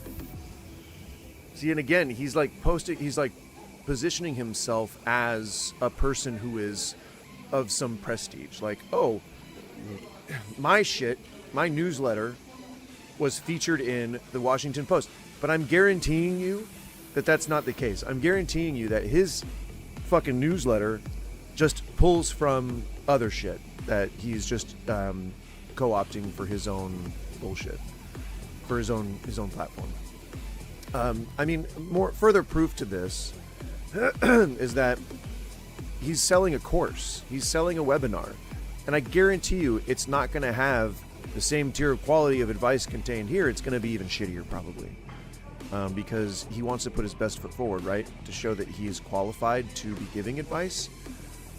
See, and again, he's like positioning himself as a person who is of some prestige. Like, oh, my newsletter was featured in the Washington Post. But I'm guaranteeing you that that's not the case. I'm guaranteeing you that his fucking newsletter just pulls from other shit that he's just co-opting for his own bullshit, for his own platform. I mean, more further proof to this is that he's selling a course. He's selling a webinar. And I guarantee you it's not going to have the same tier of quality of advice contained here. It's going to be even shittier, probably. Because he wants to put his best foot forward, right? To show that he is qualified to be giving advice.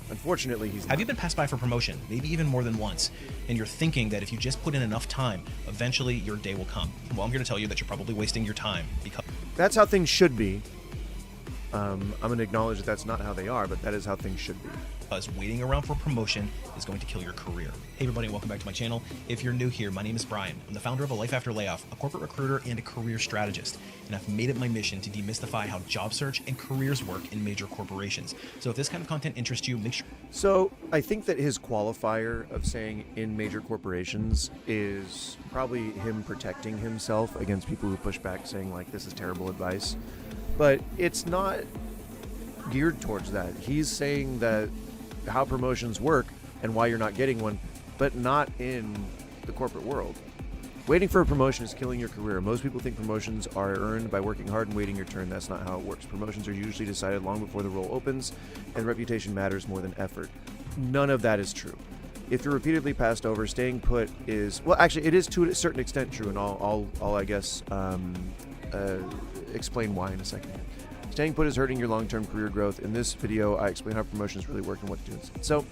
Unfortunately, he's not. Have you been passed by for promotion, maybe even more than once, and you're thinking that if you just put in enough time, eventually your day will come? Well, I'm here to tell you that you're probably wasting your time because... That's how things should be. I'm going to acknowledge that that's not how they are, but that is how things should be. Because waiting around for promotion is going to kill your career. Hey everybody, welcome back to my channel. If you're new here, my name is Brian. I'm the founder of A Life After Layoff, a corporate recruiter and a career strategist. And I've made it my mission to demystify how job search and careers work in major corporations. So if this kind of content interests you, make sure... So I think that his qualifier of saying in major corporations is probably him protecting himself against people who push back saying like, this is terrible advice. But it's not geared towards that. He's saying that how promotions work and why you're not getting one, but not in the corporate world. Waiting for a promotion is killing your career. Most people think promotions are earned by working hard and waiting your turn. That's not how it works. Promotions are usually decided long before the role opens, and reputation matters more than effort. None of that is true. If you're repeatedly passed over, staying put is, well, actually, it is to a certain extent true, and I'll I guess, explain why in a second. Staying put is hurting your long-term career growth. In this video, I explain how promotions really work and what to do. So,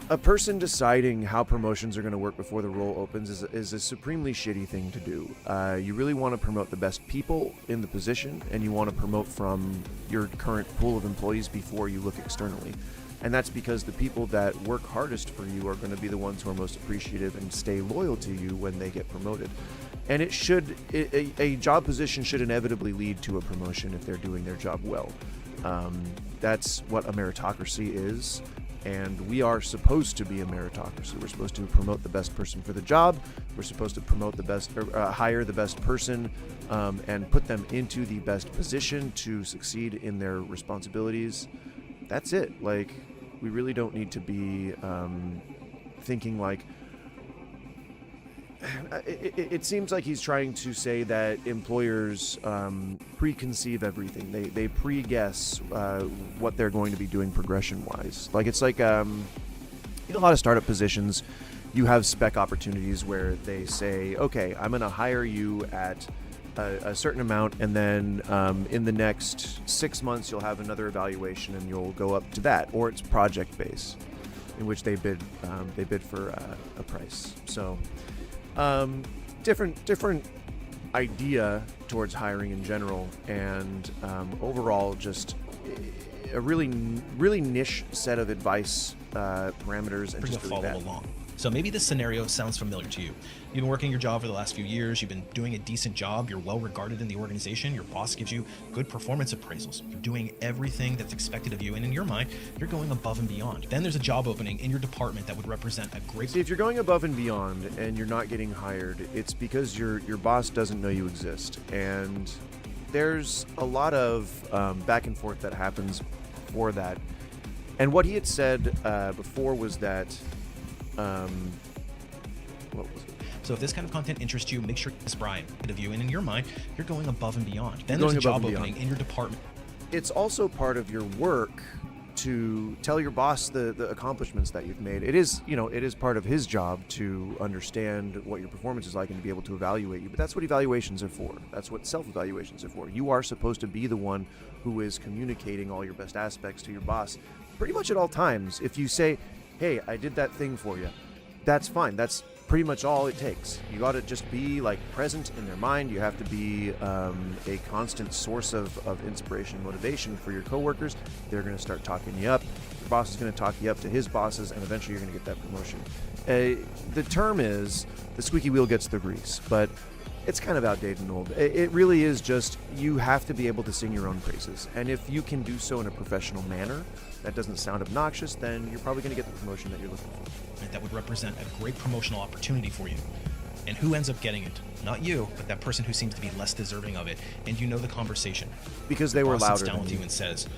a person deciding how promotions are going to work before the role opens is a supremely shitty thing to do. You really want to promote the best people in the position, and you want to promote from your current pool of employees before you look externally. And that's because the people that work hardest for you are going to be the ones who are most appreciative and stay loyal to you when they get promoted. And a job position should inevitably lead to a promotion if they're doing their job well. That's what a meritocracy is, and we are supposed to be a meritocracy. We're supposed to promote the best person for the job. We're supposed to promote the best, hire the best person, and put them into the best position to succeed in their responsibilities. That's it. Like, we really don't need to be thinking like... It seems like he's trying to say that employers preconceive everything. They pre-guess what they're going to be doing progression-wise. Like, it's like in a lot of startup positions, you have spec opportunities where they say, okay, I'm going to hire you at a certain amount, and then in the next 6 months, you'll have another evaluation, and you'll go up to that. Or it's project-based, in which they bid for a price. So... different idea towards hiring in general, and overall just a really niche set of advice parameters, and just really bad. Along. So maybe this scenario sounds familiar to you. You've been working your job for the last few years, you've been doing a decent job, you're well regarded in the organization, your boss gives you good performance appraisals, you're doing everything that's expected of you, and in your mind, you're going above and beyond. Then there's a job opening in your department that would represent a great... See, if you're going above and beyond and you're not getting hired, it's because your boss doesn't know you exist. And there's a lot of back and forth that happens for that. And what he had said before was that... what was it? So if this kind of content interests you, make sure it's Brian of you, and in your mind, you're going above and beyond. Then there's a job opening in your department. It's also part of your work to tell your boss the accomplishments that you've made. It is part of his job to understand what your performance is like and to be able to evaluate you. But that's what evaluations are for. That's what self-evaluations are for. You are supposed to be the one who is communicating all your best aspects to your boss pretty much at all times. If you say, hey, I did that thing for you, that's fine. That's pretty much all it takes. You got to just be like present in their mind. You have to be a constant source of inspiration and motivation for your coworkers. They're going to start talking you up. Your boss is going to talk you up to his bosses, and eventually you're going to get that promotion. The term is the squeaky wheel gets the grease, but it's kind of outdated and old. It really is just, you have to be able to sing your own praises. And if you can do so in a professional manner that doesn't sound obnoxious, then you're probably going to get the promotion that you're looking for. That would represent a great promotional opportunity for you. And who ends up getting it? Not you, but that person who seems to be less deserving of it. And you know the conversation. Because they were Boss louder sits down than with you. you and says,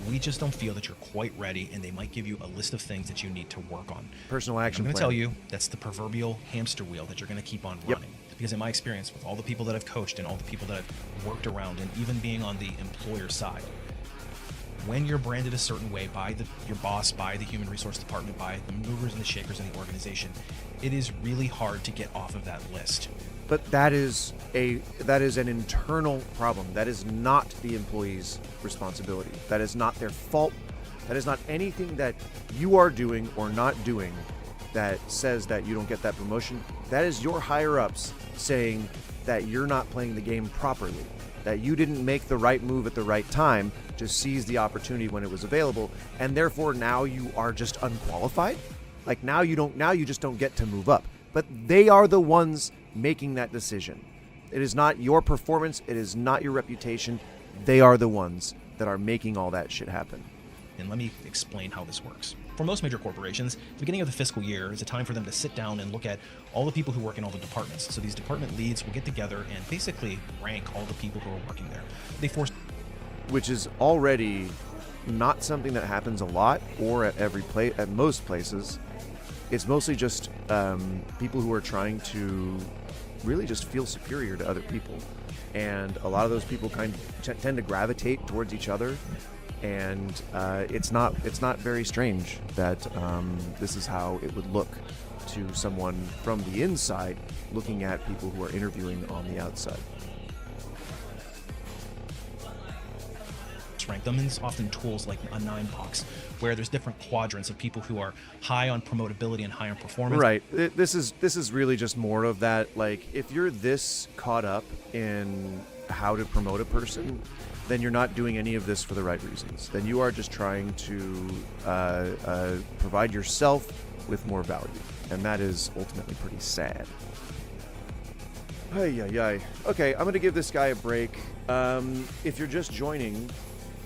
we just don't feel that you're quite ready, and they might give you a list of things that you need to work on. Personal action I'm going to plan. tell you, that's the proverbial hamster wheel that you're going to keep on Yep. running. Because in my experience, with all the people that I've coached and all the people that I've worked around, and even being on the employer side, when you're branded a certain way by your boss, by the human resource department, by the movers and the shakers in the organization, it is really hard to get off of that list. But that is an internal problem. That is not the employee's responsibility. That is not their fault. That is not anything that you are doing or not doing that says that you don't get that promotion. That is your higher ups saying that you're not playing the game properly, that you didn't make the right move at the right time to seize the opportunity when it was available, and therefore now you are just unqualified. Like now you just don't get to move up. But they are the ones making that decision. It is not your performance, it is not your reputation. They are the ones that are making all that shit happen. And let me explain how this works. For most major corporations, the beginning of the fiscal year is a time for them to sit down and look at all the people who work in all the departments. So these department leads will get together and basically rank all the people who are working there. They force, which is already not something that happens a lot or at most places. It's mostly just people who are trying to really just feel superior to other people, and a lot of those people tend to gravitate towards each other. And it's not very strange that this is how it would look to someone from the inside looking at people who are interviewing on the outside. rank them, and it's often tools like a 9box, where there's different quadrants of people who are high on promotability and high on performance. Right. This is really just more of that. Like, if you're this caught up in how to promote a person, then you're not doing any of this for the right reasons. Then you are just trying to provide yourself with more value, and that is ultimately pretty sad. Ay. Okay, I'm going to give this guy a break. If you're just joining,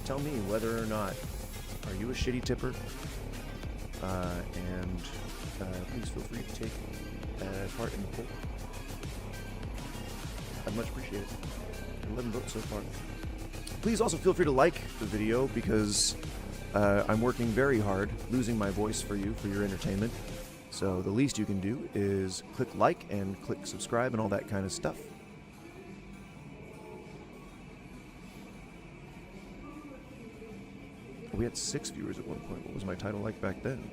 tell me whether or not, are you a shitty tipper? And please feel free to take part in the poll. I'd much appreciate it. 11 votes so far. Please also feel free to like the video, because I'm working very hard, losing my voice for you, for your entertainment. So the least you can do is click like and click subscribe and all that kind of stuff. We had 6 viewers at one point. What was my title like back then?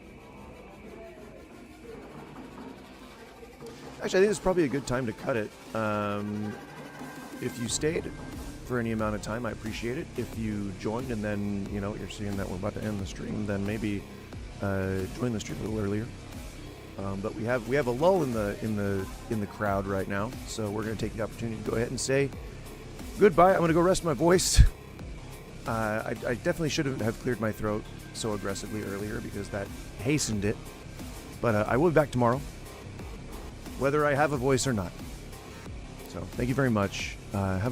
Actually, I think it's probably a good time to cut it. If you stayed for any amount of time, I appreciate it. If you joined and then, you're seeing that we're about to end the stream, then maybe join the stream a little earlier. But we have a lull in the crowd right now, so we're going to take the opportunity to go ahead and say goodbye. I'm going to go rest my voice. I definitely shouldn't have cleared my throat so aggressively earlier, because that hastened it. But I will be back tomorrow, whether I have a voice or not. So thank you very much. Have a